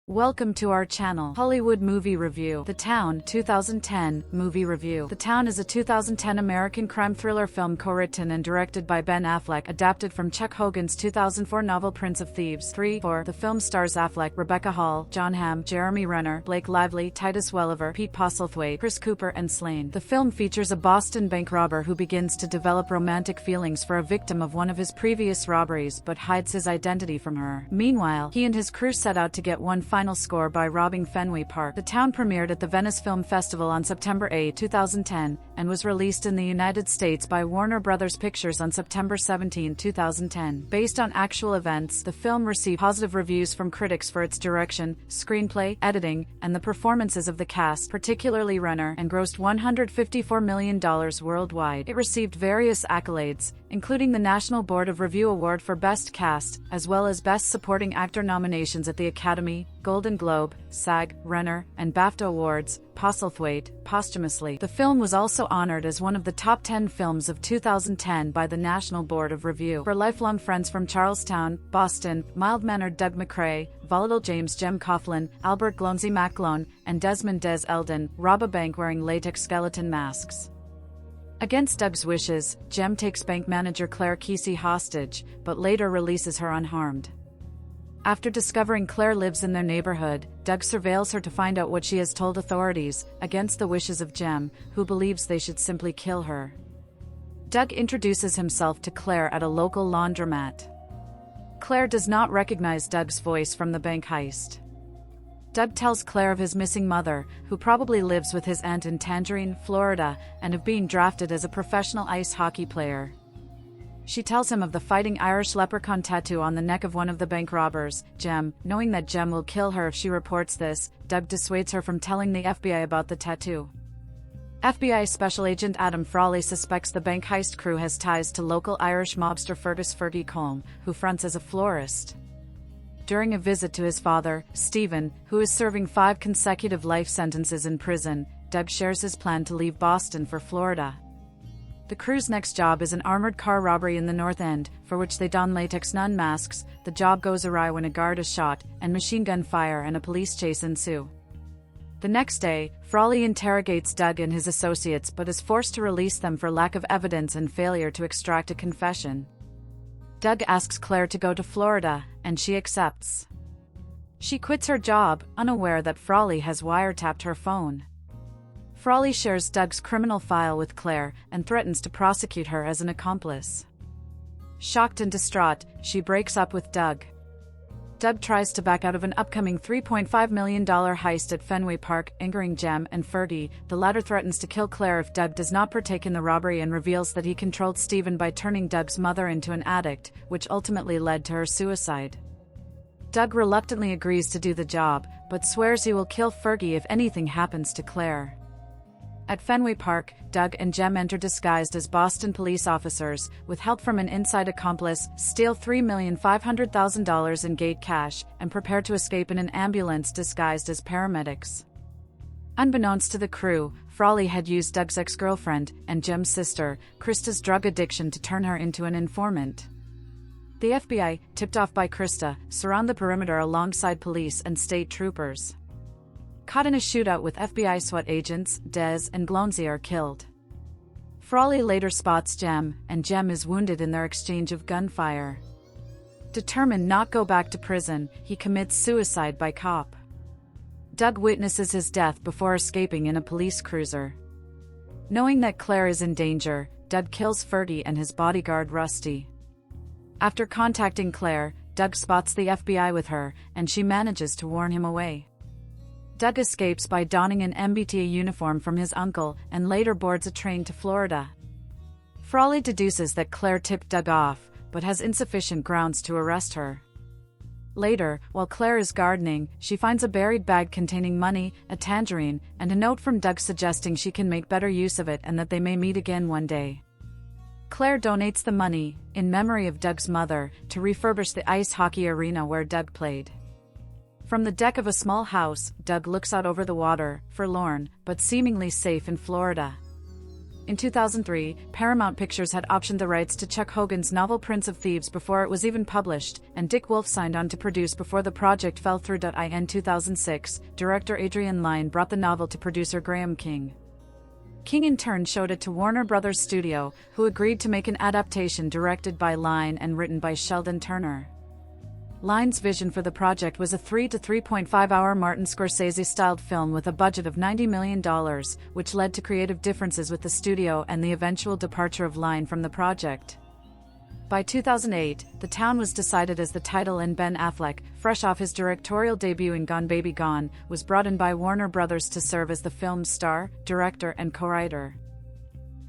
Welcome to our channel, Hollywood Movie Review. The Town, 2010, Movie Review. The Town is a 2010 American crime thriller film co-written and directed by Ben Affleck, adapted from Chuck Hogan's 2004 novel Prince of Thieves. 3-4. The film stars Affleck, Rebecca Hall, Jon Hamm, Jeremy Renner, Blake Lively, Titus Welliver, Pete Postlethwaite, Chris Cooper, and Slaine. The film features a Boston bank robber who begins to develop romantic feelings for a victim of one of his previous robberies but hides his identity from her. Meanwhile, he and his crew set out to get one final score by robbing Fenway Park. The Town premiered at the Venice Film Festival on September 8, 2010, and was released in the United States by Warner Bros. Pictures on September 17, 2010. Based on actual events, the film received positive reviews from critics for its direction, screenplay, editing, and the performances of the cast, particularly Renner, and grossed $154 million worldwide. It received various accolades, including the National Board of Review Award for Best Cast, as well as Best Supporting Actor nominations at the Academy, Golden Globe, SAG, Renner, and BAFTA Awards. Postlethwaite, posthumously. The film was also honored as one of the top 10 films of 2010 by the National Board of Review. For lifelong friends from Charlestown, Boston, mild-mannered Doug McCrae, volatile James Jem Coughlin, Albert Glonsey MacLone, and Desmond Des Eldon, rob a bank wearing latex skeleton masks. Against Doug's wishes, Jem takes bank manager Claire Kesey hostage, but later releases her unharmed. After discovering Claire lives in their neighborhood, Doug surveils her to find out what she has told authorities, against the wishes of Jem, who believes they should simply kill her. Doug introduces himself to Claire at a local laundromat. Claire does not recognize Doug's voice from the bank heist. Doug tells Claire of his missing mother, who probably lives with his aunt in Tangerine, Florida, and of being drafted as a professional ice hockey player. She tells him of the Fighting Irish Leprechaun tattoo on the neck of one of the bank robbers, Jem. Knowing that Jem will kill her if she reports this, Doug dissuades her from telling the FBI about the tattoo. FBI Special Agent Adam Frawley suspects the bank heist crew has ties to local Irish mobster Fergie Colm, who fronts as a florist. During a visit to his father, Stephen, who is serving 5 consecutive life sentences in prison, Doug shares his plan to leave Boston for Florida. The crew's next job is an armored car robbery in the North End, for which they don latex nun masks. The job goes awry when a guard is shot, and machine gun fire and a police chase ensue. The next day, Frawley interrogates Doug and his associates but is forced to release them for lack of evidence and failure to extract a confession. Doug asks Claire to go to Florida, and she accepts. She quits her job, unaware that Frawley has wiretapped her phone. Frawley shares Doug's criminal file with Claire and threatens to prosecute her as an accomplice. Shocked and distraught, she breaks up with Doug. Doug tries to back out of an upcoming $3.5 million heist at Fenway Park, angering Jem and Fergie. The latter threatens to kill Claire if Doug does not partake in the robbery and reveals that he controlled Stephen by turning Doug's mother into an addict, which ultimately led to her suicide. Doug reluctantly agrees to do the job, but swears he will kill Fergie if anything happens to Claire. At Fenway Park, Doug and Jem enter disguised as Boston police officers, with help from an inside accomplice, steal $3,500,000 in gate cash, and prepare to escape in an ambulance disguised as paramedics. Unbeknownst to the crew, Frawley had used Doug's ex-girlfriend, and Jem's sister, Krista's drug addiction to turn her into an informant. The FBI, tipped off by Krista, surround the perimeter alongside police and state troopers. Caught in a shootout with FBI SWAT agents, Des and Glonsey are killed. Frawley later spots Jem, and Jem is wounded in their exchange of gunfire. Determined not go back to prison, he commits suicide by cop. Doug witnesses his death before escaping in a police cruiser. Knowing that Claire is in danger, Doug kills Fergie and his bodyguard Rusty. After contacting Claire, Doug spots the FBI with her, and she manages to warn him away. Doug escapes by donning an MBTA uniform from his uncle and later boards a train to Florida. Frawley deduces that Claire tipped Doug off, but has insufficient grounds to arrest her. Later, while Claire is gardening, she finds a buried bag containing money, a tangerine, and a note from Doug suggesting she can make better use of it and that they may meet again one day. Claire donates the money, in memory of Doug's mother, to refurbish the ice hockey arena where Doug played. From the deck of a small house, Doug looks out over the water, forlorn, but seemingly safe in Florida. In 2003, Paramount Pictures had optioned the rights to Chuck Hogan's novel Prince of Thieves before it was even published, and Dick Wolf signed on to produce before the project fell through. In 2006, director Adrian Lyne brought the novel to producer Graham King. King in turn showed it to Warner Brothers Studio, who agreed to make an adaptation directed by Lyne and written by Sheldon Turner. Lyne's vision for the project was a 3 to 3.5-hour Martin Scorsese-styled film with a budget of $90 million, which led to creative differences with the studio and the eventual departure of Lyne from the project. By 2008, The Town was decided as the title, and Ben Affleck, fresh off his directorial debut in Gone Baby Gone, was brought in by Warner Brothers to serve as the film's star, director, and co-writer.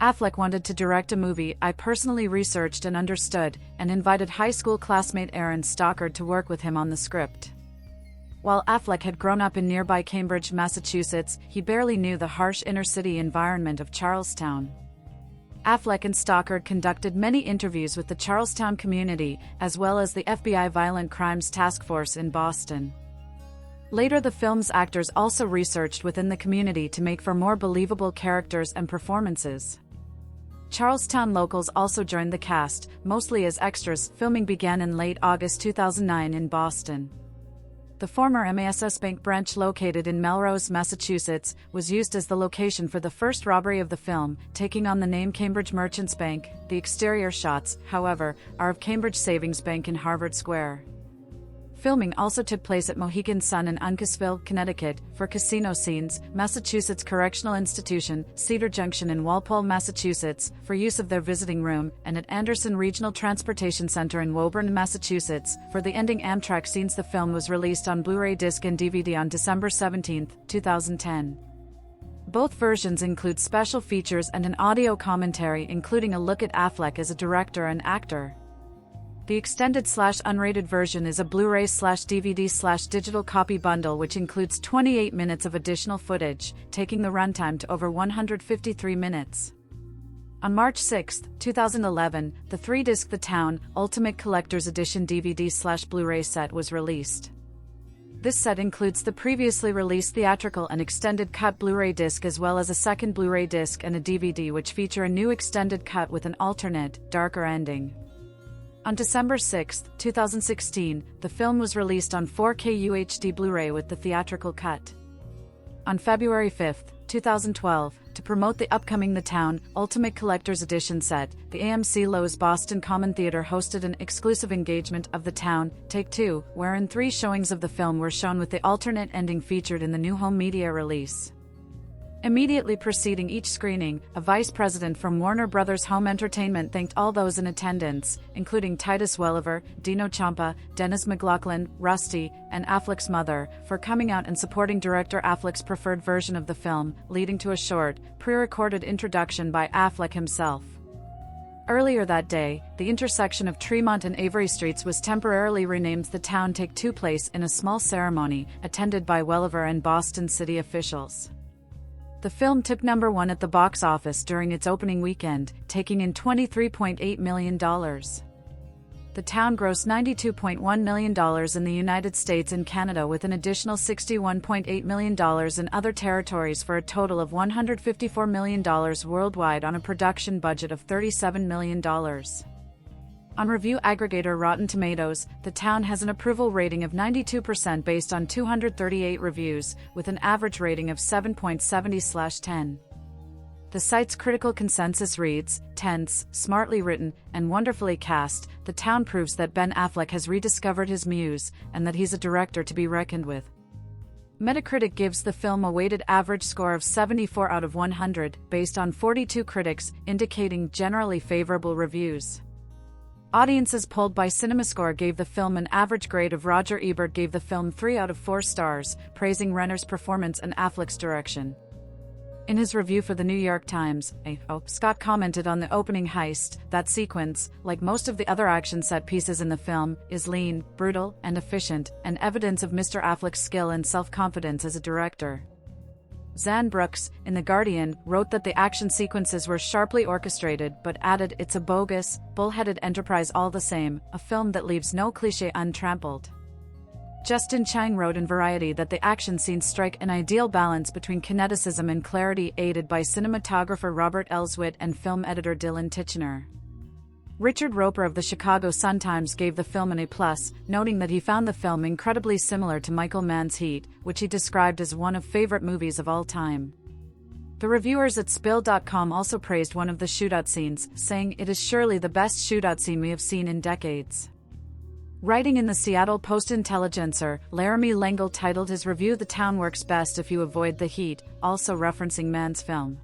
Affleck wanted to direct a movie I personally researched and understood, and invited high school classmate Aaron Stockard to work with him on the script. While Affleck had grown up in nearby Cambridge, Massachusetts, he barely knew the harsh inner-city environment of Charlestown. Affleck and Stockard conducted many interviews with the Charlestown community, as well as the FBI Violent Crimes Task Force in Boston. Later, the film's actors also researched within the community to make for more believable characters and performances. Charlestown locals also joined the cast, mostly as extras. Filming began in late August 2009 in Boston. The former MASS Bank branch located in Melrose, Massachusetts, was used as the location for the first robbery of the film, taking on the name Cambridge Merchants Bank. The exterior shots, however, are of Cambridge Savings Bank in Harvard Square. Filming also took place at Mohegan Sun in Uncasville, Connecticut, for casino scenes, Massachusetts Correctional Institution, Cedar Junction in Walpole, Massachusetts, for use of their visiting room, and at Anderson Regional Transportation Center in Woburn, Massachusetts, for the ending Amtrak scenes. The film was released on Blu-ray disc and DVD on December 17, 2010. Both versions include special features and an audio commentary, including a look at Affleck as a director and actor. The extended/unrated version is a Blu-ray/DVD/digital copy bundle which includes 28 minutes of additional footage, taking the runtime to over 153 minutes. On March 6, 2011, the 3-disc The Town Ultimate Collector's Edition DVD/Blu-ray set was released. This set includes the previously released theatrical and extended cut Blu-ray disc, as well as a second Blu-ray disc and a DVD which feature a new extended cut with an alternate, darker ending. On December 6, 2016, the film was released on 4K UHD Blu-ray with the theatrical cut. On February 5, 2012, to promote the upcoming The Town Ultimate Collector's Edition set, the AMC Loews Boston Common Theater hosted an exclusive engagement of The Town, Take 2, wherein 3 showings of the film were shown with the alternate ending featured in the new home media release. Immediately preceding each screening, a vice president from Warner Brothers Home Entertainment thanked all those in attendance, including Titus Welliver, Dino Ciampa, Dennis McLaughlin, Rusty, and Affleck's mother, for coming out and supporting director Affleck's preferred version of the film, leading to a short, pre-recorded introduction by Affleck himself. Earlier that day, the intersection of Tremont and Avery Streets was temporarily renamed The Town Take 2, place in a small ceremony, attended by Welliver and Boston city officials. The film took number 1 at the box office during its opening weekend, taking in $23.8 million. The Town grossed $92.1 million in the United States and Canada, with an additional $61.8 million in other territories, for a total of $154 million worldwide on a production budget of $37 million. On review aggregator Rotten Tomatoes, The Town has an approval rating of 92% based on 238 reviews, with an average rating of 7.70/10. The site's critical consensus reads, "Tense, smartly written, and wonderfully cast, The Town proves that Ben Affleck has rediscovered his muse, and that he's a director to be reckoned with." Metacritic gives the film a weighted average score of 74 out of 100, based on 42 critics, indicating generally favorable reviews. Audiences polled by CinemaScore gave the film an average grade of. Roger Ebert gave the film 3 out of 4 stars, praising Renner's performance and Affleck's direction. In his review for the New York Times, Scott commented on the opening heist. That sequence, like most of the other action set pieces in the film, is lean, brutal, and efficient, and evidence of Mr. Affleck's skill and self-confidence as a director. Zan Brooks, in The Guardian, wrote that the action sequences were sharply orchestrated, but added, "It's a bogus, bullheaded enterprise all the same, a film that leaves no cliché untrampled." Justin Chang wrote in Variety that the action scenes strike an ideal balance between kineticism and clarity, aided by cinematographer Robert Elswit and film editor Dylan Titchener. Richard Roper of the Chicago Sun-Times gave the film an A+, noting that he found the film incredibly similar to Michael Mann's Heat, which he described as one of favorite movies of all time. The reviewers at Spill.com also praised one of the shootout scenes, saying it is surely the best shootout scene we have seen in decades. Writing in the Seattle Post-Intelligencer, Laramie Lengel titled his review "The Town Works Best If You Avoid the Heat," also referencing Mann's film.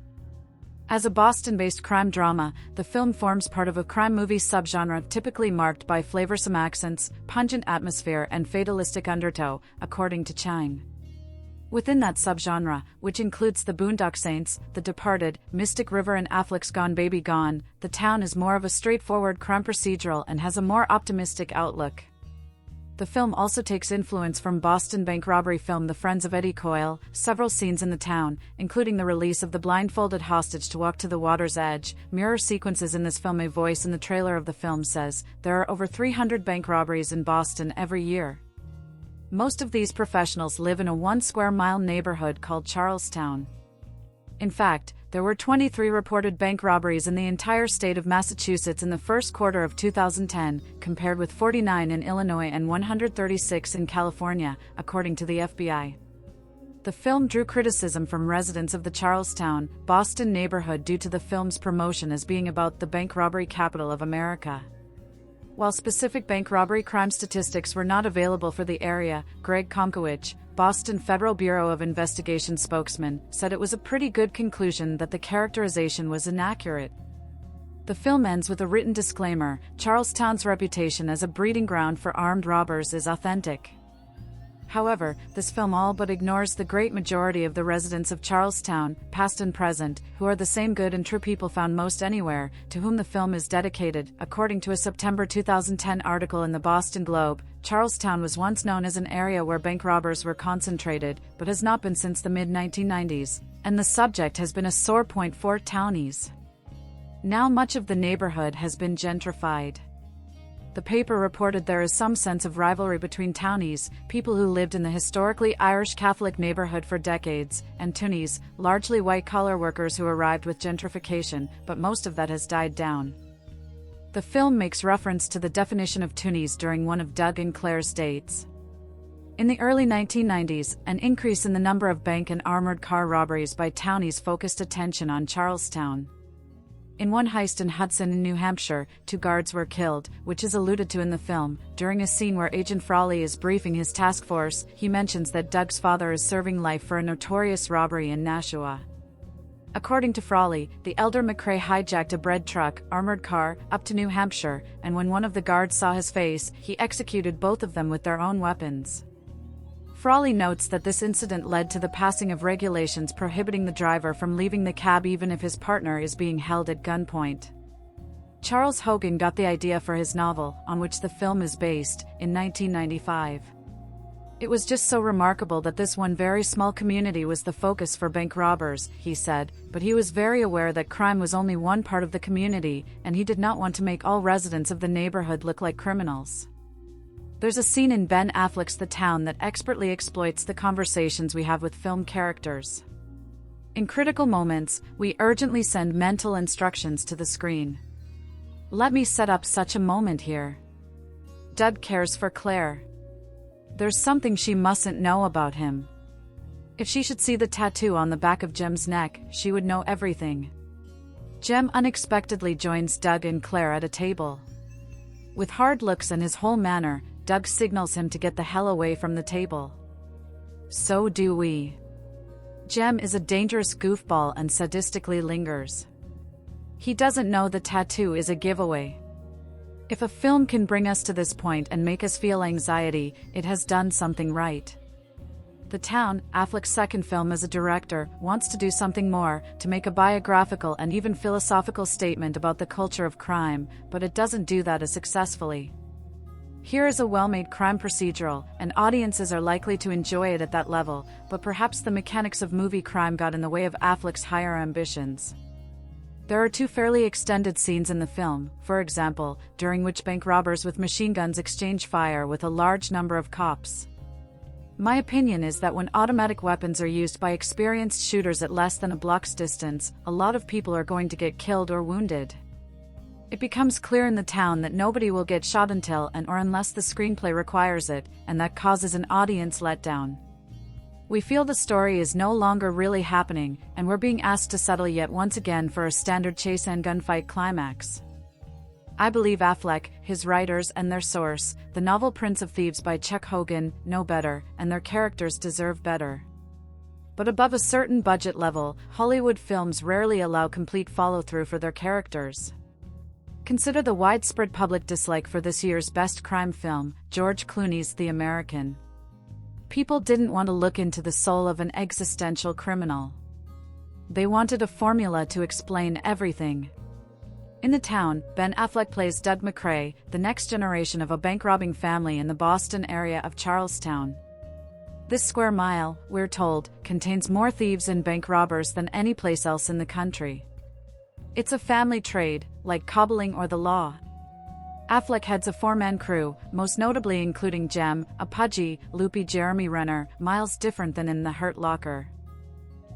As a Boston-based crime drama, the film forms part of a crime movie subgenre typically marked by flavorsome accents, pungent atmosphere, and fatalistic undertow, according to Chang. Within that subgenre, which includes The Boondock Saints, The Departed, Mystic River and Affleck's Gone Baby Gone, The Town is more of a straightforward crime procedural and has a more optimistic outlook. The film also takes influence from Boston bank robbery film The Friends of Eddie Coyle. Several scenes in the town, including the release of the blindfolded hostage to walk to the water's edge, mirror sequences in this film. A voice in the trailer of the film says, "There are over 300 bank robberies in Boston every year. Most of these professionals live in a 1-square-mile neighborhood called Charlestown." In fact, there were 23 reported bank robberies in the entire state of Massachusetts in the first quarter of 2010, compared with 49 in Illinois and 136 in California, according to the FBI. The film drew criticism from residents of the Charlestown, Boston neighborhood due to the film's promotion as being about the bank robbery capital of America. While specific bank robbery crime statistics were not available for the area, Greg Komkowicz, Boston Federal Bureau of Investigation spokesman, said it was a pretty good conclusion that the characterization was inaccurate. The film ends with a written disclaimer: Charlestown's reputation as a breeding ground for armed robbers is authentic. However, this film all but ignores the great majority of the residents of Charlestown, past and present, who are the same good and true people found most anywhere, to whom the film is dedicated. According to a September 2010 article in the Boston Globe, Charlestown was once known as an area where bank robbers were concentrated, but has not been since the mid-1990s, and the subject has been a sore point for townies. Now much of the neighborhood has been gentrified. The paper reported there is some sense of rivalry between townies, people who lived in the historically Irish Catholic neighborhood for decades, and toonies, largely white-collar workers who arrived with gentrification, but most of that has died down. The film makes reference to the definition of toonies during one of Doug and Claire's dates. In the early 1990s, an increase in the number of bank and armored car robberies by townies focused attention on Charlestown. In one heist in Hudson in New Hampshire, 2 guards were killed, which is alluded to in the film. During a scene where Agent Frawley is briefing his task force, he mentions that Doug's father is serving life for a notorious robbery in Nashua. According to Frawley, the elder McCrae hijacked a bread truck, armored car, up to New Hampshire, and when one of the guards saw his face, he executed both of them with their own weapons. Frawley notes that this incident led to the passing of regulations prohibiting the driver from leaving the cab even if his partner is being held at gunpoint. Charles Hogan got the idea for his novel, on which the film is based, in 1995. It was just so remarkable that this one very small community was the focus for bank robbers, he said, but he was very aware that crime was only one part of the community, and he did not want to make all residents of the neighborhood look like criminals. There's a scene in Ben Affleck's The Town that expertly exploits the conversations we have with film characters. In critical moments, we urgently send mental instructions to the screen. Let me set up such a moment here. Doug cares for Claire. There's something she mustn't know about him. If she should see the tattoo on the back of Jem's neck, she would know everything. Jem unexpectedly joins Doug and Claire at a table. With hard looks and his whole manner, Doug signals him to get the hell away from the table. So do we. Jem is a dangerous goofball and sadistically lingers. He doesn't know the tattoo is a giveaway. If a film can bring us to this point and make us feel anxiety, it has done something right. The Town, Affleck's second film as a director, wants to do something more, to make a biographical and even philosophical statement about the culture of crime, but it doesn't do that as successfully. Here is a well-made crime procedural, and audiences are likely to enjoy it at that level, but perhaps the mechanics of movie crime got in the way of Affleck's higher ambitions. There are 2 fairly extended scenes in the film, for example, during which bank robbers with machine guns exchange fire with a large number of cops. My opinion is that when automatic weapons are used by experienced shooters at less than a block's distance, a lot of people are going to get killed or wounded. It becomes clear in the town that nobody will get shot until and or unless the screenplay requires it, and that causes an audience letdown. We feel the story is no longer really happening, and we're being asked to settle yet once again for a standard chase and gunfight climax. I believe Affleck, his writers and their source, the novel Prince of Thieves by Chuck Hogan, know better, and their characters deserve better. But above a certain budget level, Hollywood films rarely allow complete follow-through for their characters. Consider the widespread public dislike for this year's best crime film, George Clooney's The American. People didn't want to look into the soul of an existential criminal. They wanted a formula to explain everything. In The Town, Ben Affleck plays Doug McCrae, the next generation of a bank-robbing family in the Boston area of Charlestown. This square mile, we're told, contains more thieves and bank robbers than any place else in the country. It's a family trade, like cobbling or the law. Affleck heads a four-man crew, most notably including Jem, a pudgy, loopy Jeremy Renner, miles different than in The Hurt Locker.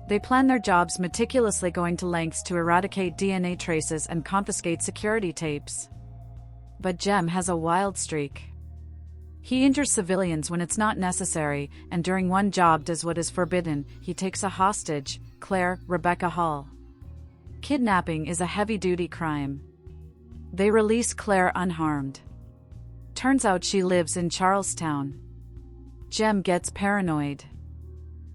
They plan their jobs meticulously, going to lengths to eradicate DNA traces and confiscate security tapes. But Jem has a wild streak. He injures civilians when it's not necessary, and during one job does what is forbidden. He takes a hostage, Claire, Rebecca Hall. Kidnapping is a heavy-duty crime. They release Claire unharmed. Turns out she lives in Charlestown. Jem gets paranoid.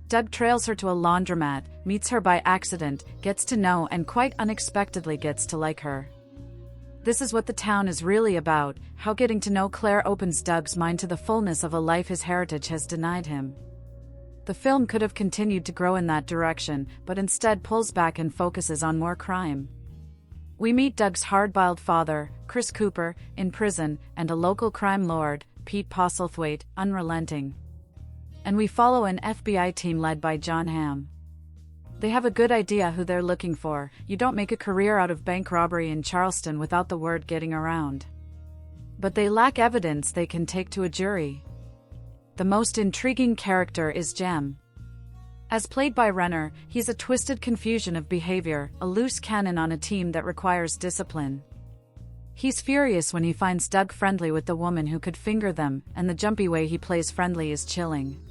Doug trails her to a laundromat, meets her by accident, gets to know and quite unexpectedly gets to like her. This is what The Town is really about, how getting to know Claire opens Doug's mind to the fullness of a life his heritage has denied him. The film could have continued to grow in that direction, but instead pulls back and focuses on more crime. We meet Doug's hard-boiled father, Chris Cooper, in prison, and a local crime lord, Pete Postlethwaite, unrelenting. And we follow an FBI team led by Jon Hamm. They have a good idea who they're looking for. You don't make a career out of bank robbery in Charleston without the word getting around. But they lack evidence they can take to a jury. The most intriguing character is Jem. As played by Renner, he's a twisted confusion of behavior, a loose cannon on a team that requires discipline. He's furious when he finds Doug friendly with the woman who could finger them, and the jumpy way he plays friendly is chilling.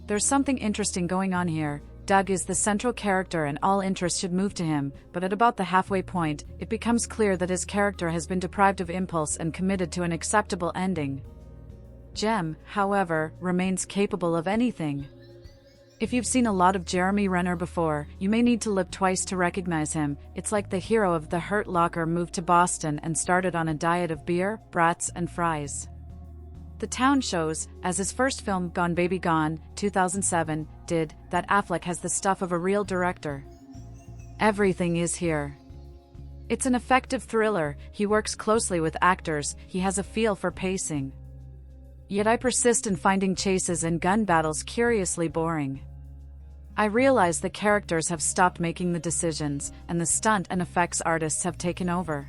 There's something interesting going on here. Doug is the central character and all interest should move to him, but at about the halfway point, it becomes clear that his character has been deprived of impulse and committed to an acceptable ending. Jem, however, remains capable of anything. If you've seen a lot of Jeremy Renner before, you may need to look twice to recognize him. It's like the hero of The Hurt Locker moved to Boston and started on a diet of beer, brats, and fries. The Town shows, as his first film Gone Baby Gone, 2007, did, that Affleck has the stuff of a real director. Everything is here. It's an effective thriller, he works closely with actors, he has a feel for pacing. Yet I persist in finding chases and gun battles curiously boring. I realize the characters have stopped making the decisions, and the stunt and effects artists have taken over.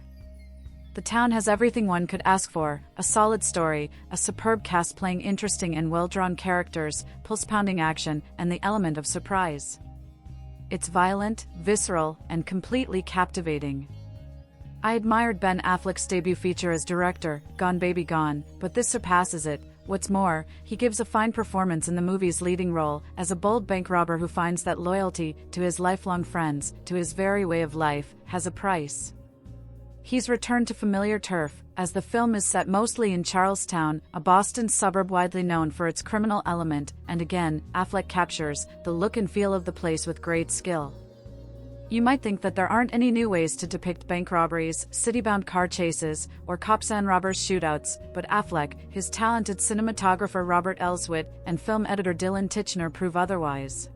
The Town has everything one could ask for: a solid story, a superb cast playing interesting and well-drawn characters, pulse-pounding action, and the element of surprise. It's violent, visceral, and completely captivating. I admired Ben Affleck's debut feature as director, Gone Baby Gone, but this surpasses it. What's more, he gives a fine performance in the movie's leading role, as a bold bank robber who finds that loyalty to his lifelong friends, to his very way of life, has a price. He's returned to familiar turf, as the film is set mostly in Charlestown, a Boston suburb widely known for its criminal element, and again, Affleck captures the look and feel of the place with great skill. You might think that there aren't any new ways to depict bank robberies, city-bound car chases, or cops and robbers shootouts, but Affleck, his talented cinematographer Robert Elswit, and film editor Dylan Titchener prove otherwise.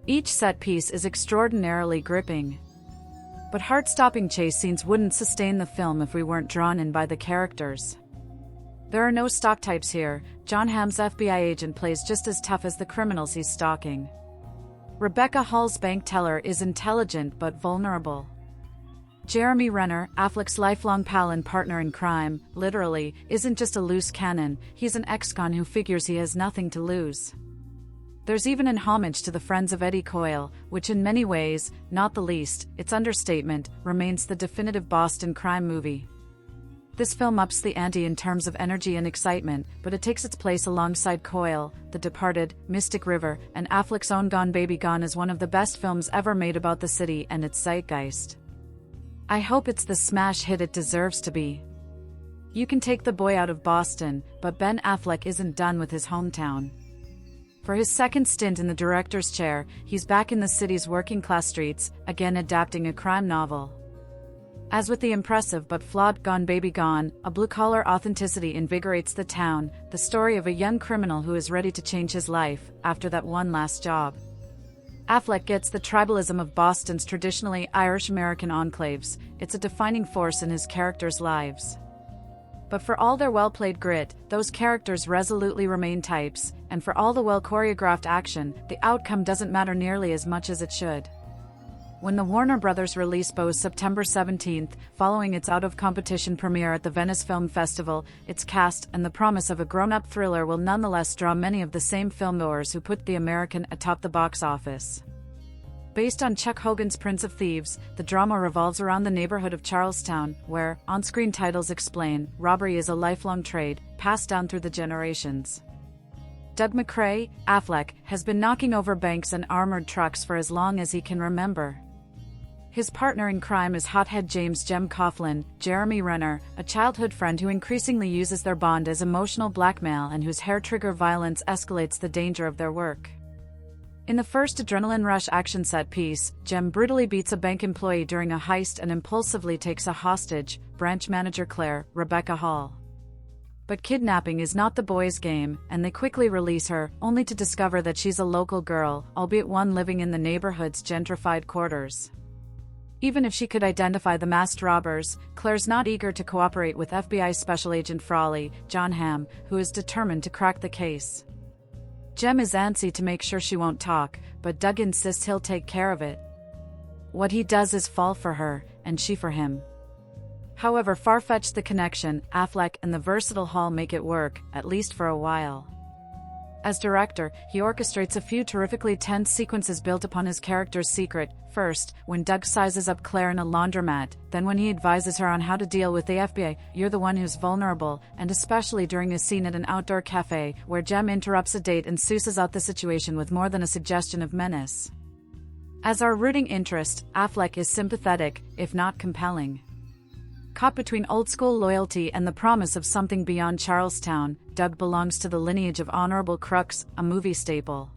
Each set piece is extraordinarily gripping. But heart-stopping chase scenes wouldn't sustain the film if we weren't drawn in by the characters. There are no stock types here. Jon Hamm's FBI agent plays just as tough as the criminals he's stalking. Rebecca Hall's bank teller is intelligent but vulnerable. Jeremy Renner, Affleck's lifelong pal and partner in crime, literally, isn't just a loose cannon, he's an ex-con who figures he has nothing to lose. There's even an homage to the Friends of Eddie Coyle, which in many ways, not the least, its understatement, remains the definitive Boston crime movie. This film ups the ante in terms of energy and excitement, but it takes its place alongside Coyle, The Departed, Mystic River, and Affleck's own Gone Baby Gone as one of the best films ever made about the city and its zeitgeist. I hope it's the smash hit it deserves to be. You can take the boy out of Boston, but Ben Affleck isn't done with his hometown. For his second stint in the director's chair, he's back in the city's working-class streets, again adapting a crime novel. As with the impressive but flawed Gone Baby Gone, a blue-collar authenticity invigorates the town, the story of a young criminal who is ready to change his life after that one last job. Affleck gets the tribalism of Boston's traditionally Irish-American enclaves, it's a defining force in his characters' lives. But for all their well-played grit, those characters resolutely remain types, and for all the well-choreographed action, the outcome doesn't matter nearly as much as it should. When the Warner Brothers release Bo's September 17th, following its out-of-competition premiere at the Venice Film Festival, its cast and the promise of a grown-up thriller will nonetheless draw many of the same filmgoers who put The American atop the box office. Based on Chuck Hogan's Prince of Thieves, the drama revolves around the neighborhood of Charlestown, where, on-screen titles explain, robbery is a lifelong trade, passed down through the generations. Doug McCrae, Affleck, has been knocking over banks and armored trucks for as long as he can remember. His partner in crime is hothead James "Jem" Coughlin, Jeremy Renner, a childhood friend who increasingly uses their bond as emotional blackmail and whose hair-trigger violence escalates the danger of their work. In the first adrenaline rush action set piece, Jem brutally beats a bank employee during a heist and impulsively takes a hostage, branch manager Claire, Rebecca Hall. But kidnapping is not the boys' game, and they quickly release her, only to discover that she's a local girl, albeit one living in the neighborhood's gentrified quarters. Even if she could identify the masked robbers, Claire's not eager to cooperate with FBI Special Agent Frawley, Jon Hamm, who is determined to crack the case. Jem is antsy to make sure she won't talk, but Doug insists he'll take care of it. What he does is fall for her, and she for him. However far-fetched the connection, Affleck and the versatile Hall make it work, at least for a while. As director, he orchestrates a few terrifically tense sequences built upon his character's secret, first, when Doug sizes up Claire in a laundromat, then when he advises her on how to deal with the FBI, "You're the one who's vulnerable," and especially during a scene at an outdoor cafe, where Jem interrupts a date and sousas out the situation with more than a suggestion of menace. As our rooting interest, Affleck is sympathetic, if not compelling. Caught between old-school loyalty and the promise of something beyond Charlestown, Doug belongs to the lineage of honorable crooks, a movie staple.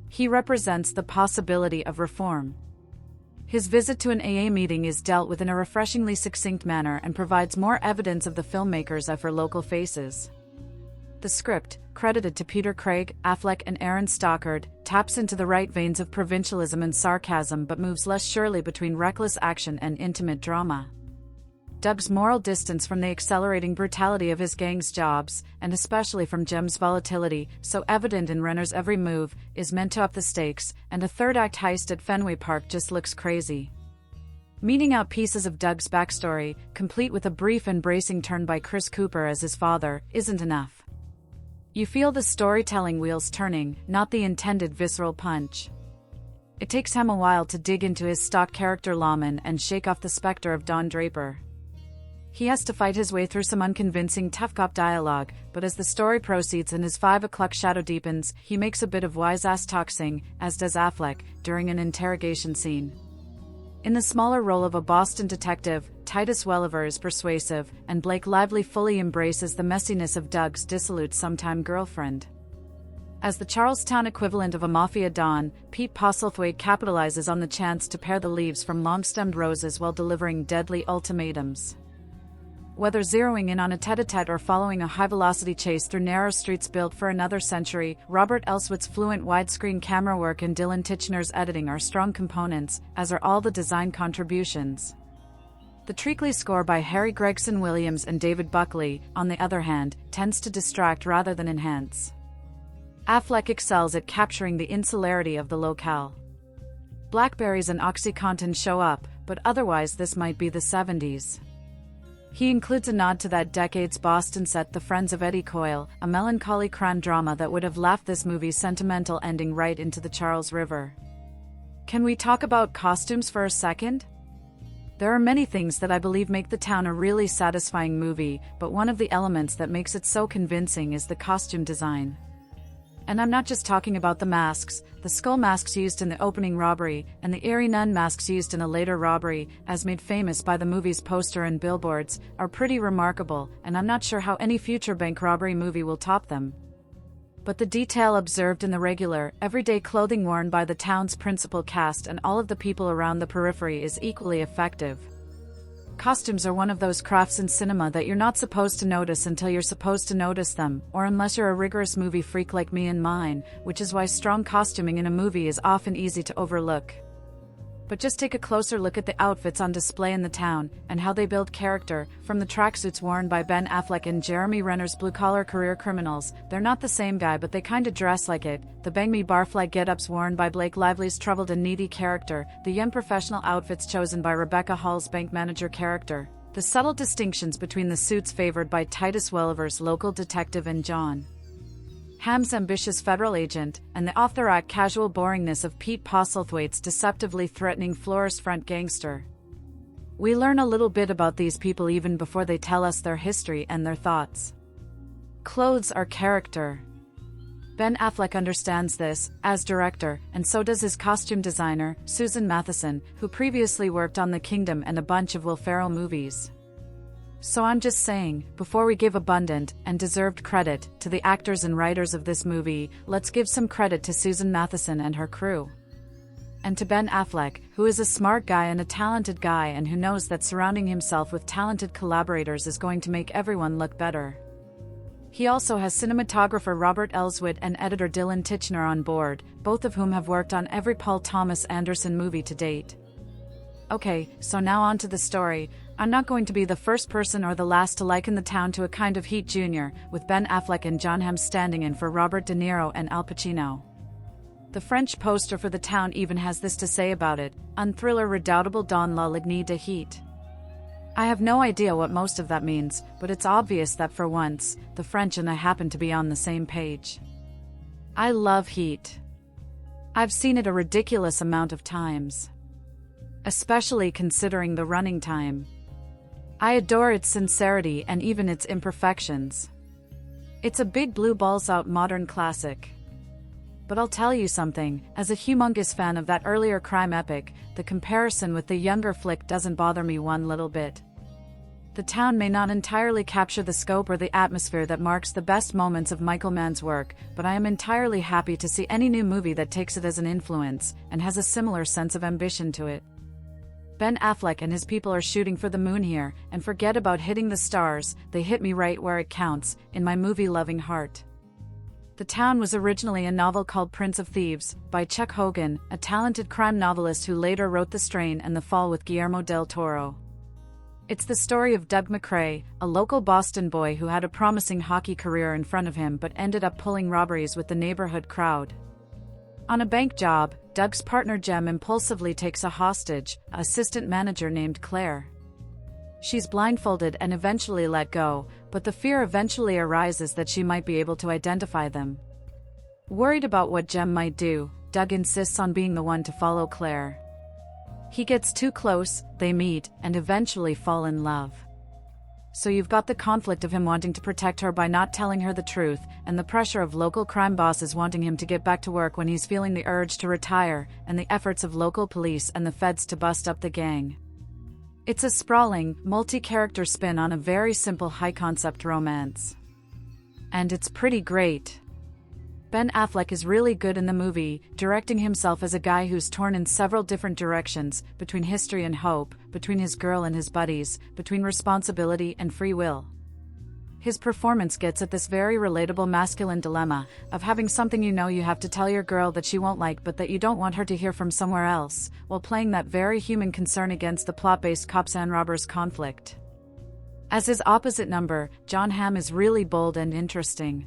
He represents the possibility of reform. His visit to an AA meeting is dealt with in a refreshingly succinct manner and provides more evidence of the filmmaker's eye for local faces. The script, credited to Peter Craig, Affleck and Aaron Stockard, taps into the right veins of provincialism and sarcasm but moves less surely between reckless action and intimate drama. Doug's moral distance from the accelerating brutality of his gang's jobs, and especially from Jem's volatility, so evident in Renner's every move, is meant to up the stakes, and a third-act heist at Fenway Park just looks crazy. Meaning out pieces of Doug's backstory, complete with a brief and bracing turn by Chris Cooper as his father, isn't enough. You feel the storytelling wheels turning, not the intended visceral punch. It takes him a while to dig into his stock character lawman and shake off the specter of Don Draper. He has to fight his way through some unconvincing tough cop dialogue, but as the story proceeds and his 5 o'clock shadow deepens, he makes a bit of wise-ass talking, as does Affleck, during an interrogation scene. In the smaller role of a Boston detective, Titus Welliver is persuasive, and Blake Lively fully embraces the messiness of Doug's dissolute sometime girlfriend. As the Charlestown equivalent of a mafia don, Pete Postlethwaite capitalizes on the chance to pare the leaves from long-stemmed roses while delivering deadly ultimatums. Whether zeroing in on a tete-a-tete or following a high-velocity chase through narrow streets built for another century, Robert Elswit's fluent widescreen camera work and Dylan Tichenor's editing are strong components, as are all the design contributions. The treacly score by Harry Gregson Williams and David Buckley, on the other hand, tends to distract rather than enhance. Affleck excels at capturing the insularity of the locale. Blackberries and OxyContin show up, but otherwise this might be the 70s. He includes a nod to that decade's Boston set The Friends of Eddie Coyle, a melancholy crime drama that would have laughed this movie's sentimental ending right into the Charles River. Can we talk about costumes for a second? There are many things that I believe make The Town a really satisfying movie, but one of the elements that makes it so convincing is the costume design. And I'm not just talking about the masks. The skull masks used in the opening robbery, and the eerie nun masks used in a later robbery, as made famous by the movie's poster and billboards, are pretty remarkable, and I'm not sure how any future bank robbery movie will top them. But the detail observed in the regular, everyday clothing worn by the town's principal cast and all of the people around the periphery is equally effective. Costumes are one of those crafts in cinema that you're not supposed to notice until you're supposed to notice them, or unless you're a rigorous movie freak like me and mine, which is why strong costuming in a movie is often easy to overlook. But just take a closer look at the outfits on display in The Town, and how they build character. From the tracksuits worn by Ben Affleck in Jeremy Renner's blue-collar career criminals, they're not the same guy but they kinda dress like it, the Bang Me Barfly get-ups worn by Blake Lively's troubled and needy character, the young professional outfits chosen by Rebecca Hall's bank manager character, the subtle distinctions between the suits favored by Titus Welliver's local detective and Jon Hamm's ambitious federal agent, and the off-the-rack casual boringness of Pete Postlethwaite's deceptively threatening florist-front gangster. We learn a little bit about these people even before they tell us their history and their thoughts. Clothes are character. Ben Affleck understands this, as director, and so does his costume designer, Susan Matheson, who previously worked on The Kingdom and a bunch of Will Ferrell movies. So I'm just saying, before we give abundant and deserved credit to the actors and writers of this movie, let's give some credit to Susan Matheson and her crew. And to Ben Affleck, who is a smart guy and a talented guy and who knows that surrounding himself with talented collaborators is going to make everyone look better. He also has cinematographer Robert Elswit and editor Dylan Titchener on board, both of whom have worked on every Paul Thomas Anderson movie to date. Okay, so now on to the story. I'm not going to be the first person or the last to liken The Town to a kind of Heat Jr., with Ben Affleck and Jon Hamm standing in for Robert De Niro and Al Pacino. The French poster for The Town even has this to say about it: un thriller redoutable dans la ligne de Heat. I have no idea what most of that means, but it's obvious that for once, the French and I happen to be on the same page. I love Heat. I've seen it a ridiculous amount of times. Especially considering the running time. I adore its sincerity and even its imperfections. It's a big blue balls-out modern classic. But I'll tell you something, as a humongous fan of that earlier crime epic, the comparison with the younger flick doesn't bother me one little bit. The Town may not entirely capture the scope or the atmosphere that marks the best moments of Michael Mann's work, but I am entirely happy to see any new movie that takes it as an influence, and has a similar sense of ambition to it. Ben Affleck and his people are shooting for the moon here, and forget about hitting the stars, they hit me right where it counts, in my movie-loving heart. The Town was originally a novel called Prince of Thieves, by Chuck Hogan, a talented crime novelist who later wrote The Strain and The Fall with Guillermo del Toro. It's the story of Doug McCrae, a local Boston boy who had a promising hockey career in front of him but ended up pulling robberies with the neighborhood crowd. On a bank job, Doug's partner Jem impulsively takes a hostage, an assistant manager named Claire. She's blindfolded and eventually let go, but the fear eventually arises that she might be able to identify them. Worried about what Jem might do, Doug insists on being the one to follow Claire. He gets too close, they meet, and eventually fall in love. So you've got the conflict of him wanting to protect her by not telling her the truth, and the pressure of local crime bosses wanting him to get back to work when he's feeling the urge to retire, and the efforts of local police and the feds to bust up the gang. It's a sprawling, multi-character spin on a very simple high-concept romance. And it's pretty great. Ben Affleck is really good in the movie, directing himself as a guy who's torn in several different directions, between history and hope, between his girl and his buddies, between responsibility and free will. His performance gets at this very relatable masculine dilemma, of having something you know you have to tell your girl that she won't like but that you don't want her to hear from somewhere else, while playing that very human concern against the plot-based cops and robbers conflict. As his opposite number, Jon Hamm is really bold and interesting.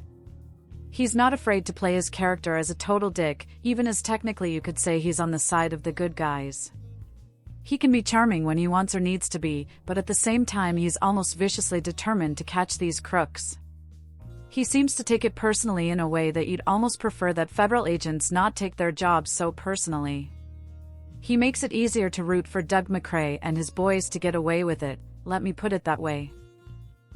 He's not afraid to play his character as a total dick, even as technically you could say he's on the side of the good guys. He can be charming when he wants or needs to be, but at the same time he's almost viciously determined to catch these crooks. He seems to take it personally in a way that you'd almost prefer that federal agents not take their jobs so personally. He makes it easier to root for Doug McCrae and his boys to get away with it, let me put it that way.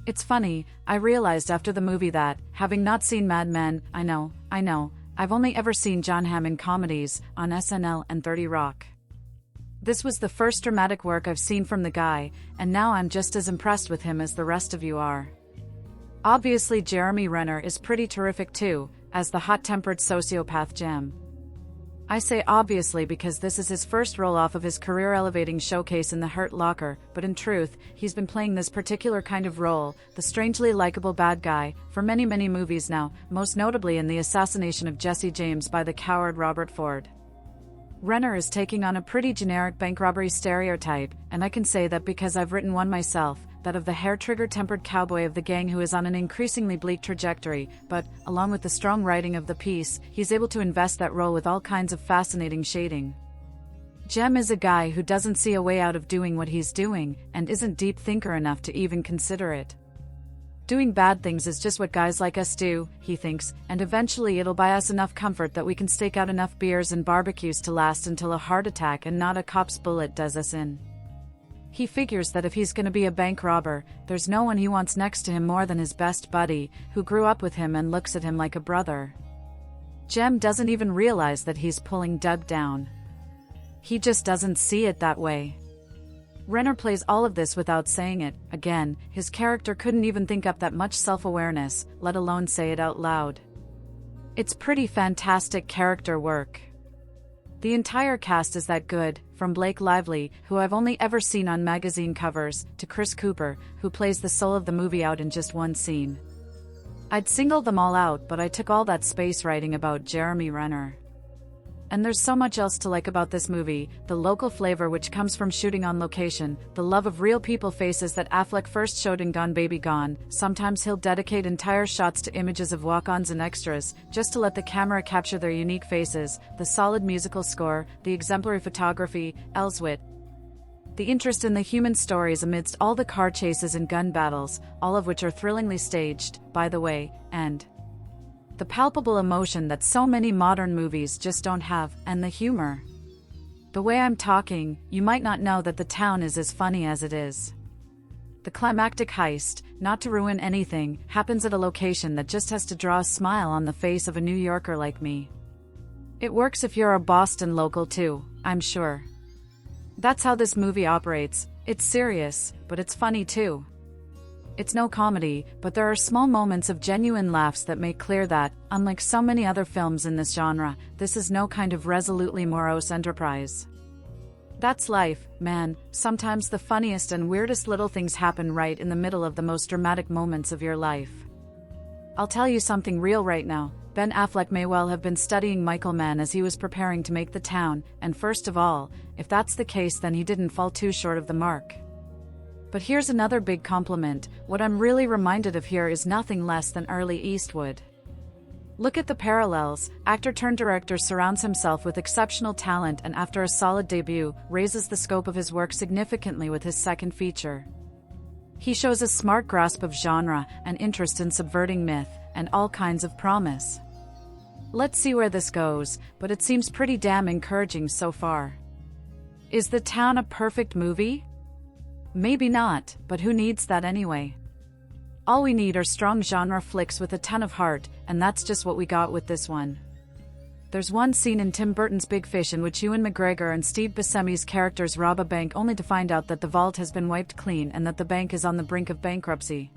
It's funny, I realized after the movie that, having not seen Mad Men, I know, I've only ever seen Jon Hamm in comedies, on SNL and 30 Rock. This was the first dramatic work I've seen from the guy, and now I'm just as impressed with him as the rest of you are. Obviously Jeremy Renner is pretty terrific too, as the hot-tempered sociopath Jem. I say obviously because this is his first role off of his career-elevating showcase in The Hurt Locker, but in truth, he's been playing this particular kind of role, the strangely likable bad guy, for many movies now, most notably in the assassination of Jesse James by the coward Robert Ford. Renner is taking on a pretty generic bank robbery stereotype, and I can say that because I've written one myself, that of the hair-trigger-tempered cowboy of the gang who is on an increasingly bleak trajectory, but, along with the strong writing of the piece, he's able to invest that role with all kinds of fascinating shading. Jem is a guy who doesn't see a way out of doing what he's doing, and isn't deep thinker enough to even consider it. Doing bad things is just what guys like us do, he thinks, and eventually it'll buy us enough comfort that we can stake out enough beers and barbecues to last until a heart attack and not a cop's bullet does us in. He figures that if he's gonna be a bank robber, there's no one he wants next to him more than his best buddy, who grew up with him and looks at him like a brother. Jem doesn't even realize that he's pulling Doug down. He just doesn't see it that way. Renner plays all of this without saying it. Again, his character couldn't even think up that much self-awareness, let alone say it out loud. It's pretty fantastic character work. The entire cast is that good, from Blake Lively, who I've only ever seen on magazine covers, to Chris Cooper, who plays the soul of the movie out in just one scene. I'd single them all out, but I took all that space writing about Jeremy Renner. And there's so much else to like about this movie, the local flavor which comes from shooting on location, the love of real people faces that Affleck first showed in Gone Baby Gone. Sometimes he'll dedicate entire shots to images of walk-ons and extras, just to let the camera capture their unique faces, the solid musical score, the exemplary photography, Ellsworth. The interest in the human stories amidst all the car chases and gun battles, all of which are thrillingly staged, by the way, and the palpable emotion that so many modern movies just don't have, and the humor. The way I'm talking, you might not know that the town is as funny as it is. The climactic heist, not to ruin anything, happens at a location that just has to draw a smile on the face of a New Yorker like me. It works if you're a Boston local too, I'm sure. That's how this movie operates. It's serious, but it's funny too. It's no comedy, but there are small moments of genuine laughs that make clear that, unlike so many other films in this genre, this is no kind of resolutely morose enterprise. That's life, man. Sometimes the funniest and weirdest little things happen right in the middle of the most dramatic moments of your life. I'll tell you something real right now. Ben Affleck may well have been studying Michael Mann as he was preparing to make The Town, and first of all, if that's the case then he didn't fall too short of the mark. But here's another big compliment. What I'm really reminded of here is nothing less than early Eastwood. Look at the parallels. Actor-turned-director surrounds himself with exceptional talent and after a solid debut, raises the scope of his work significantly with his second feature. He shows a smart grasp of genre, an interest in subverting myth, and all kinds of promise. Let's see where this goes, but it seems pretty damn encouraging so far. Is The Town a perfect movie? Maybe not, but who needs that anyway? All we need are strong genre flicks with a ton of heart, and that's just what we got with this one. There's one scene in Tim Burton's Big Fish in which Ewan McGregor and Steve Buscemi's characters rob a bank only to find out that the vault has been wiped clean and that the bank is on the brink of bankruptcy.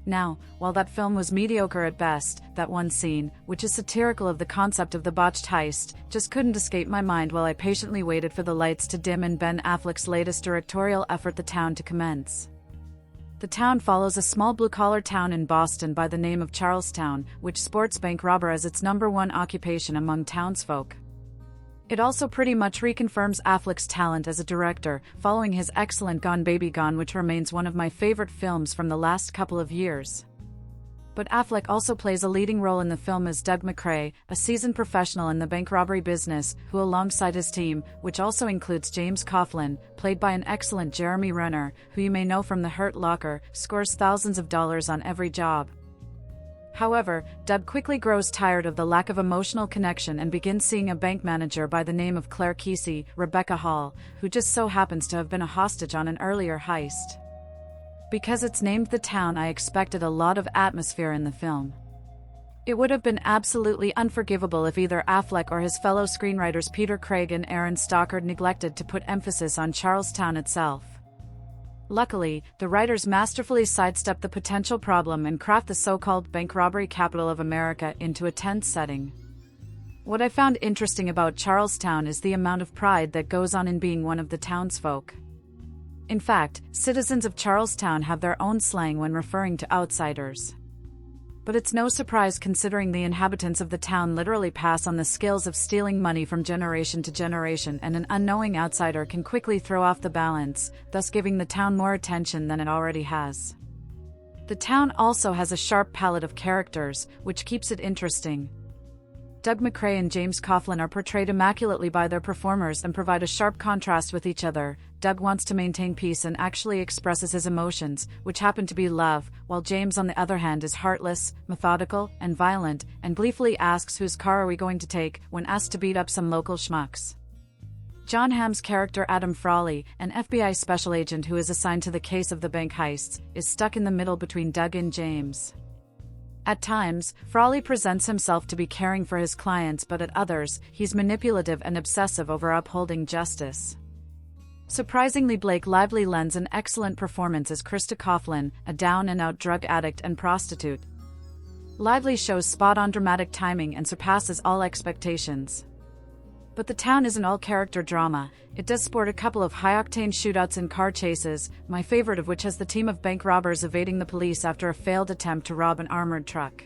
Now, while that film was mediocre at best, that one scene, which is satirical of the concept of the botched heist, just couldn't escape my mind while I patiently waited for the lights to dim and Ben Affleck's latest directorial effort The Town to commence. The Town follows a small blue-collar town in Boston by the name of Charlestown, which sports bank robber as its #1 occupation among townsfolk. It also pretty much reconfirms Affleck's talent as a director, following his excellent Gone Baby Gone, which remains one of my favorite films from the last couple of years. But Affleck also plays a leading role in the film as Doug McCrae, a seasoned professional in the bank robbery business, who alongside his team, which also includes James Coughlin, played by an excellent Jeremy Renner, who you may know from The Hurt Locker, scores thousands of dollars on every job. However, Doug quickly grows tired of the lack of emotional connection and begins seeing a bank manager by the name of Claire Kesey, Rebecca Hall, who just so happens to have been a hostage on an earlier heist. Because it's named The Town, I expected a lot of atmosphere in the film. It would have been absolutely unforgivable if either Affleck or his fellow screenwriters Peter Craig and Aaron Stockard neglected to put emphasis on Charlestown itself. Luckily, the writers masterfully sidestepped the potential problem and craft the so-called bank robbery capital of America into a tense setting. What I found interesting about Charlestown is the amount of pride that goes on in being one of the townsfolk. In fact, citizens of Charlestown have their own slang when referring to outsiders. But it's no surprise considering the inhabitants of the town literally pass on the skills of stealing money from generation to generation, and an unknowing outsider can quickly throw off the balance, thus giving the town more attention than it already has. The town also has a sharp palette of characters, which keeps it interesting. Doug McCrae and James Coughlin are portrayed immaculately by their performers and provide a sharp contrast with each other. Doug wants to maintain peace and actually expresses his emotions, which happen to be love, while James on the other hand is heartless, methodical, and violent, and gleefully asks whose car are we going to take when asked to beat up some local schmucks. Jon Hamm's character Adam Frawley, an FBI special agent who is assigned to the case of the bank heists, is stuck in the middle between Doug and James. At times, Frawley presents himself to be caring for his clients, but at others, he's manipulative and obsessive over upholding justice. Surprisingly, Blake Lively lends an excellent performance as Krista Coughlin, a down-and-out drug addict and prostitute. Lively shows spot-on dramatic timing and surpasses all expectations. But The Town isn't all character drama. It does sport a couple of high-octane shootouts and car chases, my favorite of which has the team of bank robbers evading the police after a failed attempt to rob an armored truck.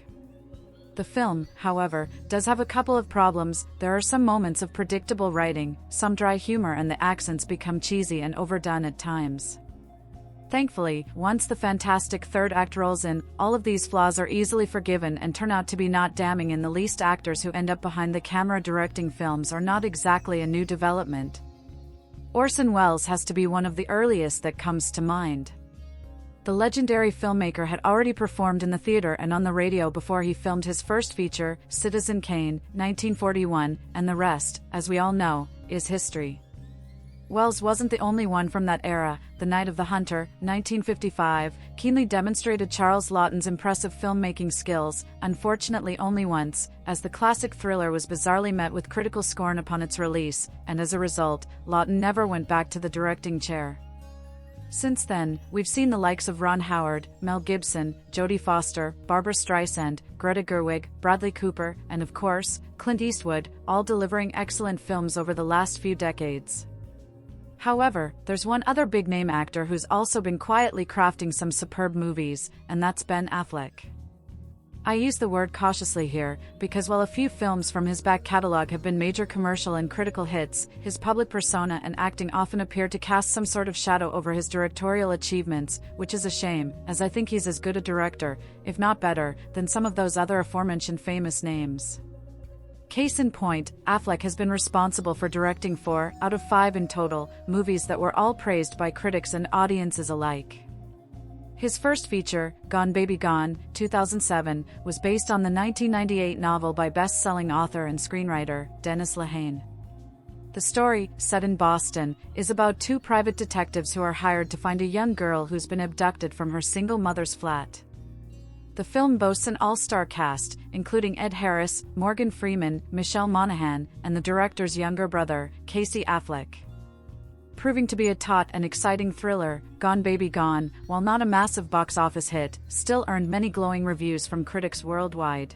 The film, however, does have a couple of problems. There are some moments of predictable writing, some dry humor, and the accents become cheesy and overdone at times. Thankfully, once the fantastic third act rolls in, all of these flaws are easily forgiven and turn out to be not damning in the least. Actors who end up behind the camera directing films are not exactly a new development. Orson Welles has to be one of the earliest that comes to mind. The legendary filmmaker had already performed in the theater and on the radio before he filmed his first feature, Citizen Kane, 1941, and the rest, as we all know, is history. Welles wasn't the only one from that era. The Night of the Hunter, 1955, keenly demonstrated Charles Laughton's impressive filmmaking skills, unfortunately only once, as the classic thriller was bizarrely met with critical scorn upon its release, and as a result, Laughton never went back to the directing chair. Since then, we've seen the likes of Ron Howard, Mel Gibson, Jodie Foster, Barbra Streisand, Greta Gerwig, Bradley Cooper, and of course, Clint Eastwood, all delivering excellent films over the last few decades. However, there's one other big-name actor who's also been quietly crafting some superb movies, and that's Ben Affleck. I use the word cautiously here, because while a few films from his back catalog have been major commercial and critical hits, his public persona and acting often appear to cast some sort of shadow over his directorial achievements, which is a shame, as I think he's as good a director, if not better, than some of those other aforementioned famous names. Case in point, Affleck has been responsible for directing 4 out of 5 in total, movies that were all praised by critics and audiences alike. His first feature, Gone Baby Gone, 2007, was based on the 1998 novel by best-selling author and screenwriter, Dennis Lehane. The story, set in Boston, is about 2 private detectives who are hired to find a young girl who's been abducted from her single mother's flat. The film boasts an all-star cast, including Ed Harris, Morgan Freeman, Michelle Monaghan, and the director's younger brother, Casey Affleck. Proving to be a taut and exciting thriller, Gone Baby Gone, while not a massive box office hit, still earned many glowing reviews from critics worldwide.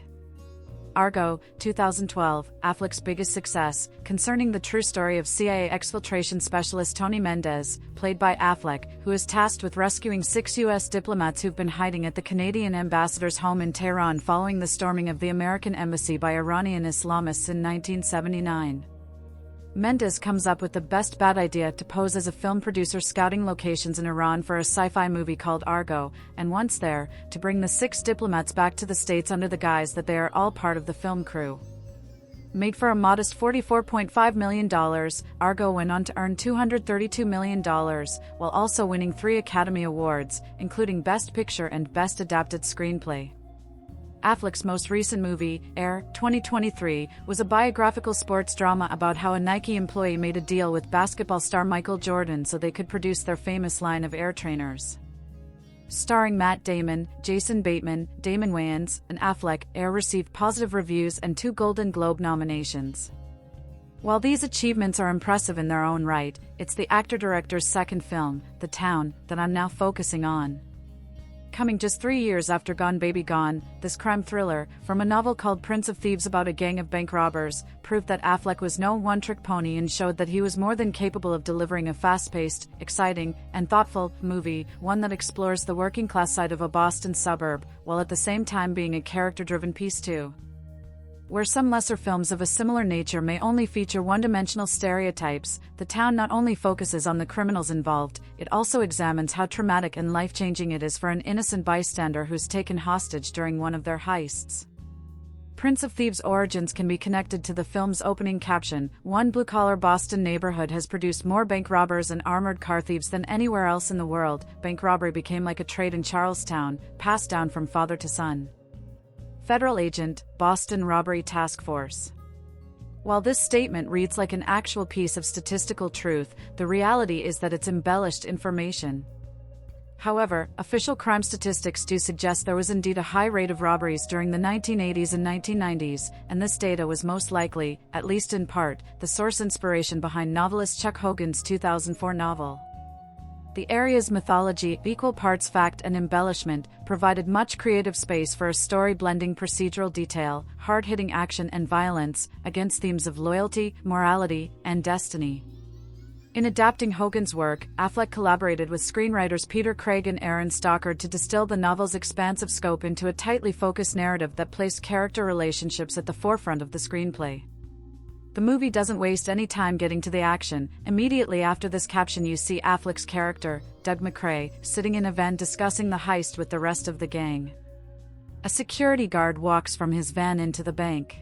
Argo, 2012, Affleck's biggest success, concerning the true story of CIA exfiltration specialist Tony Mendez, played by Affleck, who is tasked with rescuing 6 U.S. diplomats who've been hiding at the Canadian ambassador's home in Tehran following the storming of the American embassy by Iranian Islamists in 1979. Mendes comes up with the best bad idea to pose as a film producer scouting locations in Iran for a sci-fi movie called Argo, and once there, to bring the 6 diplomats back to the States under the guise that they are all part of the film crew. Made for a modest $44.5 million, Argo went on to earn $232 million, while also winning 3 Academy Awards, including Best Picture and Best Adapted Screenplay. Affleck's most recent movie, Air, 2023, was a biographical sports drama about how a Nike employee made a deal with basketball star Michael Jordan so they could produce their famous line of Air trainers. Starring Matt Damon, Jason Bateman, Damon Wayans, and Affleck, Air received positive reviews and 2 Golden Globe nominations. While these achievements are impressive in their own right, it's the actor-director's second film, The Town, that I'm now focusing on. Coming just 3 years after Gone Baby Gone, this crime thriller, from a novel called Prince of Thieves about a gang of bank robbers, proved that Affleck was no one-trick pony and showed that he was more than capable of delivering a fast-paced, exciting, and thoughtful movie, one that explores the working-class side of a Boston suburb, while at the same time being a character-driven piece too. Where some lesser films of a similar nature may only feature one-dimensional stereotypes, The Town not only focuses on the criminals involved, it also examines how traumatic and life-changing it is for an innocent bystander who's taken hostage during one of their heists. Prince of Thieves' origins can be connected to the film's opening caption: "One blue-collar Boston neighborhood has produced more bank robbers and armored car thieves than anywhere else in the world." Bank robbery became like a trade in Charlestown, passed down from father to son. Federal Agent, Boston Robbery Task Force. While this statement reads like an actual piece of statistical truth, the reality is that it's embellished information. However, official crime statistics do suggest there was indeed a high rate of robberies during the 1980s and 1990s, and this data was most likely, at least in part, the source inspiration behind novelist Chuck Hogan's 2004 novel. The area's mythology, equal parts fact and embellishment, provided much creative space for a story blending procedural detail, hard-hitting action and violence, against themes of loyalty, morality, and destiny. In adapting Hogan's work, Affleck collaborated with screenwriters Peter Craig and Aaron Stockard to distill the novel's expansive scope into a tightly focused narrative that placed character relationships at the forefront of the screenplay. The movie doesn't waste any time getting to the action. Immediately after this caption you see Affleck's character, Doug McCrae, sitting in a van discussing the heist with the rest of the gang. A security guard walks from his van into the bank.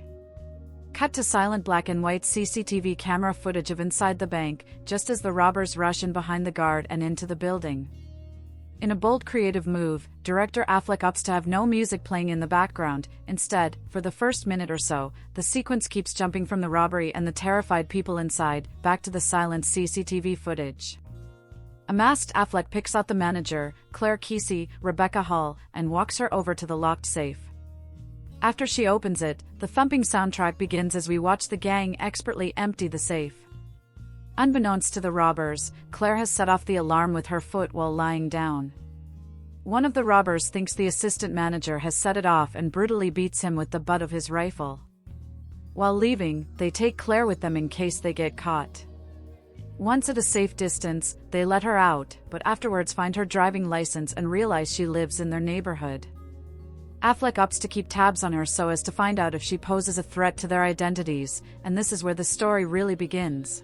Cut to silent black and white CCTV camera footage of inside the bank, just as the robbers rush in behind the guard and into the building. In a bold creative move, director Affleck opts to have no music playing in the background. Instead, for the first minute or so, the sequence keeps jumping from the robbery and the terrified people inside, back to the silent CCTV footage. A masked Affleck picks out the manager, Claire Kesey, Rebecca Hall, and walks her over to the locked safe. After she opens it, the thumping soundtrack begins as we watch the gang expertly empty the safe. Unbeknownst to the robbers, Claire has set off the alarm with her foot while lying down. One of the robbers thinks the assistant manager has set it off and brutally beats him with the butt of his rifle. While leaving, they take Claire with them in case they get caught. Once at a safe distance, they let her out, but afterwards find her driving license and realize she lives in their neighborhood. Affleck opts to keep tabs on her so as to find out if she poses a threat to their identities, and this is where the story really begins.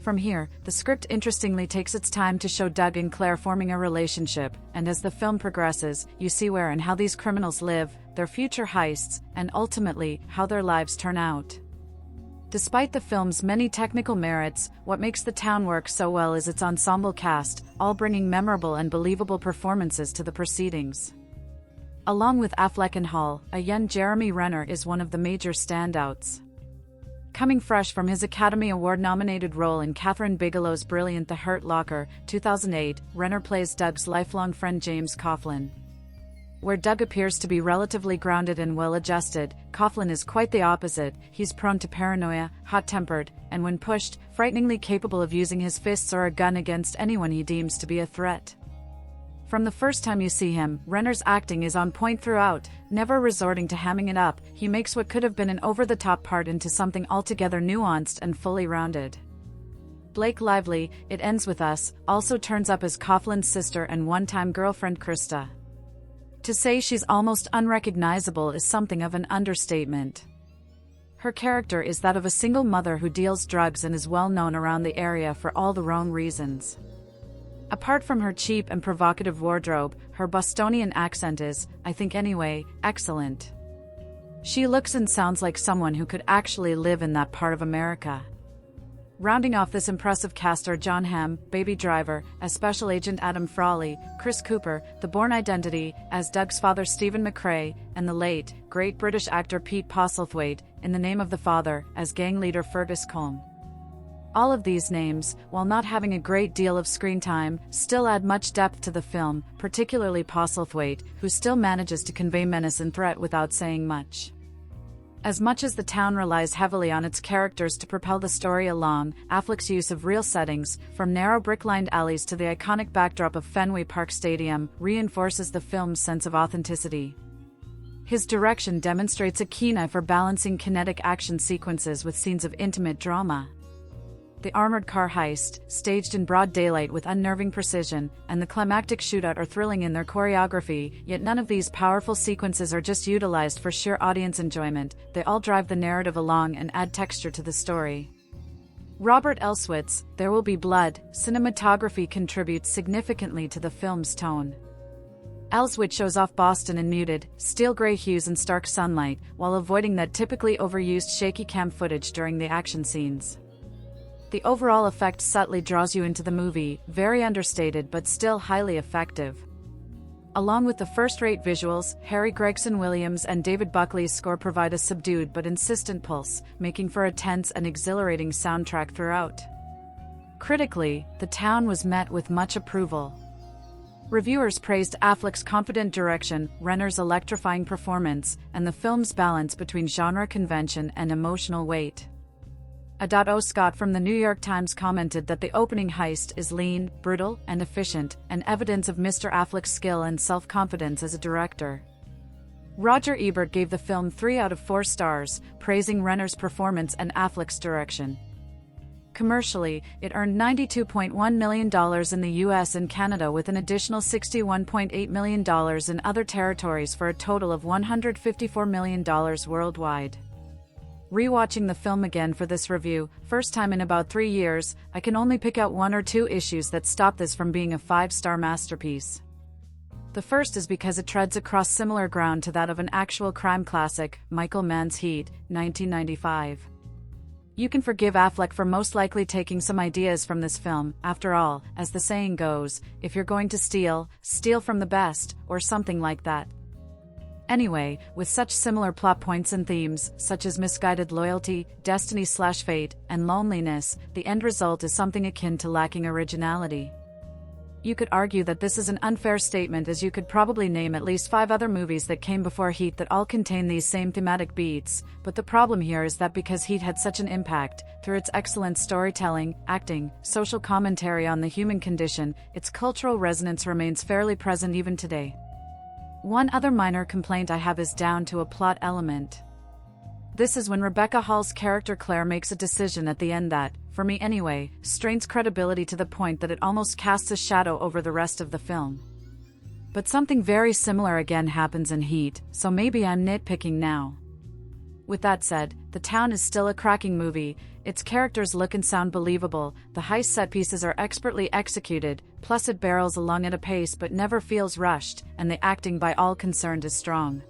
From here, the script interestingly takes its time to show Doug and Claire forming a relationship, and as the film progresses, you see where and how these criminals live, their future heists, and ultimately, how their lives turn out. Despite the film's many technical merits, what makes The Town work so well is its ensemble cast, all bringing memorable and believable performances to the proceedings. Along with Affleck and Hall, a young Jeremy Renner is one of the major standouts. Coming fresh from his Academy Award-nominated role in Catherine Bigelow's brilliant The Hurt Locker, 2008, Renner plays Doug's lifelong friend James Coughlin. Where Doug appears to be relatively grounded and well-adjusted, Coughlin is quite the opposite. He's prone to paranoia, hot-tempered, and when pushed, frighteningly capable of using his fists or a gun against anyone he deems to be a threat. From the first time you see him, Renner's acting is on point throughout, never resorting to hamming it up. He makes what could have been an over-the-top part into something altogether nuanced and fully rounded. Blake Lively, It Ends With Us, also turns up as Coughlin's sister and one-time girlfriend Krista. To say she's almost unrecognizable is something of an understatement. Her character is that of a single mother who deals drugs and is well known around the area for all the wrong reasons. Apart from her cheap and provocative wardrobe, her Bostonian accent is, I think anyway, excellent. She looks and sounds like someone who could actually live in that part of America. Rounding off this impressive cast are Jon Hamm, Baby Driver, as Special Agent Adam Frawley, Chris Cooper, The Bourne Identity, as Doug's father Stephen McCrae, and the late, great British actor Pete Postlethwaite, in The Name of the Father, as gang leader Fergus Colm. All of these names, while not having a great deal of screen time, still add much depth to the film, particularly Postlethwaite, who still manages to convey menace and threat without saying much. As much as the town relies heavily on its characters to propel the story along, Affleck's use of real settings, from narrow brick-lined alleys to the iconic backdrop of Fenway Park Stadium, reinforces the film's sense of authenticity. His direction demonstrates a keen eye for balancing kinetic action sequences with scenes of intimate drama. The armored car heist, staged in broad daylight with unnerving precision, and the climactic shootout are thrilling in their choreography, yet none of these powerful sequences are just utilized for sheer audience enjoyment, they all drive the narrative along and add texture to the story. Robert Elswit's There Will Be Blood cinematography contributes significantly to the film's tone. Elswit shows off Boston in muted, steel-gray hues and stark sunlight, while avoiding that typically overused shaky cam footage during the action scenes. The overall effect subtly draws you into the movie, very understated but still highly effective. Along with the first-rate visuals, Harry Gregson Williams and David Buckley's score provide a subdued but insistent pulse, making for a tense and exhilarating soundtrack throughout. Critically, The Town was met with much approval. Reviewers praised Affleck's confident direction, Renner's electrifying performance, and the film's balance between genre convention and emotional weight. O. Scott from the New York Times commented that the opening heist is lean, brutal, and efficient, and evidence of Mr. Affleck's skill and self-confidence as a director. Roger Ebert gave the film 3 out of 4 stars, praising Renner's performance and Affleck's direction. Commercially, it earned $92.1 million in the US and Canada with an additional $61.8 million in other territories for a total of $154 million worldwide. Rewatching the film again for this review, first time in about 3 years, I can only pick out 1 or 2 issues that stop this from being a 5-star masterpiece. The first is because it treads across similar ground to that of an actual crime classic, Michael Mann's Heat, 1995. You can forgive Affleck for most likely taking some ideas from this film. After all, as the saying goes, if you're going to steal, steal from the best, or something like that. Anyway, with such similar plot points and themes, such as misguided loyalty, destiny/fate, and loneliness, the end result is something akin to lacking originality. You could argue that this is an unfair statement, as you could probably name at least 5 other movies that came before Heat that all contain these same thematic beats, but the problem here is that because Heat had such an impact, through its excellent storytelling, acting, social commentary on the human condition, its cultural resonance remains fairly present even today. One other minor complaint I have is down to a plot element. This is when Rebecca Hall's character Claire makes a decision at the end that, for me anyway, strains credibility to the point that it almost casts a shadow over the rest of the film. But something very similar again happens in Heat, so maybe I'm nitpicking now. With that said, The Town is still a cracking movie, its characters look and sound believable, the heist set pieces are expertly executed, plus it barrels along at a pace but never feels rushed, and the acting by all concerned is strong.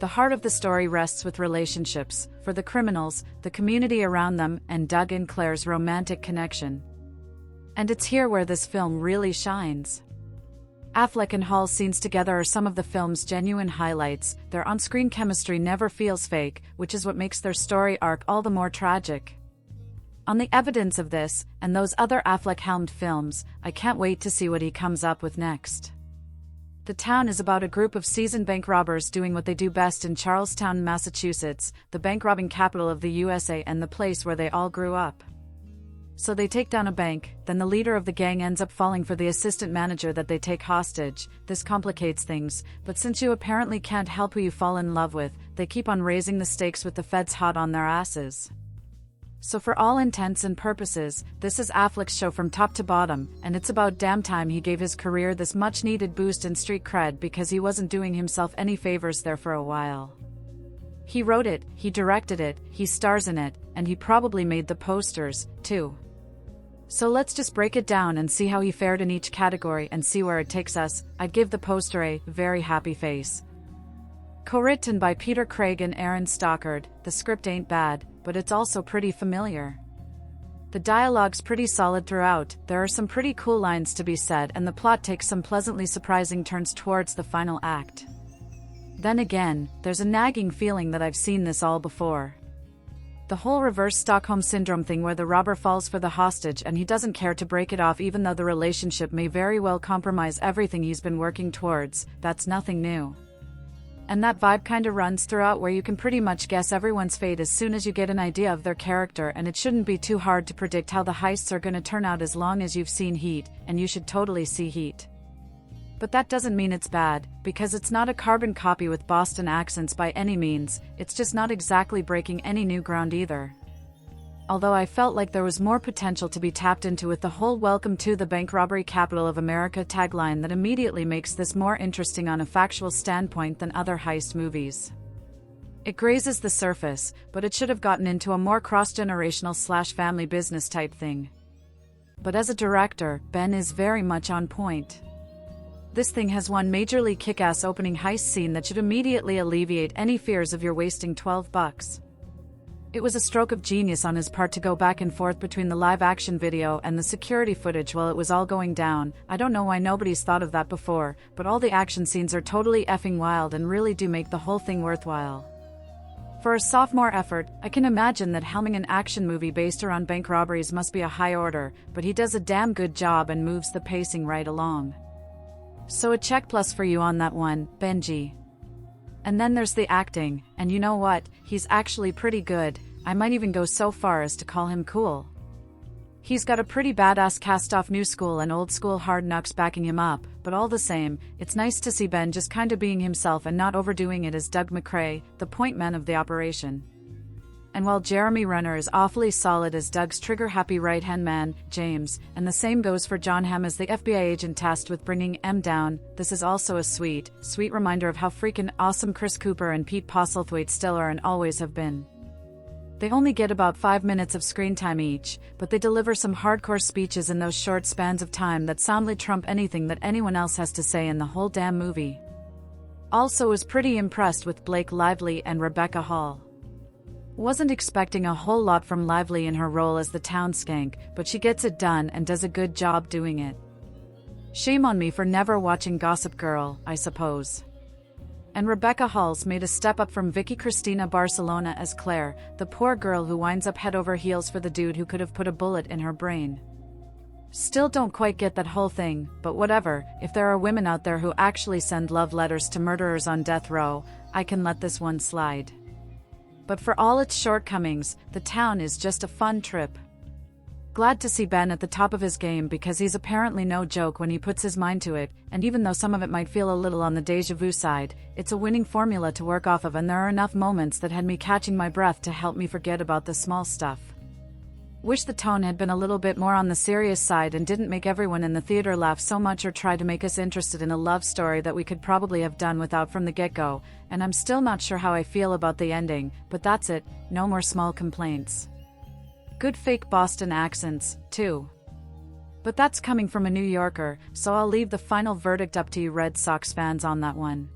The heart of the story rests with relationships, for the criminals, the community around them, and Doug and Claire's romantic connection. And it's here where this film really shines. Affleck and Hall's scenes together are some of the film's genuine highlights. Their on-screen chemistry never feels fake, which is what makes their story arc all the more tragic. On the evidence of this, and those other Affleck-helmed films, I can't wait to see what he comes up with next. The Town is about a group of seasoned bank robbers doing what they do best in Charlestown, Massachusetts, the bank robbing capital of the USA and the place where they all grew up. So they take down a bank, then the leader of the gang ends up falling for the assistant manager that they take hostage. This complicates things, but since you apparently can't help who you fall in love with, they keep on raising the stakes with the feds hot on their asses. So for all intents and purposes, this is Affleck's show from top to bottom, and it's about damn time he gave his career this much-needed boost in street cred because he wasn't doing himself any favors there for a while. He wrote it, he directed it, he stars in it, and he probably made the posters, too. So let's just break it down and see how he fared in each category and see where it takes us. I'd give the poster a very happy face. Co-written by Peter Craig and Aaron Stockard, the script ain't bad, but it's also pretty familiar. The dialogue's pretty solid throughout, there are some pretty cool lines to be said, and the plot takes some pleasantly surprising turns towards the final act. Then again, there's a nagging feeling that I've seen this all before. The whole reverse Stockholm Syndrome thing where the robber falls for the hostage and he doesn't care to break it off even though the relationship may very well compromise everything he's been working towards, that's nothing new. And that vibe kinda runs throughout where you can pretty much guess everyone's fate as soon as you get an idea of their character, and it shouldn't be too hard to predict how the heists are gonna turn out as long as you've seen Heat, and you should totally see Heat. But that doesn't mean it's bad, because it's not a carbon copy with Boston accents by any means, it's just not exactly breaking any new ground either. Although I felt like there was more potential to be tapped into with the whole "Welcome to the Bank Robbery Capital of America" tagline that immediately makes this more interesting on a factual standpoint than other heist movies. It grazes the surface, but it should have gotten into a more cross-generational / family business type thing. But as a director, Ben is very much on point. This thing has one majorly kick-ass opening heist scene that should immediately alleviate any fears of you're wasting $12. It was a stroke of genius on his part to go back and forth between the live-action video and the security footage while it was all going down. I don't know why nobody's thought of that before, but all the action scenes are totally effing wild and really do make the whole thing worthwhile. For a sophomore effort, I can imagine that helming an action movie based around bank robberies must be a high order, but he does a damn good job and moves the pacing right along. So a check plus for you on that one, Benji. And then there's the acting, and you know what, he's actually pretty good. I might even go so far as to call him cool. He's got a pretty badass cast off new school and old school hard knocks backing him up, but all the same, it's nice to see Ben just kinda being himself and not overdoing it as Doug McCrae, the point man of the operation. And while Jeremy Renner is awfully solid as Doug's trigger-happy right-hand man, James, and the same goes for Jon Hamm as the FBI agent tasked with bringing M down, this is also a sweet reminder of how freaking awesome Chris Cooper and Pete Postlethwaite still are and always have been. They only get about 5 minutes of screen time each, but they deliver some hardcore speeches in those short spans of time that soundly trump anything that anyone else has to say in the whole damn movie. Also was pretty impressed with Blake Lively and Rebecca Hall. Wasn't expecting a whole lot from Lively in her role as the town skank, but she gets it done and does a good job doing it. Shame on me for never watching Gossip Girl, I suppose. And Rebecca Hall's made a step up from Vicky Cristina Barcelona as Claire, the poor girl who winds up head over heels for the dude who could have put a bullet in her brain. Still don't quite get that whole thing, but whatever, if there are women out there who actually send love letters to murderers on death row, I can let this one slide. But for all its shortcomings, the town is just a fun trip. Glad to see Ben at the top of his game because he's apparently no joke when he puts his mind to it, and even though some of it might feel a little on the déjà vu side, it's a winning formula to work off of, and there are enough moments that had me catching my breath to help me forget about the small stuff. Wish the tone had been a little bit more on the serious side and didn't make everyone in the theater laugh so much or try to make us interested in a love story that we could probably have done without from the get-go, and I'm still not sure how I feel about the ending, but that's it, no more small complaints. Good fake Boston accents, too. But that's coming from a New Yorker, so I'll leave the final verdict up to you Red Sox fans on that one.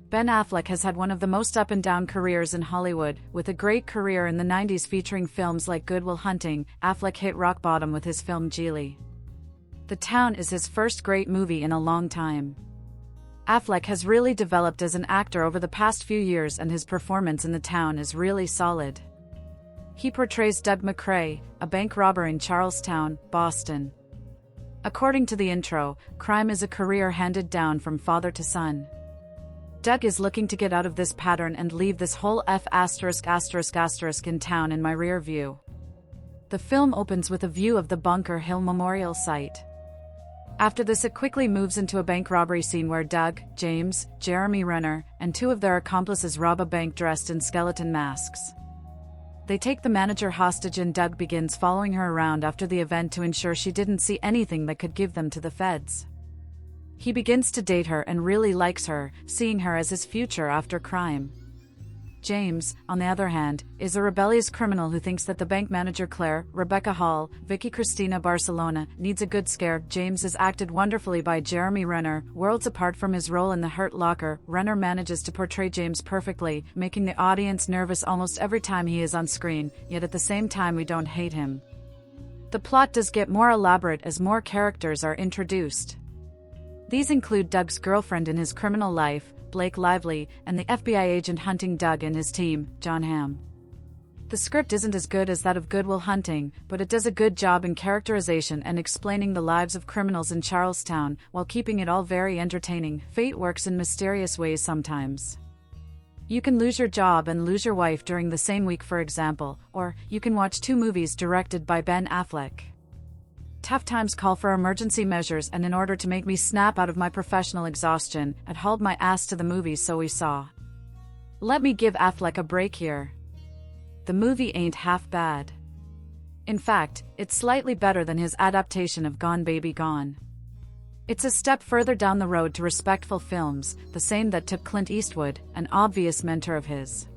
Ben Affleck has had one of the most up-and-down careers in Hollywood, with a great career in the 90s featuring films like Good Will Hunting. Affleck hit rock bottom with his film Geely. The Town is his first great movie in a long time. Affleck has really developed as an actor over the past few years, and his performance in The Town is really solid. He portrays Doug McCrae, a bank robber in Charlestown, Boston. According to the intro, crime is a career handed down from father to son. Doug is looking to get out of this pattern and leave this whole in town in my rear view. The film opens with a view of the Bunker Hill Memorial site. After this, it quickly moves into a bank robbery scene where Doug, James, Jeremy Renner, and 2 of their accomplices rob a bank dressed in skeleton masks. They take the manager hostage and Doug begins following her around after the event to ensure she didn't see anything that could give them to the feds. He begins to date her and really likes her, seeing her as his future after crime. James, on the other hand, is a rebellious criminal who thinks that the bank manager Claire, Rebecca Hall, Vicky Cristina Barcelona, needs a good scare. James is acted wonderfully by Jeremy Renner. Worlds apart from his role in The Hurt Locker, Renner manages to portray James perfectly, making the audience nervous almost every time he is on screen, yet at the same time we don't hate him. The plot does get more elaborate as more characters are introduced. These include Doug's girlfriend in his criminal life, Blake Lively, and the FBI agent hunting Doug and his team, Jon Hamm. The script isn't as good as that of Good Will Hunting, but it does a good job in characterization and explaining the lives of criminals in Charlestown, while keeping it all very entertaining. Fate works in mysterious ways sometimes. You can lose your job and lose your wife during the same week, for example, or you can watch 2 movies directed by Ben Affleck. Tough times call for emergency measures, and in order to make me snap out of my professional exhaustion, I'd hauled my ass to the movies, so we saw. Let me give Affleck a break here. The movie ain't half bad. In fact, it's slightly better than his adaptation of Gone Baby Gone. It's a step further down the road to respectful films, the same that took Clint Eastwood, an obvious mentor of his.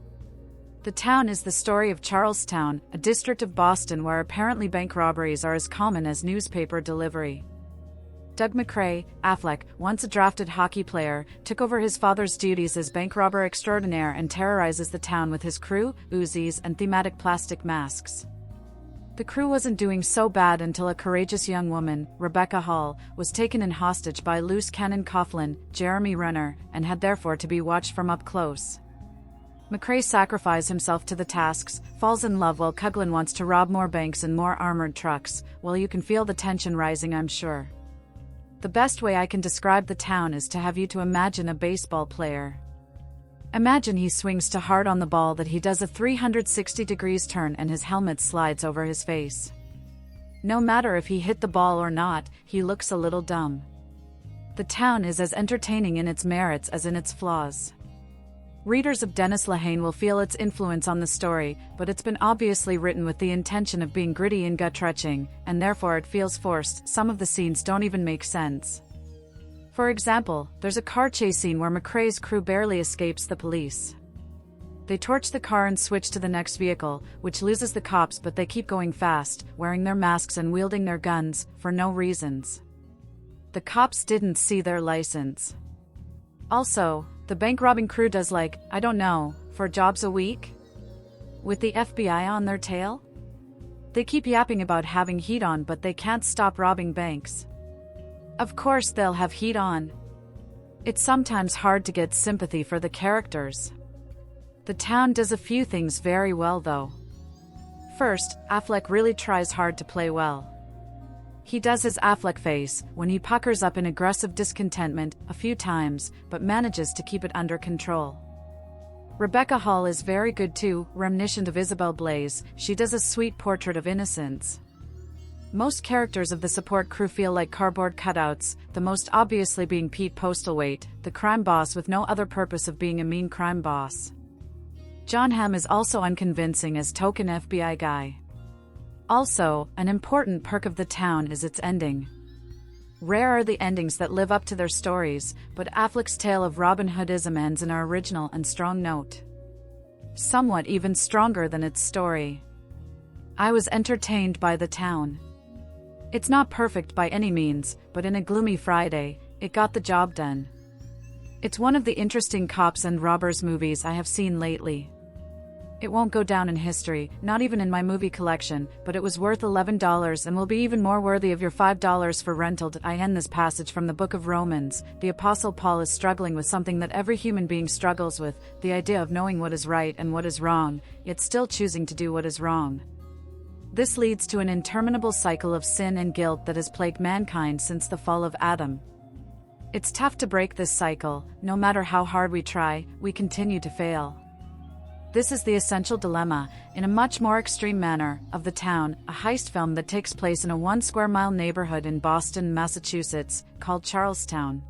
The Town is the story of Charlestown, a district of Boston where apparently bank robberies are as common as newspaper delivery. Doug McCrae, Affleck, once a drafted hockey player, took over his father's duties as bank robber extraordinaire and terrorizes the town with his crew, Uzis, and thematic plastic masks. The crew wasn't doing so bad until a courageous young woman, Rebecca Hall, was taken in hostage by loose cannon Coughlin, Jeremy Renner, and had therefore to be watched from up close. McCrae sacrifices himself to the tasks, falls in love while Coughlin wants to rob more banks and more armored trucks. Well, you can feel the tension rising, I'm sure. The best way I can describe The Town is to have you to imagine a baseball player. Imagine he swings too hard on the ball that he does a 360 degrees turn and his helmet slides over his face. No matter if he hit the ball or not, he looks a little dumb. The Town is as entertaining in its merits as in its flaws. Readers of Dennis Lehane will feel its influence on the story, but it's been obviously written with the intention of being gritty and gut-wrenching, and therefore it feels forced. Some of the scenes don't even make sense. For example, there's a car chase scene where McCrae's crew barely escapes the police. They torch the car and switch to the next vehicle, which loses the cops, but they keep going fast, wearing their masks and wielding their guns, for no reasons. The cops didn't see their license. Also, the bank robbing crew does I don't know, 4 jobs a week? With the FBI on their tail? They keep yapping about having heat on, but they can't stop robbing banks. Of course they'll have heat on. It's sometimes hard to get sympathy for the characters. The Town does a few things very well though. First, Affleck really tries hard to play well. He does his Affleck face when he puckers up in aggressive discontentment a few times, but manages to keep it under control. Rebecca Hall is very good too, reminiscent of Isabel Blaze. She does a sweet portrait of innocence. Most characters of the support crew feel like cardboard cutouts, the most obviously being Pete Postlethwaite, the crime boss with no other purpose of being a mean crime boss. Jon Hamm is also unconvincing as token FBI guy. Also, an important perk of The Town is its ending. Rare are the endings that live up to their stories, but Affleck's tale of Robin Hoodism ends in an original and strong note. Somewhat even stronger than its story. I was entertained by The Town. It's not perfect by any means, but in a gloomy Friday, it got the job done. It's one of the interesting cops and robbers movies I have seen lately. It won't go down in history, not even in my movie collection, but it was worth $11 and will be even more worthy of your $5 for rental. I end this passage from the book of Romans. The Apostle Paul is struggling with something that every human being struggles with, the idea of knowing what is right and what is wrong, yet still choosing to do what is wrong. This leads to an interminable cycle of sin and guilt that has plagued mankind since the fall of Adam. It's tough to break this cycle. No matter how hard we try, we continue to fail. This is the essential dilemma, in a much more extreme manner, of The Town, a heist film that takes place in a 1 square mile neighborhood in Boston, Massachusetts, called Charlestown.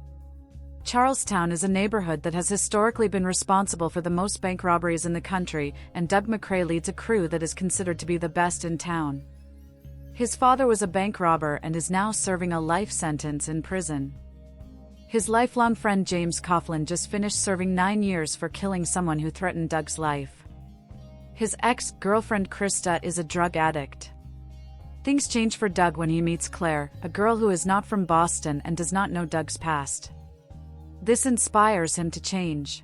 Charlestown is a neighborhood that has historically been responsible for the most bank robberies in the country, and Doug McCrae leads a crew that is considered to be the best in town. His father was a bank robber and is now serving a life sentence in prison. His lifelong friend James Coughlin just finished serving 9 years for killing someone who threatened Doug's life. His ex-girlfriend Krista is a drug addict. Things change for Doug when he meets Claire, a girl who is not from Boston and does not know Doug's past. This inspires him to change.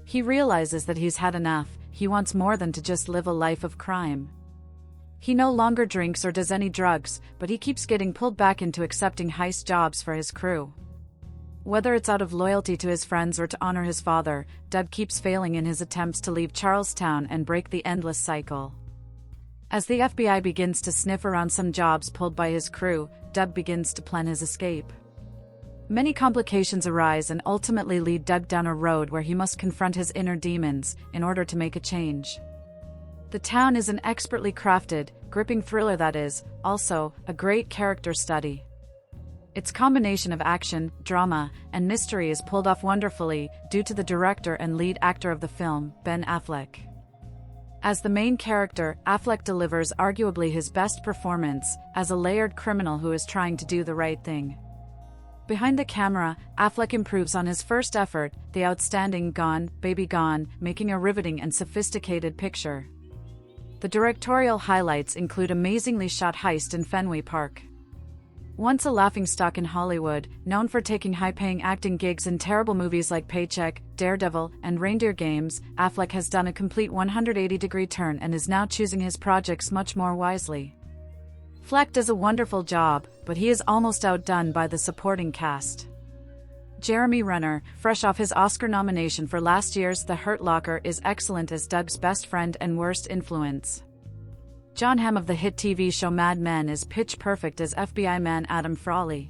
He realizes that he's had enough. He wants more than to just live a life of crime. He no longer drinks or does any drugs, but he keeps getting pulled back into accepting heist jobs for his crew. Whether it's out of loyalty to his friends or to honor his father, Doug keeps failing in his attempts to leave Charlestown and break the endless cycle. As the FBI begins to sniff around some jobs pulled by his crew, Doug begins to plan his escape. Many complications arise and ultimately lead Doug down a road where he must confront his inner demons in order to make a change. The Town is an expertly crafted, gripping thriller that is, also, a great character study. Its combination of action, drama, and mystery is pulled off wonderfully due to the director and lead actor of the film, Ben Affleck. As the main character, Affleck delivers arguably his best performance as a layered criminal who is trying to do the right thing. Behind the camera, Affleck improves on his first effort, the outstanding Gone, Baby Gone, making a riveting and sophisticated picture. The directorial highlights include amazingly shot heist in Fenway Park. Once a laughingstock in Hollywood, known for taking high-paying acting gigs in terrible movies like Paycheck, Daredevil, and Reindeer Games, Affleck has done a complete 180-degree turn and is now choosing his projects much more wisely. Fleck does a wonderful job, but he is almost outdone by the supporting cast. Jeremy Renner, fresh off his Oscar nomination for last year's The Hurt Locker, is excellent as Doug's best friend and worst influence. Jon Hamm of the hit TV show Mad Men is pitch perfect as FBI man Adam Frawley.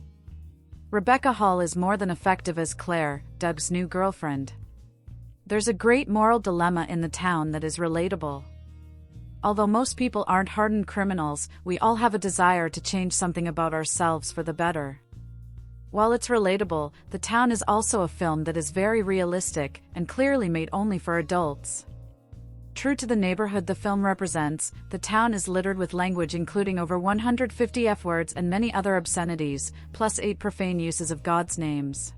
Rebecca Hall is more than effective as Claire, Doug's new girlfriend. There's a great moral dilemma in The Town that is relatable. Although most people aren't hardened criminals, we all have a desire to change something about ourselves for the better. While it's relatable, The Town is also a film that is very realistic and clearly made only for adults. True to the neighborhood the film represents, The Town is littered with language including over 150 F-words and many other obscenities, plus 8 profane uses of God's names.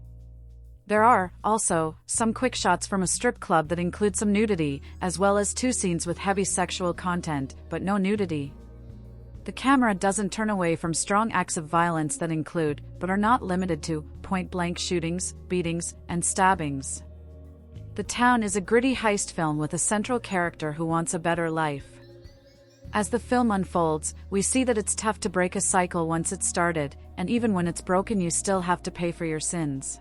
There are, also, some quick shots from a strip club that include some nudity, as well as 2 scenes with heavy sexual content, but no nudity. The camera doesn't turn away from strong acts of violence that include, but are not limited to, point-blank shootings, beatings, and stabbings. The Town is a gritty heist film with a central character who wants a better life. As the film unfolds, we see that it's tough to break a cycle once it's started, and even when it's broken you still have to pay for your sins.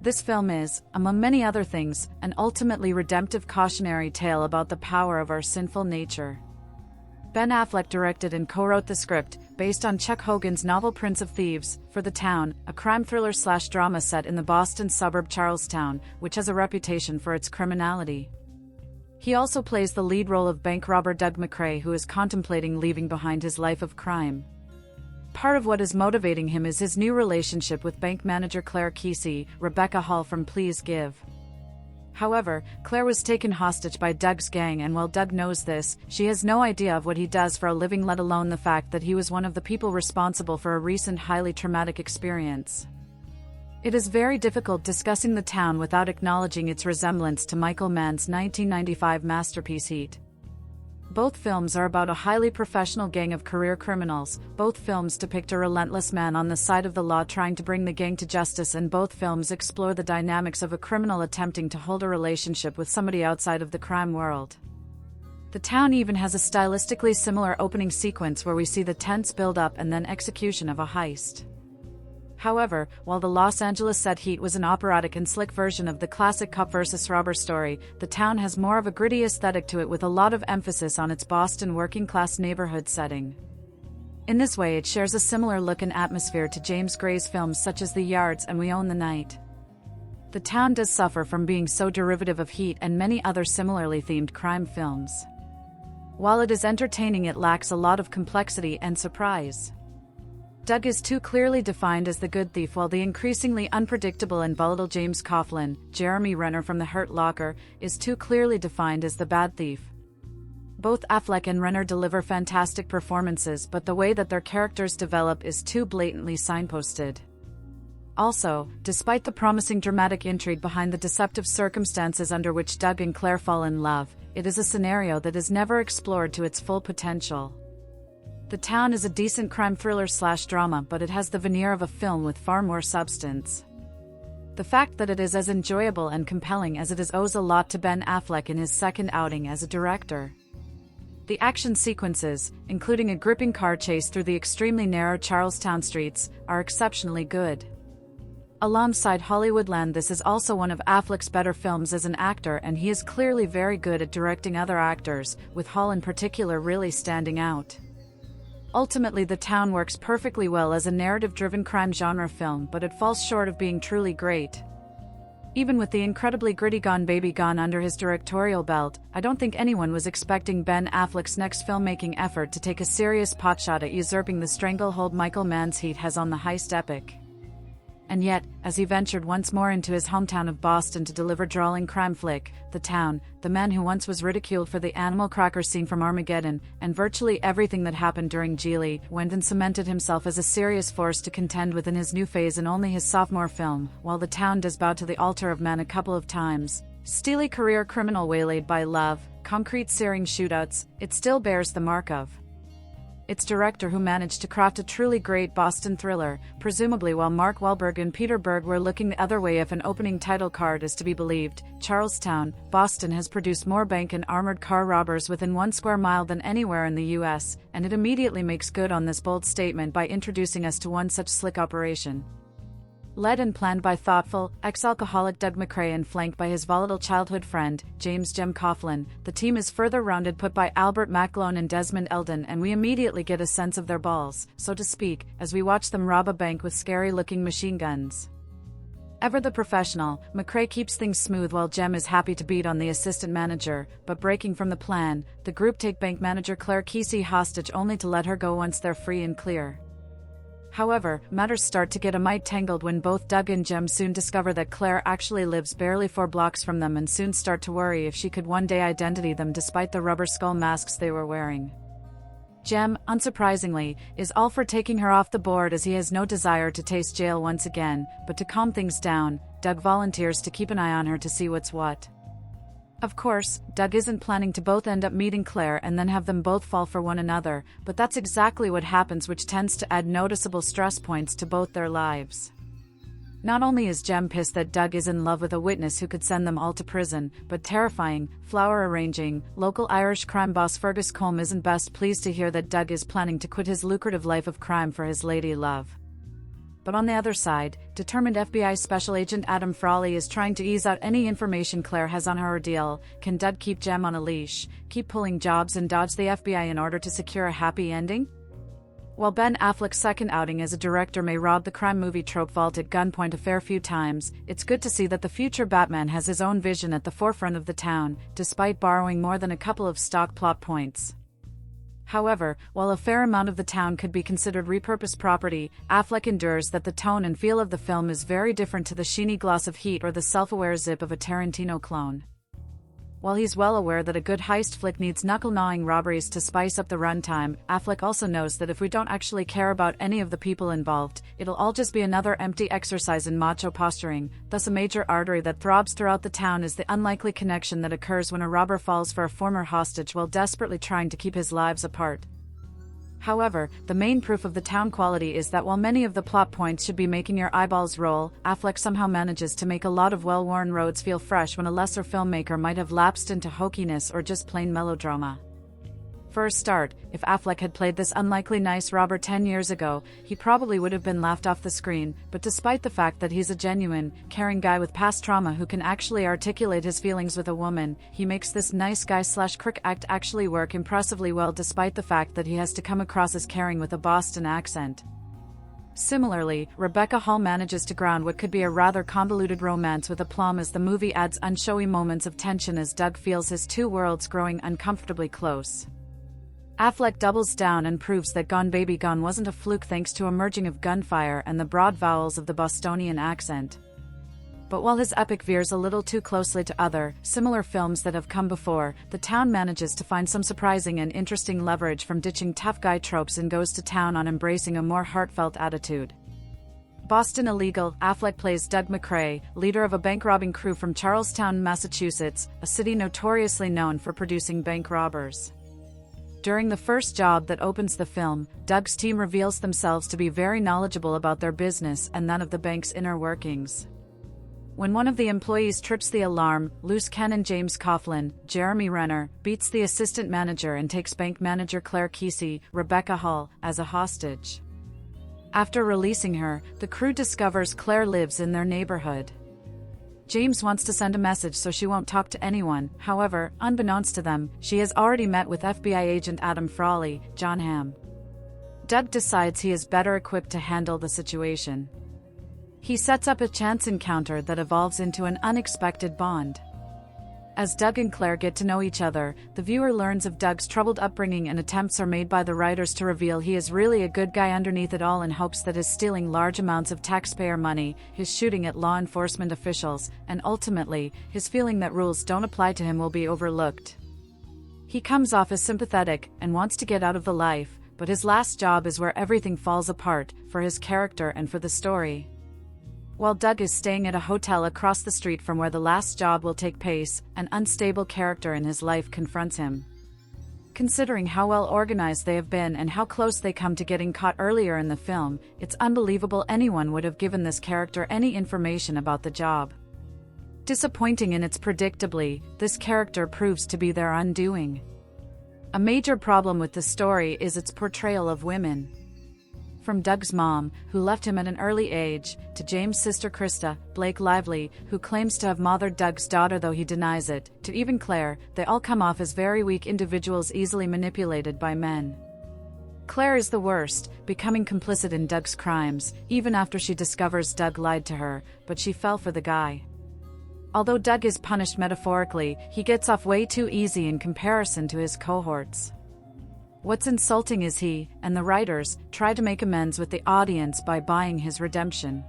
This film is, among many other things, an ultimately redemptive cautionary tale about the power of our sinful nature. Ben Affleck directed and co-wrote the script, based on Chuck Hogan's novel Prince of Thieves, for The Town, a crime thriller/drama set in the Boston suburb Charlestown, which has a reputation for its criminality. He also plays the lead role of bank robber Doug McRae, who is contemplating leaving behind his life of crime. Part of what is motivating him is his new relationship with bank manager Claire Kesey, Rebecca Hall from Please Give. However, Claire was taken hostage by Doug's gang, and while Doug knows this, she has no idea of what he does for a living, let alone the fact that he was one of the people responsible for a recent highly traumatic experience. It is very difficult discussing The Town without acknowledging its resemblance to Michael Mann's 1995 masterpiece Heat. Both films are about a highly professional gang of career criminals. Both films depict a relentless man on the side of the law trying to bring the gang to justice, and both films explore the dynamics of a criminal attempting to hold a relationship with somebody outside of the crime world. The Town even has a stylistically similar opening sequence where we see the tense build-up and then execution of a heist. However, while the Los Angeles set Heat was an operatic and slick version of the classic cop versus robber story, The Town has more of a gritty aesthetic to it, with a lot of emphasis on its Boston working-class neighborhood setting. In this way it shares a similar look and atmosphere to James Gray's films such as The Yards and We Own the Night. The Town does suffer from being so derivative of Heat and many other similarly themed crime films. While it is entertaining, it lacks a lot of complexity and surprise. Doug is too clearly defined as the good thief, while the increasingly unpredictable and volatile James Coughlin, Jeremy Renner from The Hurt Locker, is too clearly defined as the bad thief. Both Affleck and Renner deliver fantastic performances, but the way that their characters develop is too blatantly signposted. Also, despite the promising dramatic intrigue behind the deceptive circumstances under which Doug and Claire fall in love, it is a scenario that is never explored to its full potential. The Town is a decent crime thriller/drama, but it has the veneer of a film with far more substance. The fact that it is as enjoyable and compelling as it is owes a lot to Ben Affleck in his second outing as a director. The action sequences, including a gripping car chase through the extremely narrow Charlestown streets, are exceptionally good. Alongside Hollywoodland, this is also one of Affleck's better films as an actor, and he is clearly very good at directing other actors, with Hall in particular really standing out. Ultimately, The Town works perfectly well as a narrative-driven crime genre film, but it falls short of being truly great. Even with the incredibly gritty Gone Baby Gone under his directorial belt, I don't think anyone was expecting Ben Affleck's next filmmaking effort to take a serious potshot at usurping the stranglehold Michael Mann's Heat has on the heist epic. And yet, as he ventured once more into his hometown of Boston to deliver drawling crime flick, The Town, the man who once was ridiculed for the animal cracker scene from Armageddon, and virtually everything that happened during Geely, went and cemented himself as a serious force to contend with in his new phase in only his sophomore film. While The Town does bow to the altar of man a couple of times, steely career criminal waylaid by love, concrete searing shootouts, it still bears the mark of its director, who managed to craft a truly great Boston thriller, presumably while Mark Wahlberg and Peter Berg were looking the other way if an opening title card is to be believed. Charlestown, Boston has produced more bank and armored car robbers within 1 square mile than anywhere in the US, and it immediately makes good on this bold statement by introducing us to one such slick operation. Led and planned by thoughtful, ex-alcoholic Doug McCrae and flanked by his volatile childhood friend, James "Jem" Coughlin, the team is further rounded put by Albert Macklone and Desmond Eldon, and we immediately get a sense of their balls, so to speak, as we watch them rob a bank with scary-looking machine guns. Ever the professional, McCrae keeps things smooth while Jem is happy to beat on the assistant manager, but breaking from the plan, the group take bank manager Claire Kesey hostage only to let her go once they're free and clear. However, matters start to get a mite tangled when both Doug and Jem soon discover that Claire actually lives barely 4 blocks from them, and soon start to worry if she could one day identity them despite the rubber skull masks they were wearing. Jem, unsurprisingly, is all for taking her off the board as he has no desire to taste jail once again, but to calm things down, Doug volunteers to keep an eye on her to see what's what. Of course, Doug isn't planning to both end up meeting Claire and then have them both fall for one another, but that's exactly what happens, which tends to add noticeable stress points to both their lives. Not only is Jem pissed that Doug is in love with a witness who could send them all to prison, but terrifying, flower-arranging, local Irish crime boss Fergus Colm isn't best pleased to hear that Doug is planning to quit his lucrative life of crime for his lady love. But on the other side, determined FBI Special Agent Adam Frawley is trying to ease out any information Claire has on her ordeal. Can Doug keep Jem on a leash, keep pulling jobs and dodge the FBI in order to secure a happy ending? While Ben Affleck's second outing as a director may rob the crime movie trope vault at gunpoint a fair few times, it's good to see that the future Batman has his own vision at the forefront of The Town, despite borrowing more than a couple of stock plot points. However, while a fair amount of The Town could be considered repurposed property, Affleck endures that the tone and feel of the film is very different to the sheeny gloss of Heat or the self-aware zip of a Tarantino clone. While he's well aware that a good heist flick needs knuckle-gnawing robberies to spice up the runtime, Affleck also knows that if we don't actually care about any of the people involved, it'll all just be another empty exercise in macho posturing. Thus, a major artery that throbs throughout The Town is the unlikely connection that occurs when a robber falls for a former hostage while desperately trying to keep his lives apart. However, the main proof of The Town quality is that while many of the plot points should be making your eyeballs roll, Affleck somehow manages to make a lot of well-worn roads feel fresh when a lesser filmmaker might have lapsed into hokiness or just plain melodrama. For a start, if Affleck had played this unlikely nice robber 10 years ago, he probably would have been laughed off the screen, but despite the fact that he's a genuine, caring guy with past trauma who can actually articulate his feelings with a woman, he makes this nice guy/crook act actually work impressively well despite the fact that he has to come across as caring with a Boston accent. Similarly, Rebecca Hall manages to ground what could be a rather convoluted romance with aplomb as the movie adds unshowy moments of tension as Doug feels his two worlds growing uncomfortably close. Affleck doubles down and proves that Gone Baby Gone wasn't a fluke thanks to a merging of gunfire and the broad vowels of the Bostonian accent. But while his epic veers a little too closely to other, similar films that have come before, The Town manages to find some surprising and interesting leverage from ditching tough guy tropes and goes to town on embracing a more heartfelt attitude. Boston illegal, Affleck plays Doug McCrae, leader of a bank-robbing crew from Charlestown, Massachusetts, a city notoriously known for producing bank robbers. During the first job that opens the film, Doug's team reveals themselves to be very knowledgeable about their business and none of the bank's inner workings. When one of the employees trips the alarm, loose cannon James Coughlin, Jeremy Renner, beats the assistant manager and takes bank manager Claire Kesey, Rebecca Hall, as a hostage. After releasing her, the crew discovers Claire lives in their neighborhood. James wants to send a message so she won't talk to anyone. However, unbeknownst to them, she has already met with FBI agent Adam Frawley, Jon Hamm. Doug decides he is better equipped to handle the situation. He sets up a chance encounter that evolves into an unexpected bond. As Doug and Claire get to know each other, the viewer learns of Doug's troubled upbringing and attempts are made by the writers to reveal he is really a good guy underneath it all in hopes that his stealing large amounts of taxpayer money, his shooting at law enforcement officials, and ultimately, his feeling that rules don't apply to him will be overlooked. He comes off as sympathetic and wants to get out of the life, but his last job is where everything falls apart, for his character and for the story. While Doug is staying at a hotel across the street from where the last job will take place, an unstable character in his life confronts him. Considering how well organized they have been and how close they come to getting caught earlier in the film, it's unbelievable anyone would have given this character any information about the job. Disappointing in its predictably, this character proves to be their undoing. A major problem with the story is its portrayal of women. From Doug's mom, who left him at an early age, to James' sister Krista, Blake Lively, who claims to have mothered Doug's daughter though he denies it, to even Claire, they all come off as very weak individuals easily manipulated by men. Claire is the worst, becoming complicit in Doug's crimes, even after she discovers Doug lied to her, but she fell for the guy. Although Doug is punished metaphorically, he gets off way too easy in comparison to his cohorts. What's insulting is he, and the writers, try to make amends with the audience by buying his redemption.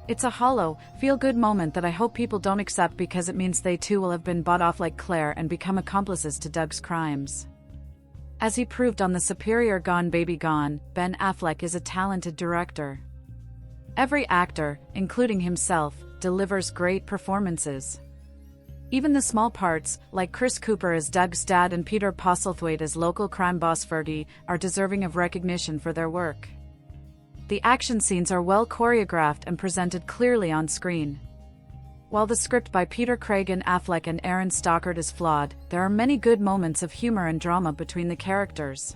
It's a hollow, feel-good moment that I hope people don't accept because it means they too will have been bought off like Claire and become accomplices to Doug's crimes. As he proved on the superior Gone Baby Gone, Ben Affleck is a talented director. Every actor, including himself, delivers great performances. Even the small parts, like Chris Cooper as Doug's dad and Peter Postlethwaite as local crime boss Fergie, are deserving of recognition for their work. The action scenes are well choreographed and presented clearly on screen. While the script by Peter Craig and Affleck and Aaron Stockard is flawed, there are many good moments of humor and drama between the characters.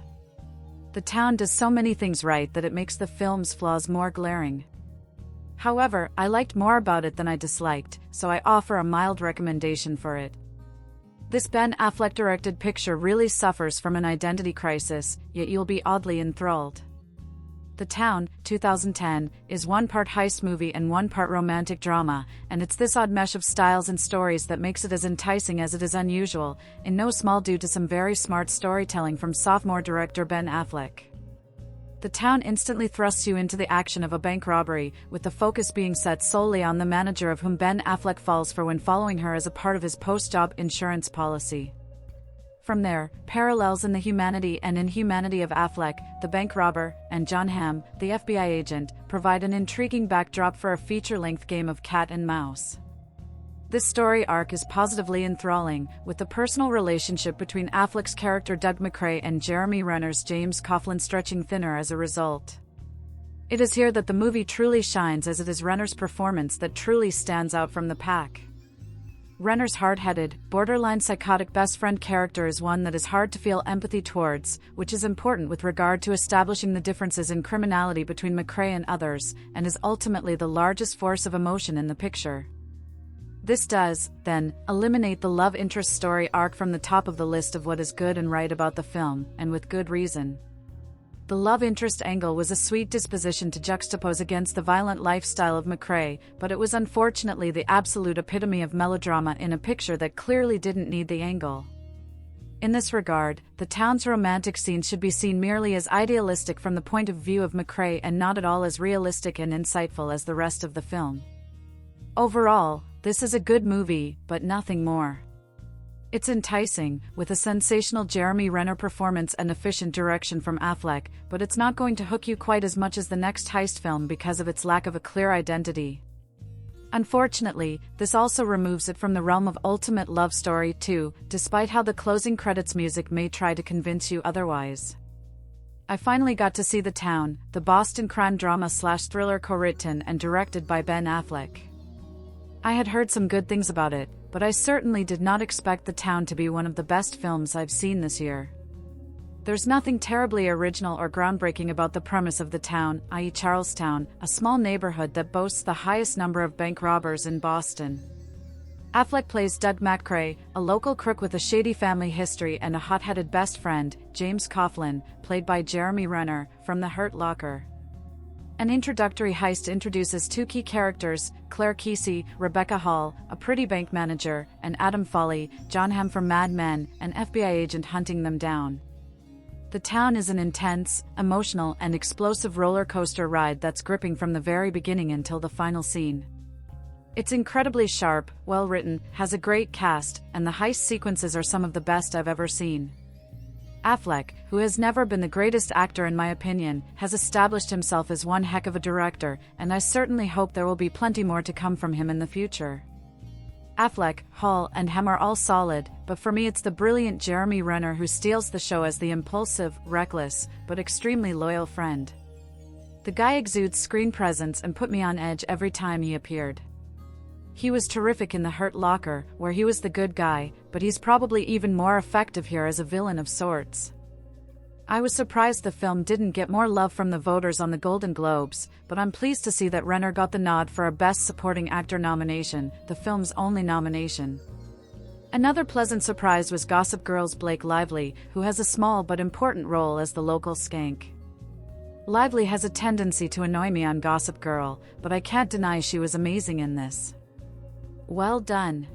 The town does so many things right that it makes the film's flaws more glaring. However, I liked more about it than I disliked, so I offer a mild recommendation for it. This Ben Affleck-directed picture really suffers from an identity crisis, yet you'll be oddly enthralled. The Town, 2010, is one part heist movie and one part romantic drama, and it's this odd mesh of styles and stories that makes it as enticing as it is unusual, in no small due to some very smart storytelling from sophomore director Ben Affleck. The Town instantly thrusts you into the action of a bank robbery, with the focus being set solely on the manager of whom Ben Affleck falls for when following her as a part of his post-job insurance policy. From there, parallels in the humanity and inhumanity of Affleck, the bank robber, and Jon Hamm, the FBI agent, provide an intriguing backdrop for a feature-length game of cat and mouse. This story arc is positively enthralling, with the personal relationship between Affleck's character Doug McCrae and Jeremy Renner's James Coughlin stretching thinner as a result. It is here that the movie truly shines, as it is Renner's performance that truly stands out from the pack. Renner's hard-headed, borderline psychotic best friend character is one that is hard to feel empathy towards, which is important with regard to establishing the differences in criminality between McCrae and others, and is ultimately the largest force of emotion in the picture. This does, then, eliminate the love interest story arc from the top of the list of what is good and right about the film, and with good reason. The love interest angle was a sweet disposition to juxtapose against the violent lifestyle of McCrae, but it was unfortunately the absolute epitome of melodrama in a picture that clearly didn't need the angle. In this regard, the town's romantic scenes should be seen merely as idealistic from the point of view of McCrae and not at all as realistic and insightful as the rest of the film. Overall, this is a good movie, but nothing more. It's enticing, with a sensational Jeremy Renner performance and efficient direction from Affleck, but it's not going to hook you quite as much as the next heist film because of its lack of a clear identity. Unfortunately, this also removes it from the realm of ultimate love story too, despite how the closing credits music may try to convince you otherwise. I finally got to see The Town, the Boston crime drama/thriller co-written and directed by Ben Affleck. I had heard some good things about it, but I certainly did not expect The Town to be one of the best films I've seen this year. There's nothing terribly original or groundbreaking about the premise of The Town, i.e. Charlestown, a small neighborhood that boasts the highest number of bank robbers in Boston. Affleck plays Doug McCrae, a local crook with a shady family history and a hot-headed best friend, James Coughlin, played by Jeremy Renner, from The Hurt Locker. An introductory heist introduces two key characters, Claire Kesey, Rebecca Hall, a pretty bank manager, and Adam Foley, Jon Hamm from Mad Men, an FBI agent hunting them down. The Town is an intense, emotional, and explosive roller coaster ride that's gripping from the very beginning until the final scene. It's incredibly sharp, well-written, has a great cast, and the heist sequences are some of the best I've ever seen. Affleck, who has never been the greatest actor in my opinion, has established himself as one heck of a director, and I certainly hope there will be plenty more to come from him in the future. Affleck, Hall, and Hamm are all solid, but for me it's the brilliant Jeremy Renner who steals the show as the impulsive, reckless, but extremely loyal friend. The guy exudes screen presence and put me on edge every time he appeared. He was terrific in The Hurt Locker, where he was the good guy, but he's probably even more effective here as a villain of sorts. I was surprised the film didn't get more love from the voters on the Golden Globes, but I'm pleased to see that Renner got the nod for a Best Supporting Actor nomination, the film's only nomination. Another pleasant surprise was Gossip Girl's Blake Lively, who has a small but important role as the local skank. Lively has a tendency to annoy me on Gossip Girl, but I can't deny she was amazing in this. Well done.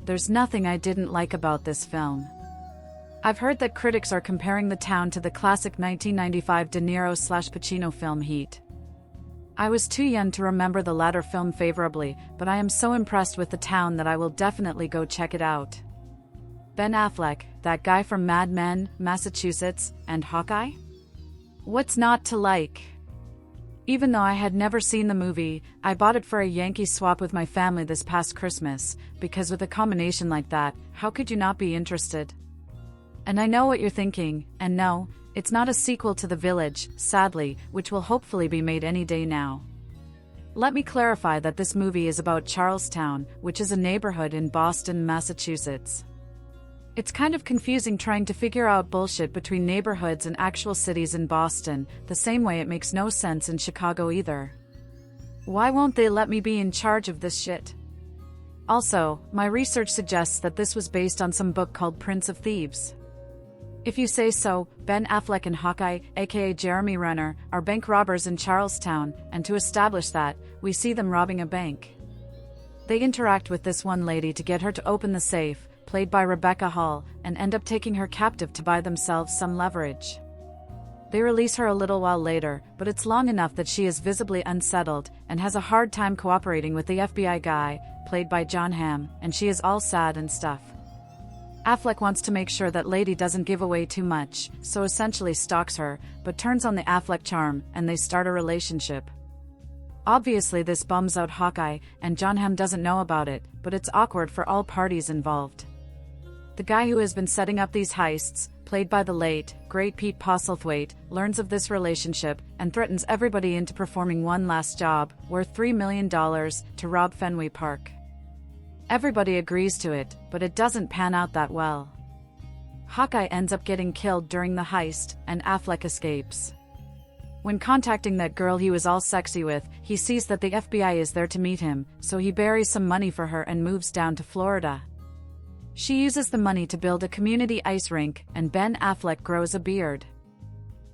There's nothing I didn't like about this film. I've heard that critics are comparing The Town to the classic 1995 De Niro/Pacino film Heat. I was too young to remember the latter film favorably, but I am so impressed with The Town that I will definitely go check it out. Ben Affleck, that guy from Mad Men, Massachusetts, and Hawkeye? What's not to like? Even though I had never seen the movie, I bought it for a Yankee swap with my family this past Christmas, because with a combination like that, how could you not be interested? And I know what you're thinking, and no, it's not a sequel to The Village, sadly, which will hopefully be made any day now. Let me clarify that this movie is about Charlestown, which is a neighborhood in Boston, Massachusetts. It's kind of confusing trying to figure out bullshit between neighborhoods and actual cities in Boston, the same way it makes no sense in Chicago either. Why won't they let me be in charge of this shit? Also, my research suggests that this was based on some book called Prince of Thieves. If you say so, Ben Affleck and Hawkeye, aka Jeremy Renner, are bank robbers in Charlestown, and to establish that, we see them robbing a bank. They interact with this one lady to get her to open the safe, played by Rebecca Hall, and end up taking her captive to buy themselves some leverage. They release her a little while later, but it's long enough that she is visibly unsettled, and has a hard time cooperating with the FBI guy, played by Jon Hamm, and she is all sad and stuff. Affleck wants to make sure that lady doesn't give away too much, so essentially stalks her, but turns on the Affleck charm, and they start a relationship. Obviously this bums out Hawkeye, and Jon Hamm doesn't know about it, but it's awkward for all parties involved. The guy who has been setting up these heists, played by the late, great Pete Postlethwaite, learns of this relationship, and threatens everybody into performing one last job, worth $3 million, to rob Fenway Park. Everybody agrees to it, but it doesn't pan out that well. Hawkeye ends up getting killed during the heist, and Affleck escapes. When contacting that girl he was all sexy with, he sees that the FBI is there to meet him, so he buries some money for her and moves down to Florida. She uses the money to build a community ice rink, and Ben Affleck grows a beard.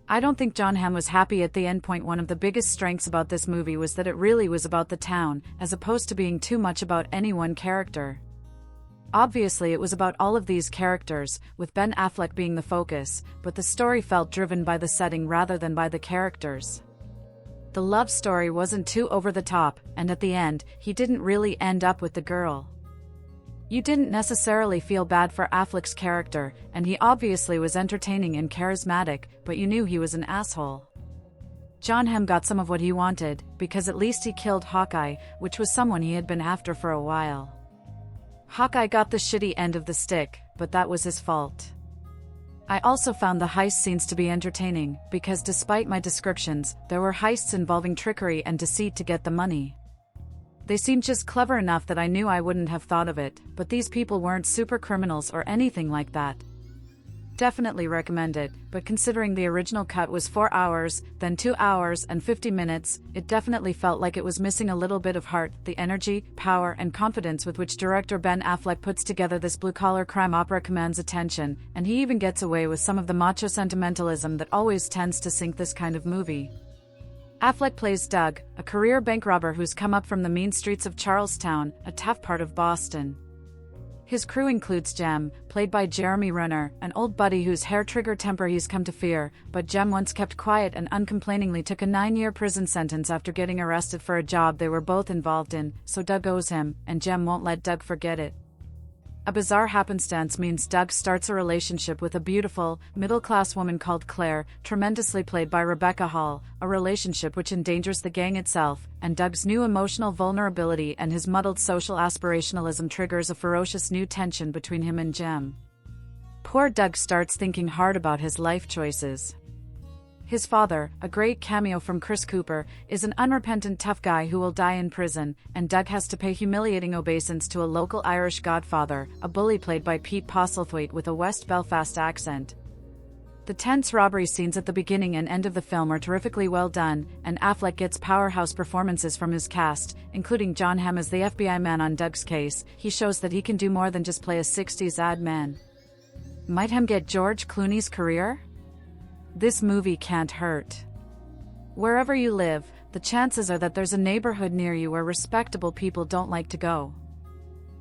I don't think Jon Hamm was happy at the end point. One of the biggest strengths about this movie was that it really was about the town, as opposed to being too much about any one character. Obviously it was about all of these characters, with Ben Affleck being the focus, but the story felt driven by the setting rather than by the characters. The love story wasn't too over the top, and at the end, he didn't really end up with the girl. You didn't necessarily feel bad for Affleck's character, and he obviously was entertaining and charismatic, but you knew he was an asshole. Jon Hamm got some of what he wanted, because at least he killed Hawkeye, which was someone he had been after for a while. Hawkeye got the shitty end of the stick, but that was his fault. I also found the heist scenes to be entertaining, because despite my descriptions, there were heists involving trickery and deceit to get the money. They seemed just clever enough that I knew I wouldn't have thought of it, but these people weren't super criminals or anything like that. Definitely recommend it, but considering the original cut was 4 hours, then 2 hours and 50 minutes, it definitely felt like it was missing a little bit of heart, the energy, power and confidence with which director Ben Affleck puts together this blue-collar crime opera commands attention, and he even gets away with some of the macho sentimentalism that always tends to sink this kind of movie. Affleck plays Doug, a career bank robber who's come up from the mean streets of Charlestown, a tough part of Boston. His crew includes Jem, played by Jeremy Renner, an old buddy whose hair-trigger temper he's come to fear, but Jem once kept quiet and uncomplainingly took a 9-year prison sentence after getting arrested for a job they were both involved in, so Doug owes him, and Jem won't let Doug forget it. A bizarre happenstance means Doug starts a relationship with a beautiful, middle-class woman called Claire, tremendously played by Rebecca Hall, a relationship which endangers the gang itself, and Doug's new emotional vulnerability and his muddled social aspirationalism triggers a ferocious new tension between him and Jem. Poor Doug starts thinking hard about his life choices. His father, a great cameo from Chris Cooper, is an unrepentant tough guy who will die in prison, and Doug has to pay humiliating obeisance to a local Irish godfather, a bully played by Pete Postlethwaite with a West Belfast accent. The tense robbery scenes at the beginning and end of the film are terrifically well done, and Affleck gets powerhouse performances from his cast, including Jon Hamm as the FBI man on Doug's case. He shows that he can do more than just play a 60s ad man. Might Hamm get George Clooney's career? This movie can't hurt. Wherever you live, the chances are that there's a neighborhood near you where respectable people don't like to go.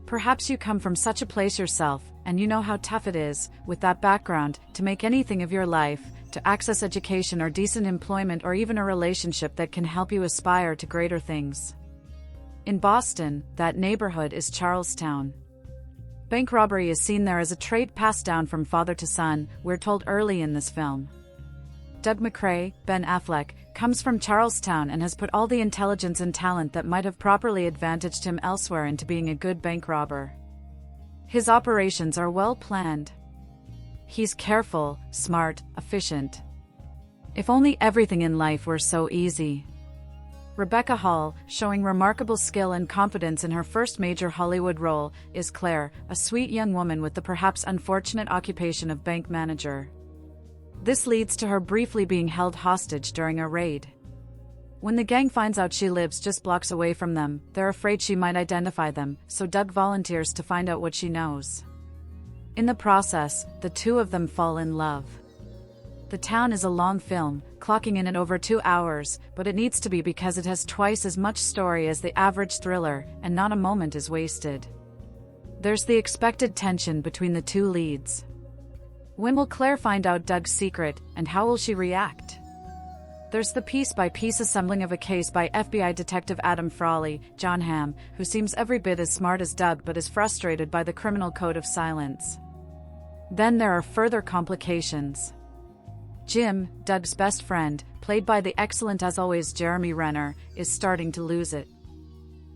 Perhaps you come from such a place yourself, and you know how tough it is, with that background, to make anything of your life, to access education or decent employment or even a relationship that can help you aspire to greater things. In Boston, that neighborhood is Charlestown. Bank robbery is seen there as a trait passed down from father to son, we're told early in this film. Doug McCrae, Ben Affleck, comes from Charlestown and has put all the intelligence and talent that might have properly advantaged him elsewhere into being a good bank robber. His operations are well planned. He's careful, smart, efficient. If only everything in life were so easy. Rebecca Hall, showing remarkable skill and confidence in her first major Hollywood role, is Claire, a sweet young woman with the perhaps unfortunate occupation of bank manager. This leads to her briefly being held hostage during a raid. When the gang finds out she lives just blocks away from them, they're afraid she might identify them, so Doug volunteers to find out what she knows. In the process, the two of them fall in love. The Town is a long film, clocking in at over 2 hours, but it needs to be because it has twice as much story as the average thriller, and not a moment is wasted. There's the expected tension between the two leads. When will Claire find out Doug's secret, and how will she react? There's the piece-by-piece assembling of a case by FBI Detective Adam Frawley, Jon Hamm, who seems every bit as smart as Doug but is frustrated by the criminal code of silence. Then there are further complications. Jim, Doug's best friend, played by the excellent as always Jeremy Renner, is starting to lose it.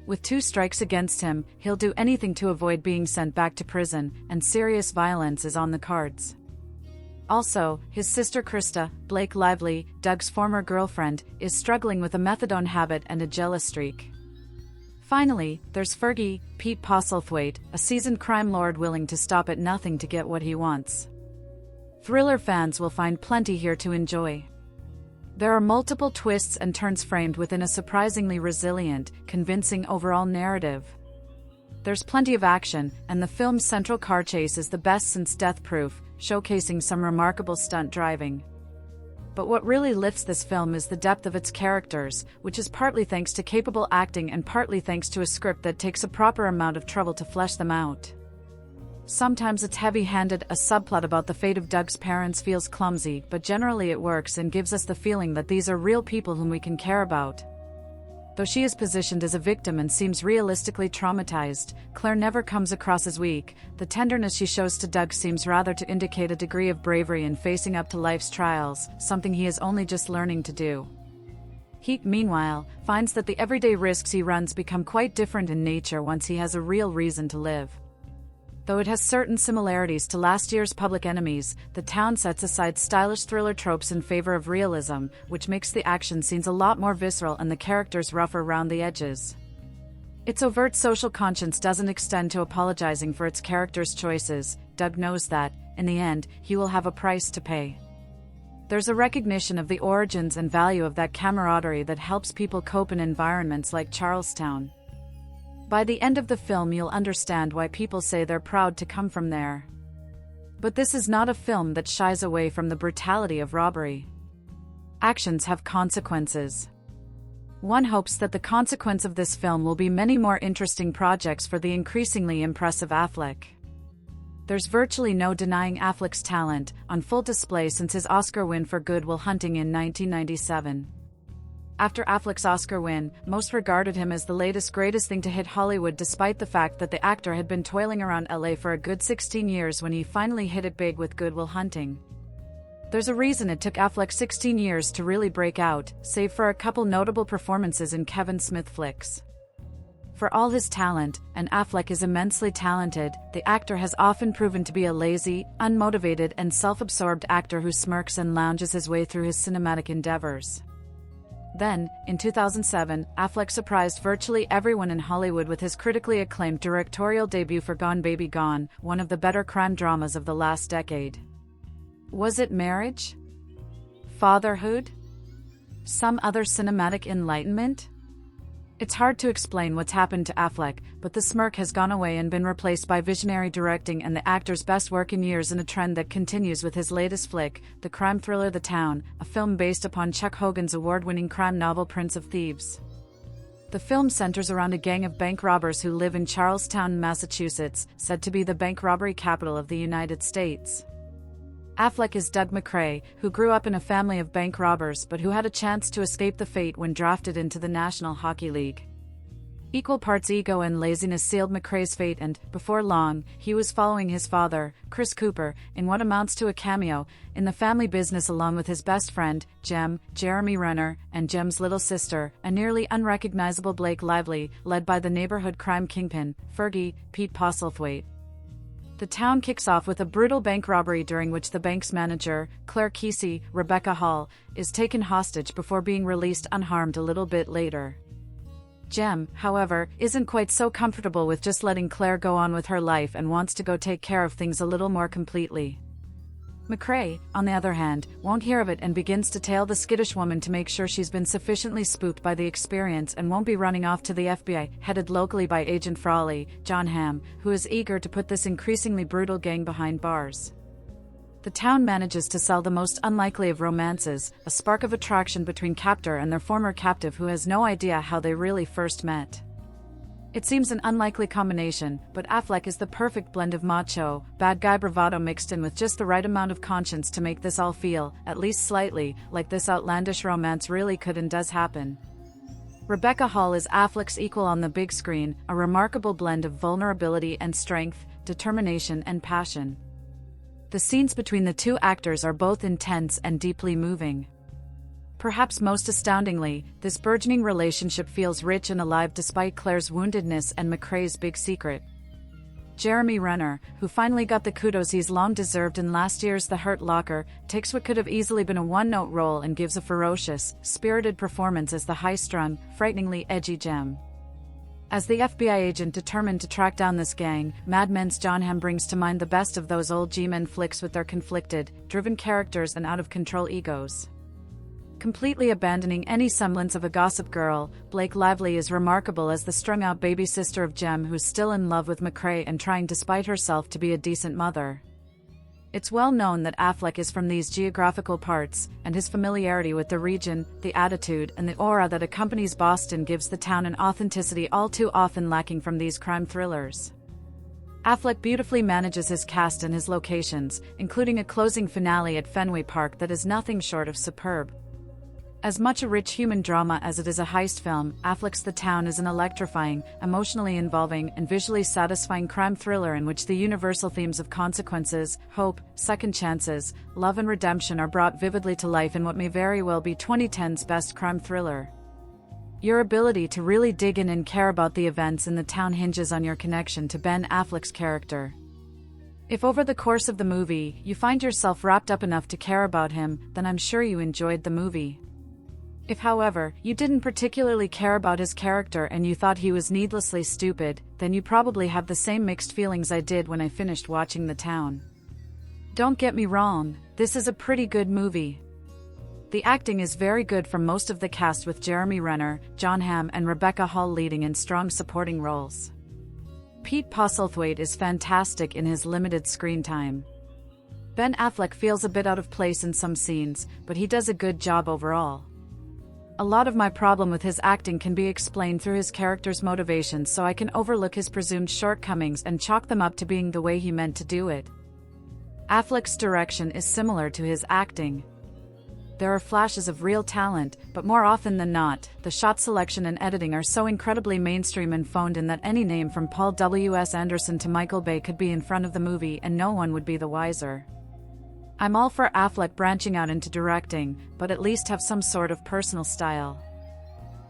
With 2 strikes against him, he'll do anything to avoid being sent back to prison, and serious violence is on the cards. Also, his sister Krista, Blake Lively, Doug's former girlfriend, is struggling with a methadone habit and a jealous streak. Finally, there's Fergie, Pete Postlethwaite, a seasoned crime lord willing to stop at nothing to get what he wants. Thriller fans will find plenty here to enjoy. There are multiple twists and turns framed within a surprisingly resilient, convincing overall narrative. There's plenty of action, and the film's central car chase is the best since Death Proof, showcasing some remarkable stunt driving. But what really lifts this film is the depth of its characters, which is partly thanks to capable acting and partly thanks to a script that takes a proper amount of trouble to flesh them out. Sometimes it's heavy-handed, a subplot about the fate of Doug's parents feels clumsy, but generally it works and gives us the feeling that these are real people whom we can care about. Though she is positioned as a victim and seems realistically traumatized, Claire never comes across as weak. The tenderness she shows to Doug seems rather to indicate a degree of bravery in facing up to life's trials, something he is only just learning to do. He, meanwhile, finds that the everyday risks he runs become quite different in nature once he has a real reason to live. Though it has certain similarities to last year's Public Enemies, The Town sets aside stylish thriller tropes in favor of realism, which makes the action scenes a lot more visceral and the characters rougher around the edges. Its overt social conscience doesn't extend to apologizing for its characters' choices. Doug knows that, in the end, he will have a price to pay. There's a recognition of the origins and value of that camaraderie that helps people cope in environments like Charlestown. By the end of the film, you'll understand why people say they're proud to come from there. But this is not a film that shies away from the brutality of robbery. Actions have consequences. One hopes that the consequence of this film will be many more interesting projects for the increasingly impressive Affleck. There's virtually no denying Affleck's talent, on full display since his Oscar win for Good Will Hunting in 1997. After Affleck's Oscar win, most regarded him as the latest greatest thing to hit Hollywood, despite the fact that the actor had been toiling around LA for a good 16 years when he finally hit it big with Good Will Hunting. There's a reason it took Affleck 16 years to really break out, save for a couple notable performances in Kevin Smith flicks. For all his talent, and Affleck is immensely talented, the actor has often proven to be a lazy, unmotivated and self-absorbed actor who smirks and lounges his way through his cinematic endeavors. Then, in 2007, Affleck surprised virtually everyone in Hollywood with his critically acclaimed directorial debut for Gone Baby Gone, one of the better crime dramas of the last decade. Was it marriage? Fatherhood? Some other cinematic enlightenment? It's hard to explain what's happened to Affleck, but the smirk has gone away and been replaced by visionary directing and the actor's best work in years, in a trend that continues with his latest flick, the crime thriller The Town, a film based upon Chuck Hogan's award-winning crime novel Prince of Thieves. The film centers around a gang of bank robbers who live in Charlestown, Massachusetts, said to be the bank robbery capital of the United States. Affleck is Doug McCrae, who grew up in a family of bank robbers but who had a chance to escape the fate when drafted into the National Hockey League. Equal parts ego and laziness sealed McCrae's fate, and, before long, he was following his father, Chris Cooper, in what amounts to a cameo, in the family business along with his best friend, Jem, Jeremy Renner, and Jem's little sister, a nearly unrecognizable Blake Lively, led by the neighborhood crime kingpin, Fergie, Pete Postlethwaite. The Town kicks off with a brutal bank robbery during which the bank's manager, Claire Kesey, Rebecca Hall, is taken hostage before being released unharmed a little bit later. Jem, however, isn't quite so comfortable with just letting Claire go on with her life and wants to go take care of things a little more completely. McCrae, on the other hand, won't hear of it and begins to tail the skittish woman to make sure she's been sufficiently spooked by the experience and won't be running off to the FBI, headed locally by Agent Frawley, Jon Hamm, who is eager to put this increasingly brutal gang behind bars. The Town manages to sell the most unlikely of romances, a spark of attraction between captor and their former captive who has no idea how they really first met. It seems an unlikely combination, but Affleck is the perfect blend of macho, bad guy bravado mixed in with just the right amount of conscience to make this all feel, at least slightly, like this outlandish romance really could and does happen. Rebecca Hall is Affleck's equal on the big screen, a remarkable blend of vulnerability and strength, determination and passion. The scenes between the two actors are both intense and deeply moving. Perhaps most astoundingly, this burgeoning relationship feels rich and alive despite Claire's woundedness and McCrae's big secret. Jeremy Renner, who finally got the kudos he's long deserved in last year's The Hurt Locker, takes what could have easily been a one-note role and gives a ferocious, spirited performance as the high-strung, frighteningly edgy Jem. As the FBI agent determined to track down this gang, Mad Men's Jon Hamm brings to mind the best of those old G-men flicks with their conflicted, driven characters and out-of-control egos. Completely abandoning any semblance of a gossip girl, Blake Lively is remarkable as the strung-out baby sister of Jem who's still in love with McCrae and trying despite herself to be a decent mother. It's well known that Affleck is from these geographical parts, and his familiarity with the region, the attitude and the aura that accompanies Boston gives The Town an authenticity all too often lacking from these crime thrillers. Affleck beautifully manages his cast and his locations, including a closing finale at Fenway Park that is nothing short of superb. As much a rich human drama as it is a heist film, Affleck's The Town is an electrifying, emotionally involving, and visually satisfying crime thriller in which the universal themes of consequences, hope, second chances, love and redemption are brought vividly to life in what may very well be 2010's best crime thriller. Your ability to really dig in and care about the events in The Town hinges on your connection to Ben Affleck's character. If over the course of the movie, you find yourself wrapped up enough to care about him, then I'm sure you enjoyed the movie. If, however, you didn't particularly care about his character and you thought he was needlessly stupid, then you probably have the same mixed feelings I did when I finished watching The Town. Don't get me wrong, this is a pretty good movie. The acting is very good from most of the cast, with Jeremy Renner, Jon Hamm and Rebecca Hall leading in strong supporting roles. Pete Postlethwaite is fantastic in his limited screen time. Ben Affleck feels a bit out of place in some scenes, but he does a good job overall. A lot of my problem with his acting can be explained through his character's motivations, so I can overlook his presumed shortcomings and chalk them up to being the way he meant to do it. Affleck's direction is similar to his acting. There are flashes of real talent, but more often than not, the shot selection and editing are so incredibly mainstream and phoned in that any name from Paul W.S. Anderson to Michael Bay could be in front of the movie and no one would be the wiser. I'm all for Affleck branching out into directing, but at least have some sort of personal style.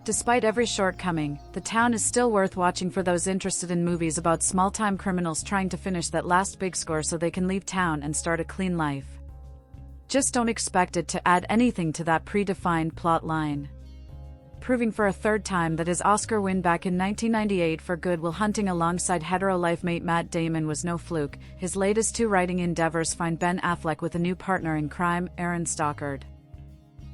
Despite every shortcoming, The Town is still worth watching for those interested in movies about small-time criminals trying to finish that last big score so they can leave town and start a clean life. Just don't expect it to add anything to that predefined plot line. Proving for a third time that his Oscar win back in 1998 for Good Will Hunting alongside hetero life mate Matt Damon was no fluke, his latest two writing endeavors find Ben Affleck with a new partner in crime, Aaron Stockard.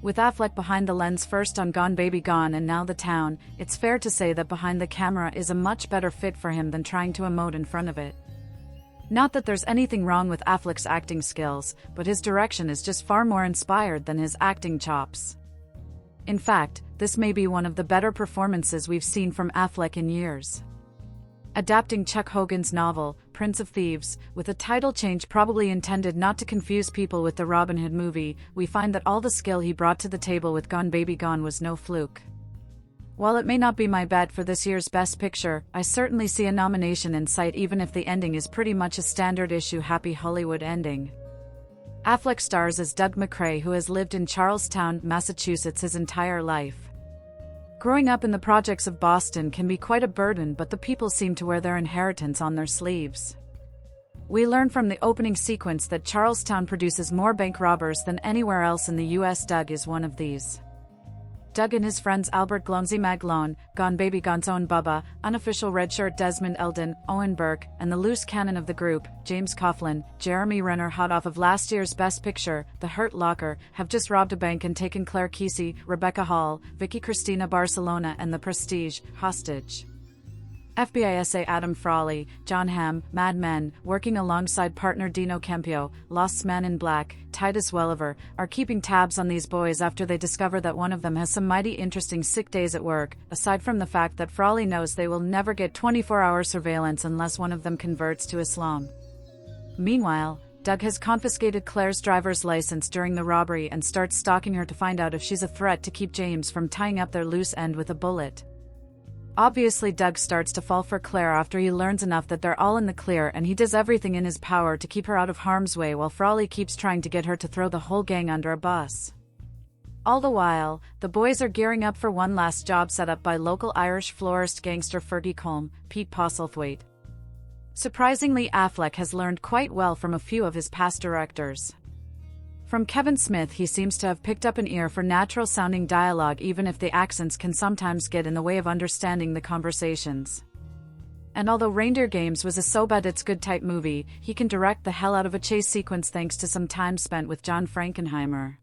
With Affleck behind the lens first on Gone Baby Gone and now The Town, it's fair to say that behind the camera is a much better fit for him than trying to emote in front of it. Not that there's anything wrong with Affleck's acting skills, but his direction is just far more inspired than his acting chops. In fact, this may be one of the better performances we've seen from Affleck in years. Adapting Chuck Hogan's novel, Prince of Thieves, with a title change probably intended not to confuse people with the Robin Hood movie, we find that all the skill he brought to the table with Gone Baby Gone was no fluke. While it may not be my bet for this year's Best Picture, I certainly see a nomination in sight even if the ending is pretty much a standard issue happy Hollywood ending. Affleck stars as Doug McCrae, who has lived in Charlestown, Massachusetts his entire life. Growing up in the projects of Boston can be quite a burden, but the people seem to wear their inheritance on their sleeves. We learn from the opening sequence that Charlestown produces more bank robbers than anywhere else in the US. Doug is one of these. Doug and his friends Albert Glomsy Maglone, Gone Baby Gone's own Bubba, unofficial redshirt Desmond Elden, Owen Burke, and the loose cannon of the group, James Coughlin, Jeremy Renner, hot off of last year's Best Picture, The Hurt Locker, have just robbed a bank and taken Claire Kesey, Rebecca Hall, Vicky Cristina Barcelona and The Prestige, hostage. FBI SA Adam Frawley, Jon Hamm, Mad Men, working alongside partner Dino Kempio, Lost's Man in Black, Titus Welliver, are keeping tabs on these boys after they discover that one of them has some mighty interesting sick days at work, aside from the fact that Frawley knows they will never get 24-hour surveillance unless one of them converts to Islam. Meanwhile, Doug has confiscated Claire's driver's license during the robbery and starts stalking her to find out if she's a threat to keep James from tying up their loose end with a bullet. Obviously, Doug starts to fall for Claire after he learns enough that they're all in the clear, and he does everything in his power to keep her out of harm's way while Frawley keeps trying to get her to throw the whole gang under a bus. All the while, the boys are gearing up for one last job set up by local Irish florist gangster Fergie Colm, Pete Postlethwaite. Surprisingly, Affleck has learned quite well from a few of his past directors. From Kevin Smith, he seems to have picked up an ear for natural-sounding dialogue even if the accents can sometimes get in the way of understanding the conversations. And although Reindeer Games was a so-bad-it's-good type movie, he can direct the hell out of a chase sequence thanks to some time spent with John Frankenheimer.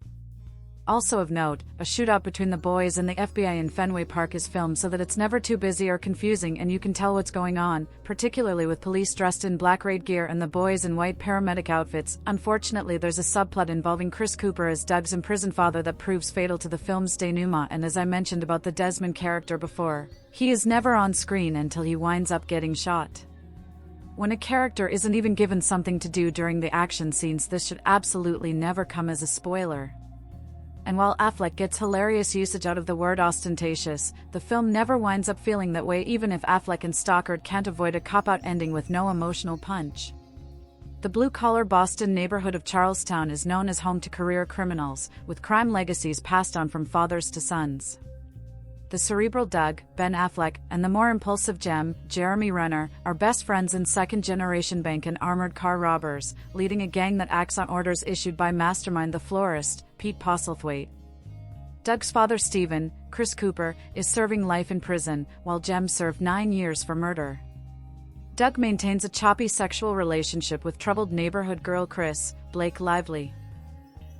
Also of note, a shootout between the boys and the FBI in Fenway Park is filmed so that it's never too busy or confusing and you can tell what's going on, particularly with police dressed in black raid gear and the boys in white paramedic outfits. Unfortunately, there's a subplot involving Chris Cooper as Doug's imprisoned father that proves fatal to the film's denouement, and as I mentioned about the Desmond character before, he is never on screen until he winds up getting shot. When a character isn't even given something to do during the action scenes, this should absolutely never come as a spoiler. And while Affleck gets hilarious usage out of the word ostentatious, the film never winds up feeling that way, even if Affleck and Stockard can't avoid a cop-out ending with no emotional punch. The blue-collar Boston neighborhood of Charlestown is known as home to career criminals, with crime legacies passed on from fathers to sons. The cerebral Doug, Ben Affleck, and the more impulsive Jem, Jeremy Renner, are best friends and second-generation bank and armored car robbers, leading a gang that acts on orders issued by mastermind the florist, Pete Postlethwaite. Doug's father Stephen, Chris Cooper, is serving life in prison, while Jem served 9 years for murder. Doug maintains a choppy sexual relationship with troubled neighborhood girl Chris, Blake Lively.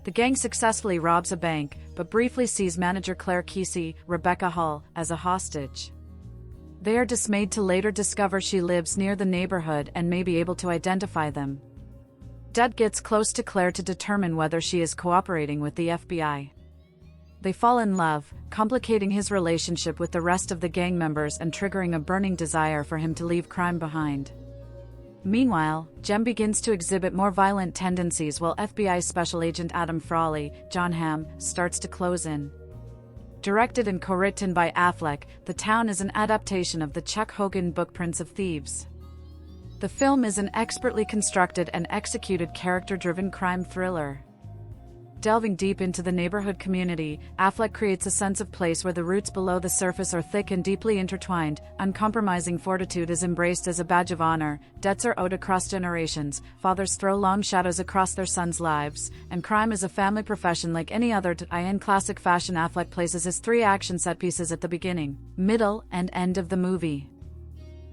The gang successfully robs a bank, but briefly sees manager Claire Kesey, Rebecca Hall, as a hostage. They are dismayed to later discover she lives near the neighborhood and may be able to identify them. Doug gets close to Claire to determine whether she is cooperating with the FBI. They fall in love, complicating his relationship with the rest of the gang members and triggering a burning desire for him to leave crime behind. Meanwhile, Jem begins to exhibit more violent tendencies while FBI Special Agent Adam Frawley, Jon Hamm, starts to close in. Directed and co-written by Affleck, The Town is an adaptation of the Chuck Hogan book Prince of Thieves. The film is an expertly constructed and executed character-driven crime thriller. Delving deep into the neighborhood community, Affleck creates a sense of place where the roots below the surface are thick and deeply intertwined. Uncompromising fortitude is embraced as a badge of honor, debts are owed across generations, fathers throw long shadows across their sons' lives, and crime is a family profession like any other. In classic fashion, Affleck places his 3 action set pieces at the beginning, middle, and end of the movie.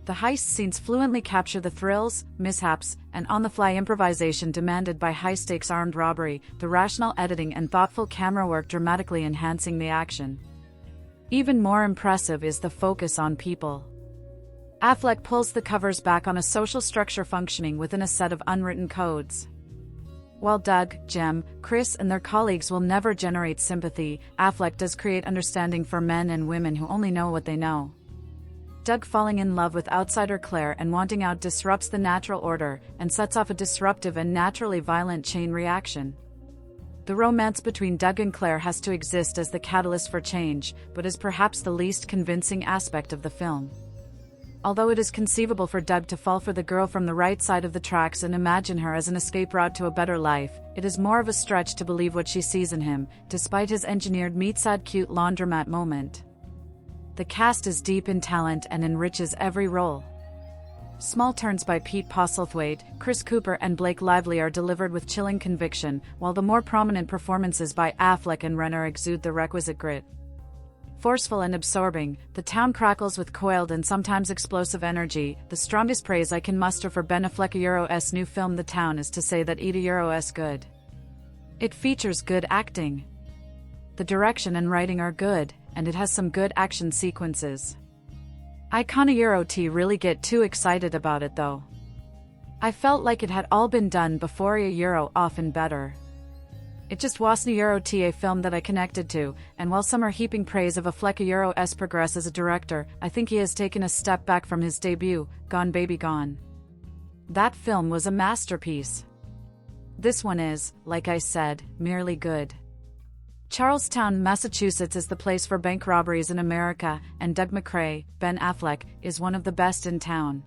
The heist scenes fluently capture the thrills, mishaps, and on-the-fly improvisation demanded by high-stakes armed robbery, the rational editing and thoughtful camera work dramatically enhancing the action. Even more impressive is the focus on people. Affleck pulls the covers back on a social structure functioning within a set of unwritten codes. While Doug, Jem, Chris and their colleagues will never generate sympathy, Affleck does create understanding for men and women who only know what they know. Doug falling in love with outsider Claire and wanting out disrupts the natural order and sets off a disruptive and naturally violent chain reaction. The romance between Doug and Claire has to exist as the catalyst for change, but is perhaps the least convincing aspect of the film. Although it is conceivable for Doug to fall for the girl from the right side of the tracks and imagine her as an escape route to a better life, it is more of a stretch to believe what she sees in him, despite his engineered meet-sad cute laundromat moment. The cast is deep in talent and enriches every role. Small turns by Pete Postlethwaite, Chris Cooper and Blake Lively are delivered with chilling conviction, while the more prominent performances by Affleck and Renner exude the requisite grit. Forceful and absorbing, The Town crackles with coiled and sometimes explosive energy. The strongest praise I can muster for Ben Affleck's new film The Town is to say that it's good. It features good acting. The direction and writing are good, and it has some good action sequences. I can't really get too excited about it though. I felt like it had all been done before often better. It just wasn't a film that I connected to, and while some are heaping praise of Affleck's progress as a director, I think he has taken a step back from his debut, Gone Baby Gone. That film was a masterpiece. This one is, like I said, merely good. Charlestown, Massachusetts is the place for bank robberies in America, and Doug McCrae, Ben Affleck, is one of the best in town.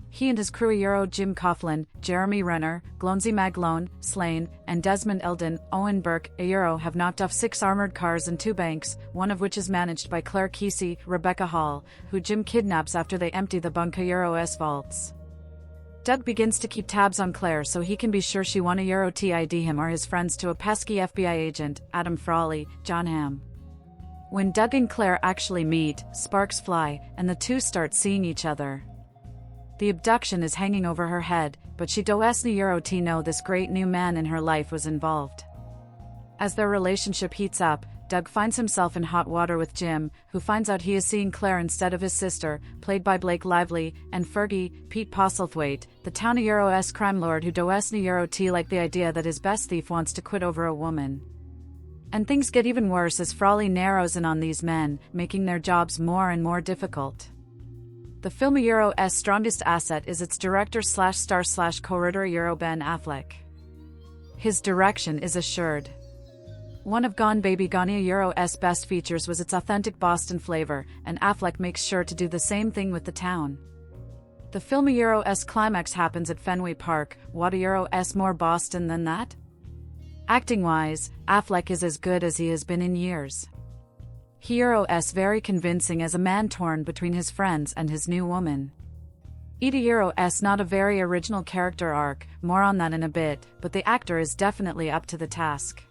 He and his crew Jim Coughlin, Jeremy Renner, Glonsey Maglone, Slane, and Desmond Eldon, Owen Burke, have knocked off 6 armored cars and 2 banks, one of which is managed by Claire Kesey, Rebecca Hall, who Jim kidnaps after they empty the bank's vaults. Doug begins to keep tabs on Claire so he can be sure she won't ID him or his friends to a pesky FBI agent, Adam Frawley, Jon Hamm. When Doug and Claire actually meet, sparks fly, and the two start seeing each other. The abduction is hanging over her head, but she doesn't know this great new man in her life was involved. As their relationship heats up, Doug finds himself in hot water with Jim, who finds out he is seeing Claire instead of his sister, played by Blake Lively, and Fergie, Pete Postlethwaite, the town crime lord who doesn't like the idea that his best thief wants to quit over a woman. And things get even worse as Frawley narrows in on these men, making their jobs more and more difficult. The film's strongest asset is its director/star/co-writer Ben Affleck. His direction is assured. One of Gone Baby Gone's Euro's best features was its authentic Boston flavor, and Affleck makes sure to do the same thing with the town. The film Euro's climax happens at Fenway Park. What Euro's more Boston than that? Acting-wise, Affleck is as good as he has been in years. Euro's very convincing as a man torn between his friends and his new woman. Euro's not a very original character arc, more on that in a bit, but the actor is definitely up to the task.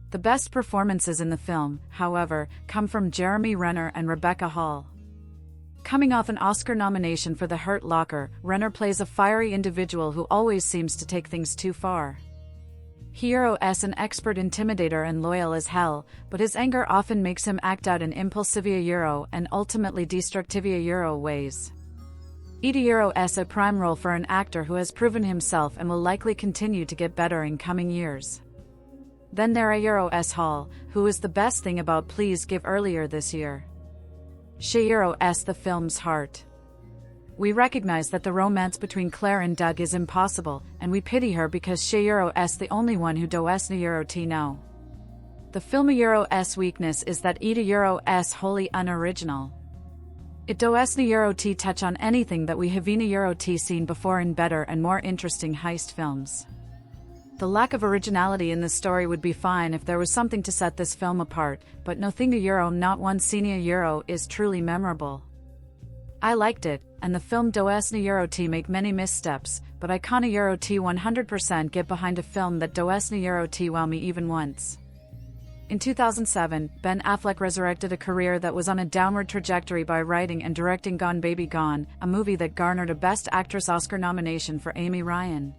The best performances in the film, however, come from Jeremy Renner and Rebecca Hall. Coming off an Oscar nomination for The Hurt Locker, Renner plays a fiery individual who always seems to take things too far. Euro's an expert intimidator and loyal as hell, but his anger often makes him act out in impulsivia and ultimately destructivia ways. Euro's a prime role for an actor who has proven himself and will likely continue to get better in coming years. Then there are Euro's Hall, who is the best thing about Please Give earlier this year. Euro's the film's heart. We recognize that the romance between Claire and Doug is impossible, and we pity her because Euro's the only one who does not know. The film Euro's weakness is that Euro's wholly unoriginal. It does not touch on anything that we have seen before in better and more interesting heist films. The lack of originality in the story would be fine if there was something to set this film apart, but nothing not one scene is truly memorable. I liked it, and the film does not make many missteps, but I can't 100% get behind a film that does not wow me even once. In 2007, Ben Affleck resurrected a career that was on a downward trajectory by writing and directing Gone Baby Gone, a movie that garnered a Best Actress Oscar nomination for Amy Ryan.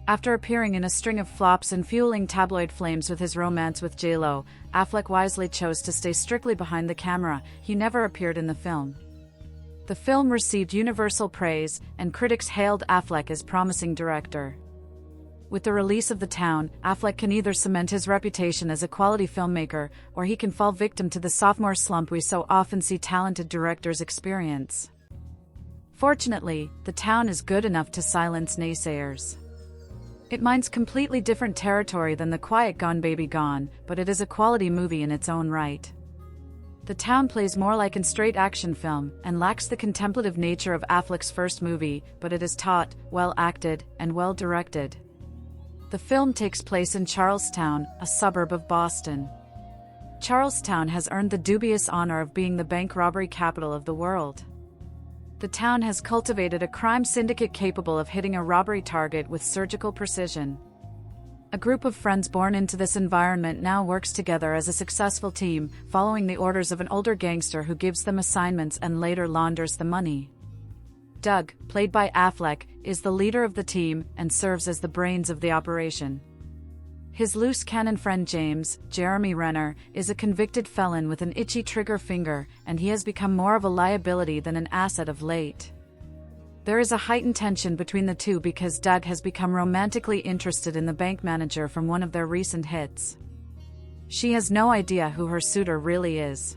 After appearing in a string of flops and fueling tabloid flames with his romance with J.Lo, Affleck wisely chose to stay strictly behind the camera. He never appeared in the film. The film received universal praise, and critics hailed Affleck as promising director. With the release of The Town, Affleck can either cement his reputation as a quality filmmaker, or he can fall victim to the sophomore slump we so often see talented directors experience. Fortunately, The Town is good enough to silence naysayers. It mines completely different territory than the quiet Gone Baby Gone, but it is a quality movie in its own right. The Town plays more like a straight action film, and lacks the contemplative nature of Affleck's first movie, but it is taut, well acted, and well directed. The film takes place in Charlestown, a suburb of Boston. Charlestown has earned the dubious honor of being the bank robbery capital of the world. The town has cultivated a crime syndicate capable of hitting a robbery target with surgical precision. A group of friends born into this environment now works together as a successful team, following the orders of an older gangster who gives them assignments and later launders the money. Doug, played by Affleck, is the leader of the team and serves as the brains of the operation. His loose cannon friend James, Jeremy Renner, is a convicted felon with an itchy trigger finger, and he has become more of a liability than an asset of late. There is a heightened tension between the two because Doug has become romantically interested in the bank manager from one of their recent hits. She has no idea who her suitor really is.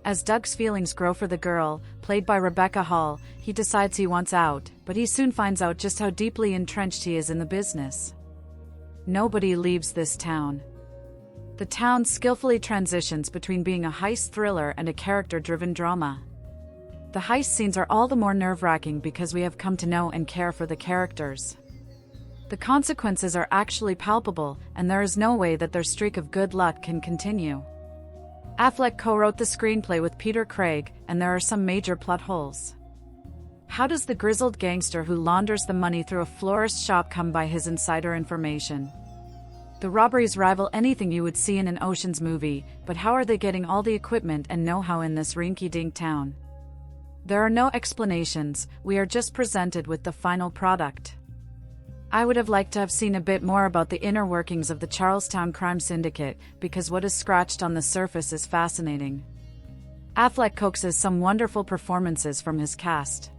As Doug's feelings grow for the girl, played by Rebecca Hall, he decides he wants out, but he soon finds out just how deeply entrenched he is in the business. Nobody leaves this town. The town skillfully transitions between being a heist thriller and a character-driven drama. The heist scenes are all the more nerve-wracking because we have come to know and care for the characters. The consequences are actually palpable, and there is no way that their streak of good luck can continue. Affleck co-wrote the screenplay with Peter Craig, and there are some major plot holes. How does the grizzled gangster who launders the money through a florist shop come by his insider information? The robberies rival anything you would see in an Ocean's movie, but how are they getting all the equipment and know-how in this rinky-dink town? There are no explanations, we are just presented with the final product. I would have liked to have seen a bit more about the inner workings of the Charlestown crime syndicate, because what is scratched on the surface is fascinating. Affleck coaxes some wonderful performances from his cast.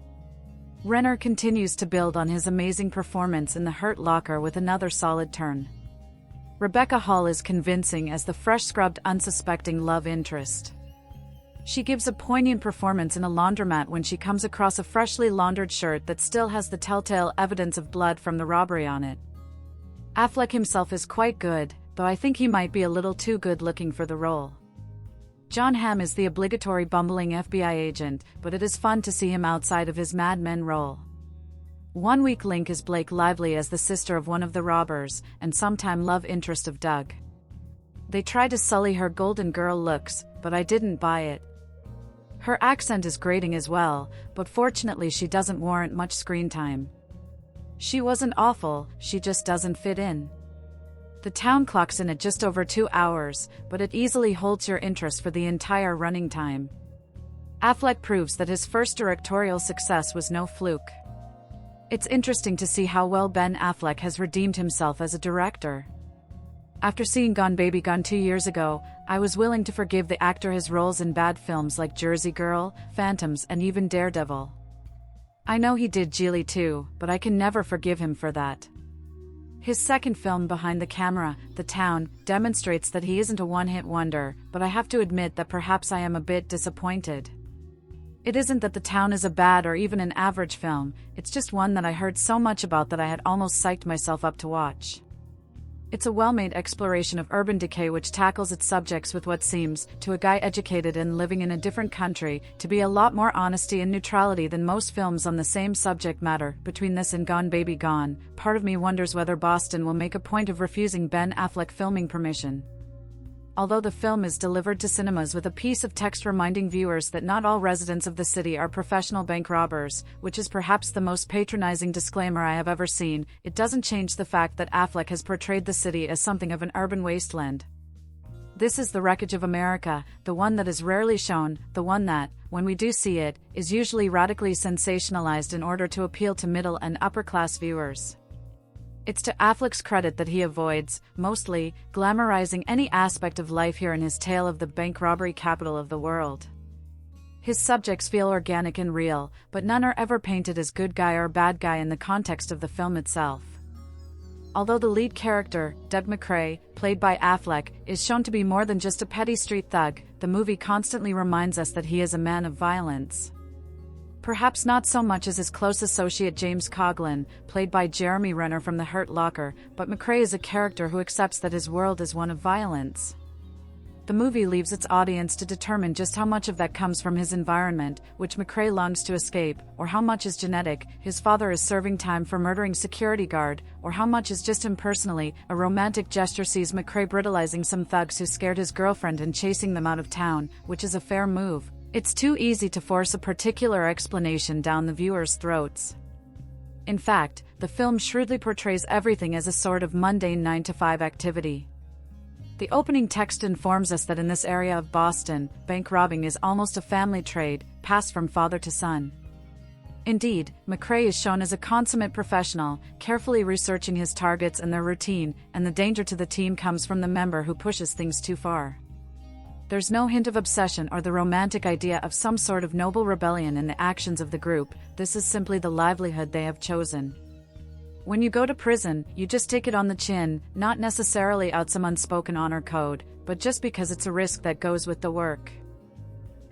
Renner continues to build on his amazing performance in The Hurt Locker with another solid turn. Rebecca Hall is convincing as the fresh-scrubbed, unsuspecting love interest. She gives a poignant performance in a laundromat when she comes across a freshly laundered shirt that still has the telltale evidence of blood from the robbery on it. Affleck himself is quite good, though I think he might be a little too good-looking for the role. Jon Hamm is the obligatory bumbling FBI agent, but it is fun to see him outside of his Mad Men role. One weak link is Blake Lively as the sister of one of the robbers, and sometime love interest of Doug. They try to sully her golden girl looks, but I didn't buy it. Her accent is grating as well, but fortunately she doesn't warrant much screen time. She wasn't awful, she just doesn't fit in. The town clocks in at just over 2 hours, but it easily holds your interest for the entire running time. Affleck proves that his first directorial success was no fluke. It's interesting to see how well Ben Affleck has redeemed himself as a director. After seeing Gone Baby Gone 2 years ago, I was willing to forgive the actor his roles in bad films like Jersey Girl, Phantoms, and even Daredevil. I know he did Geely too, but I can never forgive him for that. His second film behind the camera, The Town, demonstrates that he isn't a one-hit wonder, but I have to admit that perhaps I am a bit disappointed. It isn't that The Town is a bad or even an average film, it's just one that I heard so much about that I had almost psyched myself up to watch. It's a well-made exploration of urban decay which tackles its subjects with what seems, to a guy educated and living in a different country, to be a lot more honesty and neutrality than most films on the same subject matter. Between this and Gone Baby Gone, part of me wonders whether Boston will make a point of refusing Ben Affleck filming permission. Although the film is delivered to cinemas with a piece of text reminding viewers that not all residents of the city are professional bank robbers, which is perhaps the most patronizing disclaimer I have ever seen, it doesn't change the fact that Affleck has portrayed the city as something of an urban wasteland. This is the wreckage of America, the one that is rarely shown, the one that, when we do see it, is usually radically sensationalized in order to appeal to middle and upper-class viewers. It's to Affleck's credit that he avoids, mostly, glamorizing any aspect of life here in his tale of the bank robbery capital of the world. His subjects feel organic and real, but none are ever painted as good guy or bad guy in the context of the film itself. Although the lead character, Doug McCrae, played by Affleck, is shown to be more than just a petty street thug, the movie constantly reminds us that he is a man of violence. Perhaps not so much as his close associate James Coughlin, played by Jeremy Renner from The Hurt Locker, but McCrae is a character who accepts that his world is one of violence. The movie leaves its audience to determine just how much of that comes from his environment, which McCrae longs to escape, or how much is genetic, his father is serving time for murdering security guard, or how much is just him personally. A romantic gesture sees McCrae brutalizing some thugs who scared his girlfriend and chasing them out of town, which is a fair move. It's too easy to force a particular explanation down the viewers' throats. In fact, the film shrewdly portrays everything as a sort of mundane 9-to-5 activity. The opening text informs us that in this area of Boston, bank robbing is almost a family trade, passed from father to son. Indeed, McCrae is shown as a consummate professional, carefully researching his targets and their routine, and the danger to the team comes from the member who pushes things too far. There's no hint of obsession or the romantic idea of some sort of noble rebellion in the actions of the group, this is simply the livelihood they have chosen. When you go to prison, you just take it on the chin, not necessarily out some unspoken honor code, but just because it's a risk that goes with the work.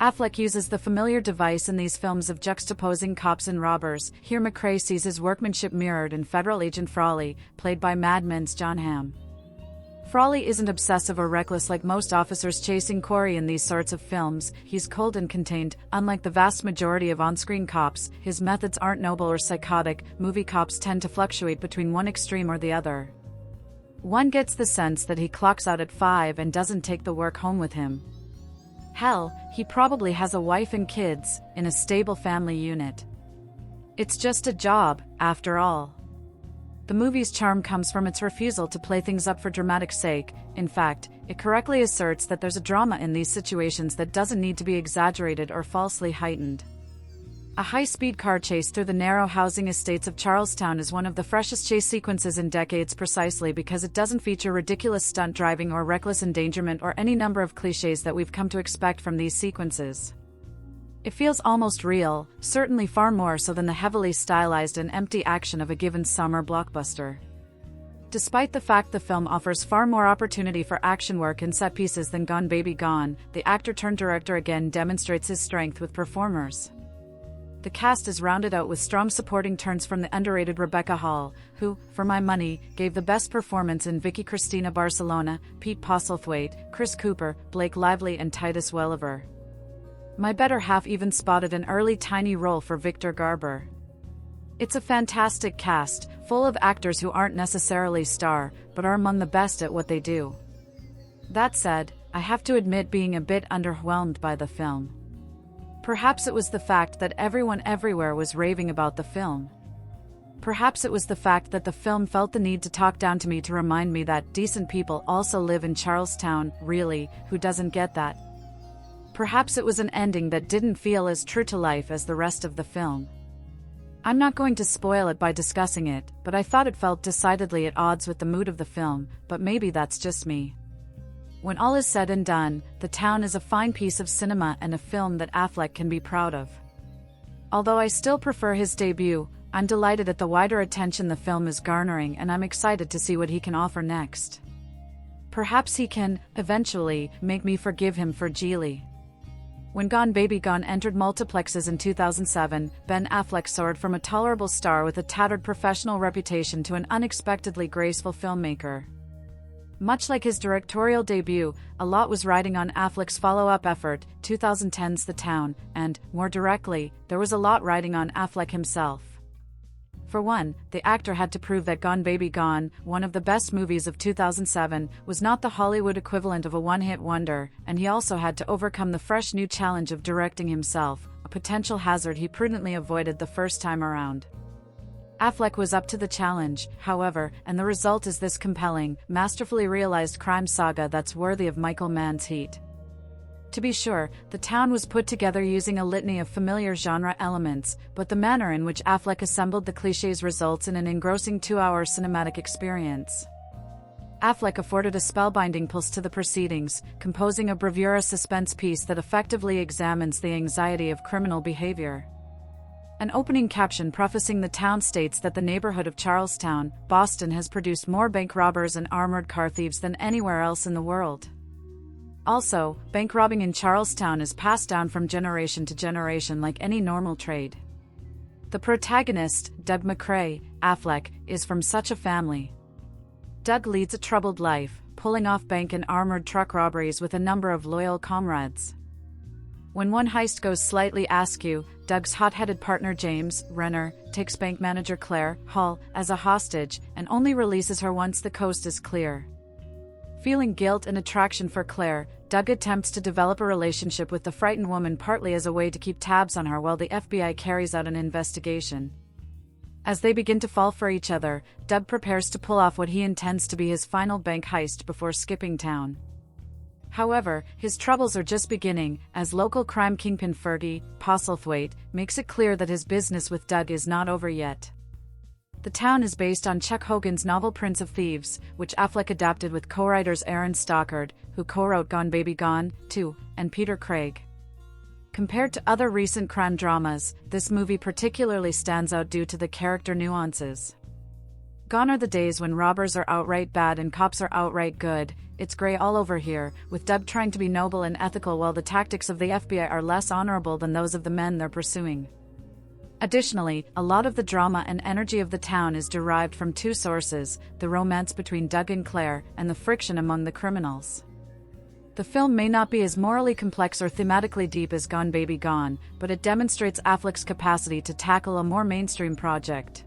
Affleck uses the familiar device in these films of juxtaposing cops and robbers. Here McCrae sees his workmanship mirrored in Federal Agent Frawley, played by Mad Men's Jon Hamm. Frawley isn't obsessive or reckless like most officers chasing Corey in these sorts of films, he's cold and contained. Unlike the vast majority of on-screen cops, his methods aren't noble or psychotic. Movie cops tend to fluctuate between one extreme or the other. One gets the sense that he clocks out at 5 and doesn't take the work home with him. Hell, he probably has a wife and kids, in a stable family unit. It's just a job, after all. The movie's charm comes from its refusal to play things up for dramatic sake. In fact, it correctly asserts that there's a drama in these situations that doesn't need to be exaggerated or falsely heightened. A high-speed car chase through the narrow housing estates of Charlestown is one of the freshest chase sequences in decades precisely because it doesn't feature ridiculous stunt driving or reckless endangerment or any number of cliches that we've come to expect from these sequences. It feels almost real, certainly far more so than the heavily stylized and empty action of a given summer blockbuster. Despite the fact the film offers far more opportunity for action work and set pieces than Gone Baby Gone, the actor-turned-director again demonstrates his strength with performers. The cast is rounded out with strong supporting turns from the underrated Rebecca Hall, who, for my money, gave the best performance in Vicky Cristina Barcelona, Pete Postlethwaite, Chris Cooper, Blake Lively and Titus Welliver. My better half even spotted an early tiny role for Victor Garber. It's a fantastic cast, full of actors who aren't necessarily star, but are among the best at what they do. That said, I have to admit being a bit underwhelmed by the film. Perhaps it was the fact that everyone everywhere was raving about the film. Perhaps it was the fact that the film felt the need to talk down to me to remind me that decent people also live in Charlestown. Really, who doesn't get that? Perhaps it was an ending that didn't feel as true to life as the rest of the film. I'm not going to spoil it by discussing it, but I thought it felt decidedly at odds with the mood of the film, but maybe that's just me. When all is said and done, The Town is a fine piece of cinema and a film that Affleck can be proud of. Although I still prefer his debut, I'm delighted at the wider attention the film is garnering and I'm excited to see what he can offer next. Perhaps he can, eventually, make me forgive him for Geely. When Gone Baby Gone entered multiplexes in 2007, Ben Affleck soared from a tolerable star with a tattered professional reputation to an unexpectedly graceful filmmaker. Much like his directorial debut, a lot was riding on Affleck's follow-up effort, 2010's The Town, and, more directly, there was a lot riding on Affleck himself. For one, the actor had to prove that Gone Baby Gone, one of the best movies of 2007, was not the Hollywood equivalent of a one-hit wonder, and he also had to overcome the fresh new challenge of directing himself, a potential hazard he prudently avoided the first time around. Affleck was up to the challenge, however, and the result is this compelling, masterfully realized crime saga that's worthy of Michael Mann's heat. To be sure, The Town was put together using a litany of familiar genre elements, but the manner in which Affleck assembled the clichés results in an engrossing 2-hour cinematic experience. Affleck afforded a spellbinding pulse to the proceedings, composing a bravura suspense piece that effectively examines the anxiety of criminal behavior. An opening caption prefacing The Town states that the neighborhood of Charlestown, Boston has produced more bank robbers and armored car thieves than anywhere else in the world. Also, bank robbing in Charlestown is passed down from generation to generation like any normal trade. The protagonist, Doug McCrae, Affleck, is from such a family. Doug leads a troubled life, pulling off bank and armored truck robberies with a number of loyal comrades. When one heist goes slightly askew, Doug's hot-headed partner James, Renner, takes bank manager Claire, Hall, as a hostage, and only releases her once the coast is clear. Feeling guilt and attraction for Claire, Doug attempts to develop a relationship with the frightened woman partly as a way to keep tabs on her while the FBI carries out an investigation. As they begin to fall for each other, Doug prepares to pull off what he intends to be his final bank heist before skipping town. However, his troubles are just beginning, as local crime kingpin Fergie Postlethwaite makes it clear that his business with Doug is not over yet. The Town is based on Chuck Hogan's novel Prince of Thieves, which Affleck adapted with co-writers Aaron Stockard, who co-wrote Gone Baby Gone, 2, and Peter Craig. Compared to other recent crime dramas, this movie particularly stands out due to the character nuances. Gone are the days when robbers are outright bad and cops are outright good. It's grey all over here, with Doug trying to be noble and ethical while the tactics of the FBI are less honorable than those of the men they're pursuing. Additionally, a lot of the drama and energy of The Town is derived from two sources: the romance between Doug and Claire, and the friction among the criminals. The film may not be as morally complex or thematically deep as Gone Baby Gone, but it demonstrates Affleck's capacity to tackle a more mainstream project.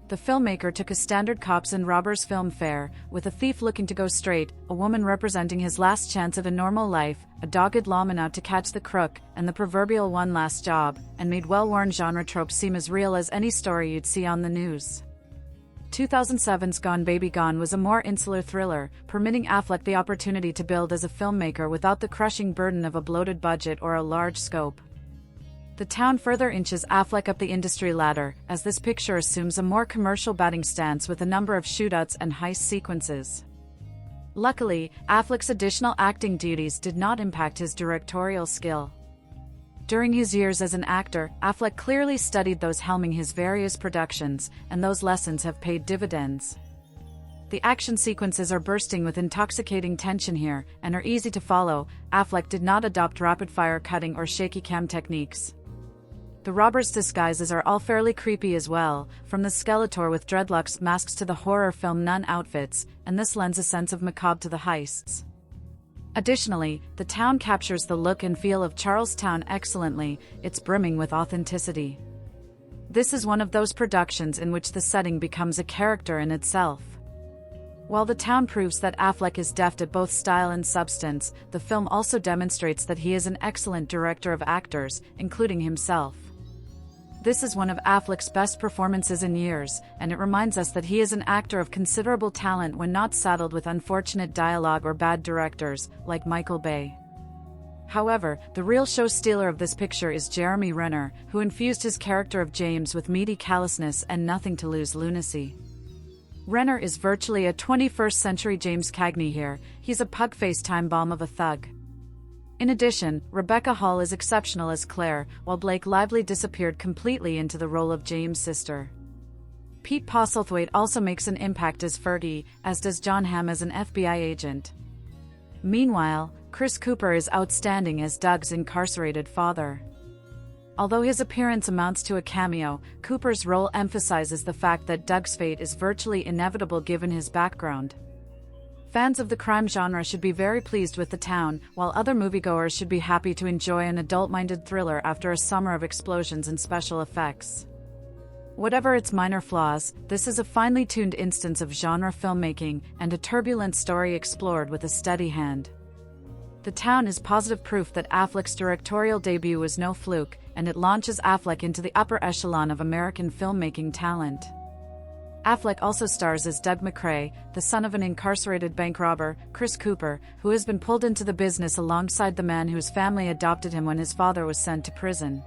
The filmmaker took a standard cops and robbers film fare, with a thief looking to go straight, a woman representing his last chance at a normal life, a dogged lawman out to catch the crook, and the proverbial one last job, and made well-worn genre tropes seem as real as any story you'd see on the news. 2007's Gone Baby Gone was a more insular thriller, permitting Affleck the opportunity to build as a filmmaker without the crushing burden of a bloated budget or a large scope. The Town further inches Affleck up the industry ladder, as this picture assumes a more commercial batting stance with a number of shootouts and heist sequences. Luckily, Affleck's additional acting duties did not impact his directorial skill. During his years as an actor, Affleck clearly studied those helming his various productions, and those lessons have paid dividends. The action sequences are bursting with intoxicating tension here, and are easy to follow. Affleck did not adopt rapid-fire cutting or shaky cam techniques. The robbers' disguises are all fairly creepy as well, from the Skeletor with dreadlocks masks to the horror film nun outfits, and this lends a sense of macabre to the heists. Additionally, the town captures the look and feel of Charlestown excellently, it's brimming with authenticity. This is one of those productions in which the setting becomes a character in itself. While the town proves that Affleck is deft at both style and substance, the film also demonstrates that he is an excellent director of actors, including himself. This is one of Affleck's best performances in years, and it reminds us that he is an actor of considerable talent when not saddled with unfortunate dialogue or bad directors, like Michael Bay. However, the real show stealer of this picture is Jeremy Renner, who infused his character of James with meaty callousness and nothing-to-lose lunacy. Renner is virtually a 21st-century James Cagney here. He's a pug-faced time bomb of a thug. In addition, Rebecca Hall is exceptional as Claire, while Blake Lively disappeared completely into the role of James' sister. Pete Postlethwaite also makes an impact as Fergie, as does Jon Hamm as an FBI agent. Meanwhile, Chris Cooper is outstanding as Doug's incarcerated father. Although his appearance amounts to a cameo, Cooper's role emphasizes the fact that Doug's fate is virtually inevitable given his background. Fans of the crime genre should be very pleased with The Town, while other moviegoers should be happy to enjoy an adult-minded thriller after a summer of explosions and special effects. Whatever its minor flaws, this is a finely tuned instance of genre filmmaking and a turbulent story explored with a steady hand. The Town is positive proof that Affleck's directorial debut was no fluke, and it launches Affleck into the upper echelon of American filmmaking talent. Affleck also stars as Doug McCrae, the son of an incarcerated bank robber, Chris Cooper, who has been pulled into the business alongside the man whose family adopted him when his father was sent to prison.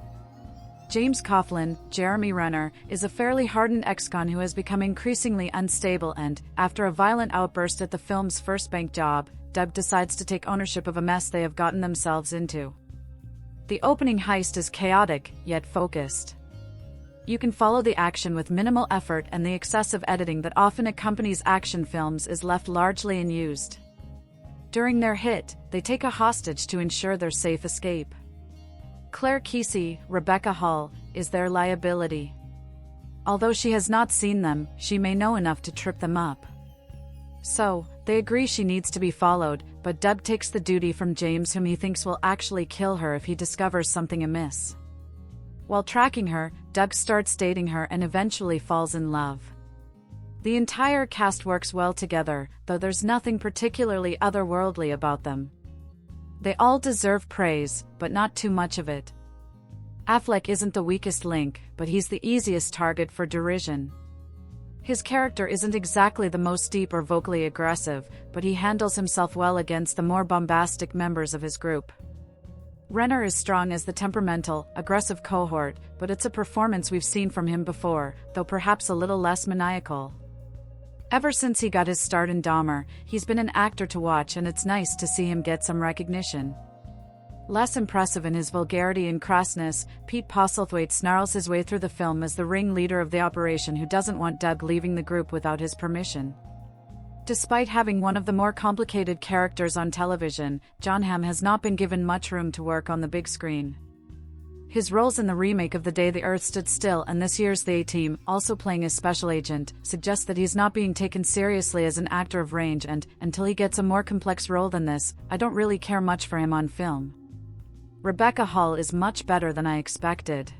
James Coughlin, Jeremy Renner, is a fairly hardened ex-con who has become increasingly unstable and, after a violent outburst at the film's first bank job, Doug decides to take ownership of a mess they have gotten themselves into. The opening heist is chaotic, yet focused. You can follow the action with minimal effort, and the excessive editing that often accompanies action films is left largely unused. During their hit, they take a hostage to ensure their safe escape. Claire Kesey, Rebecca Hall, is their liability. Although she has not seen them, she may know enough to trip them up. So, they agree she needs to be followed, but Doug takes the duty from James, whom he thinks will actually kill her if he discovers something amiss. While tracking her, Doug starts dating her and eventually falls in love. The entire cast works well together, though there's nothing particularly otherworldly about them. They all deserve praise, but not too much of it. Affleck isn't the weakest link, but he's the easiest target for derision. His character isn't exactly the most deep or vocally aggressive, but he handles himself well against the more bombastic members of his group. Renner is strong as the temperamental, aggressive cohort, but it's a performance we've seen from him before, though perhaps a little less maniacal. Ever since he got his start in Dahmer, he's been an actor to watch, and it's nice to see him get some recognition. Less impressive in his vulgarity and crassness, Pete Postlethwaite snarls his way through the film as the ringleader of the operation who doesn't want Doug leaving the group without his permission. Despite having one of the more complicated characters on television, Jon Hamm has not been given much room to work on the big screen. His roles in the remake of The Day the Earth Stood Still and this year's The A-Team, also playing as Special Agent, suggest that he's not being taken seriously as an actor of range, and, until he gets a more complex role than this, I don't really care much for him on film. Rebecca Hall is much better than I expected.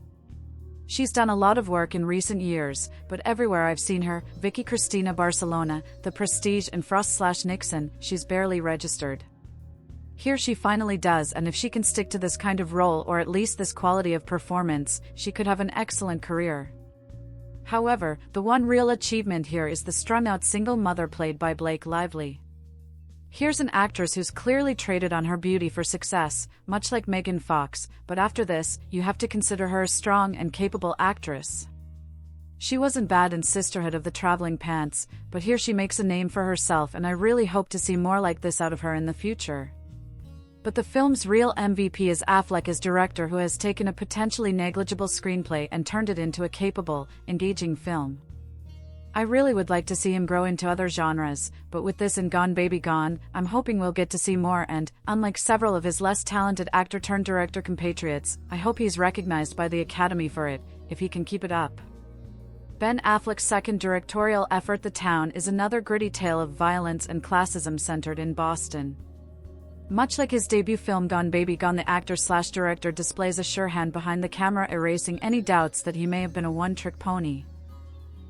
She's done a lot of work in recent years, but everywhere I've seen her, Vicky Cristina Barcelona, The Prestige and Frost/Nixon, she's barely registered. Here she finally does, and if she can stick to this kind of role, or at least this quality of performance, she could have an excellent career. However, the one real achievement here is the strung-out single mother played by Blake Lively. Here's an actress who's clearly traded on her beauty for success, much like Megan Fox, but after this, you have to consider her a strong and capable actress. She wasn't bad in Sisterhood of the Traveling Pants, but here she makes a name for herself, and I really hope to see more like this out of her in the future. But the film's real MVP is Affleck as director, who has taken a potentially negligible screenplay and turned it into a capable, engaging film. I really would like to see him grow into other genres, but with this and Gone Baby Gone, I'm hoping we'll get to see more and, unlike several of his less talented actor-turned-director compatriots, I hope he's recognized by the Academy for it, if he can keep it up. Ben Affleck's second directorial effort, The Town, is another gritty tale of violence and classism centered in Boston. Much like his debut film Gone Baby Gone, the actor/director displays a sure hand behind the camera, erasing any doubts that he may have been a one-trick pony.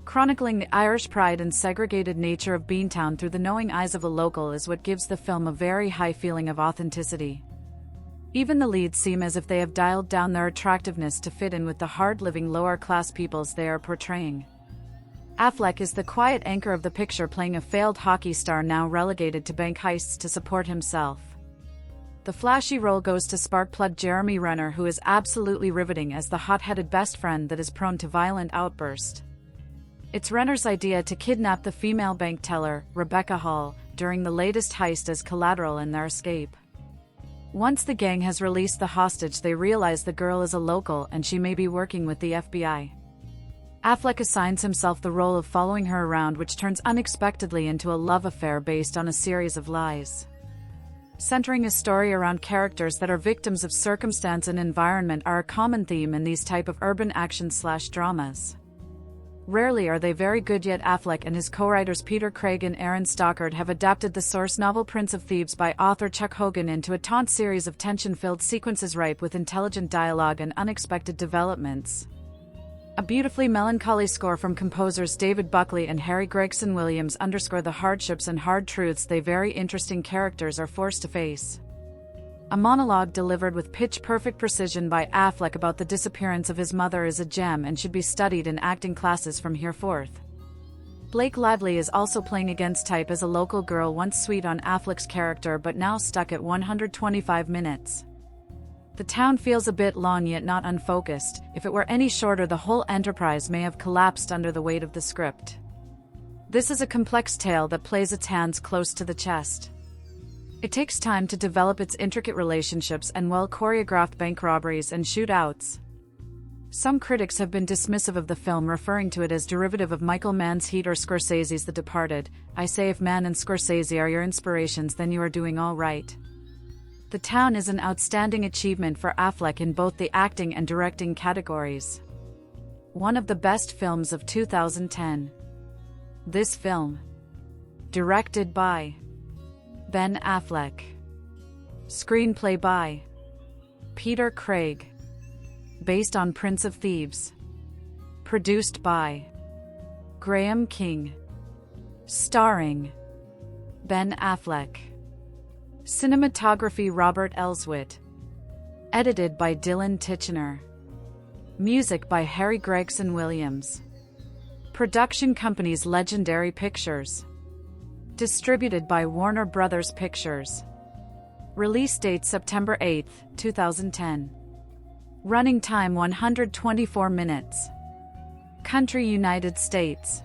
Chronicling the Irish pride and segregated nature of Beantown through the knowing eyes of a local is what gives the film a very high feeling of authenticity. Even the leads seem as if they have dialed down their attractiveness to fit in with the hard-living lower-class peoples they are portraying. Affleck is the quiet anchor of the picture, playing a failed hockey star now relegated to bank heists to support himself. The flashy role goes to spark-plug Jeremy Renner, who is absolutely riveting as the hot-headed best friend that is prone to violent outbursts. It's Renner's idea to kidnap the female bank teller, Rebecca Hall, during the latest heist as collateral in their escape. Once the gang has released the hostage, they realize the girl is a local and she may be working with the FBI. Affleck assigns himself the role of following her around, which turns unexpectedly into a love affair based on a series of lies. Centering a story around characters that are victims of circumstance and environment are a common theme in these type of urban action/dramas. Rarely are they very good, yet Affleck and his co-writers Peter Craig and Aaron Stockard have adapted the source novel Prince of Thieves by author Chuck Hogan into a taunt series of tension-filled sequences ripe with intelligent dialogue and unexpected developments. A beautifully melancholy score from composers David Buckley and Harry Gregson Williams underscore the hardships and hard truths they very interesting characters are forced to face. A monologue delivered with pitch-perfect precision by Affleck about the disappearance of his mother is a gem and should be studied in acting classes from hereforth. Blake Lively is also playing against type as a local girl once sweet on Affleck's character but now stuck at 125 minutes. The Town feels a bit long yet not unfocused. If it were any shorter, the whole enterprise may have collapsed under the weight of the script. This is a complex tale that plays its hands close to the chest. It takes time to develop its intricate relationships and well-choreographed bank robberies and shootouts. Some critics have been dismissive of the film, referring to it as derivative of Michael Mann's Heat or Scorsese's The Departed. I say if Mann and Scorsese are your inspirations, then you are doing all right. The Town is an outstanding achievement for Affleck in both the acting and directing categories. One of the best films of 2010. This film, directed by Ben Affleck. Screenplay by Peter Craig. Based on Prince of Thieves. Produced by Graham King. Starring Ben Affleck. Cinematography Robert Elswit. Edited by Dylan Titchener. Music by Harry Gregson Williams. Production companies Legendary Pictures. Distributed by Warner Brothers Pictures. Release date September 8, 2010. Running time 124 minutes. Country United States.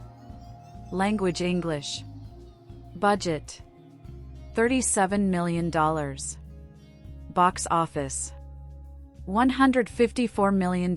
Language English. Budget $37 million. Box office $154 million.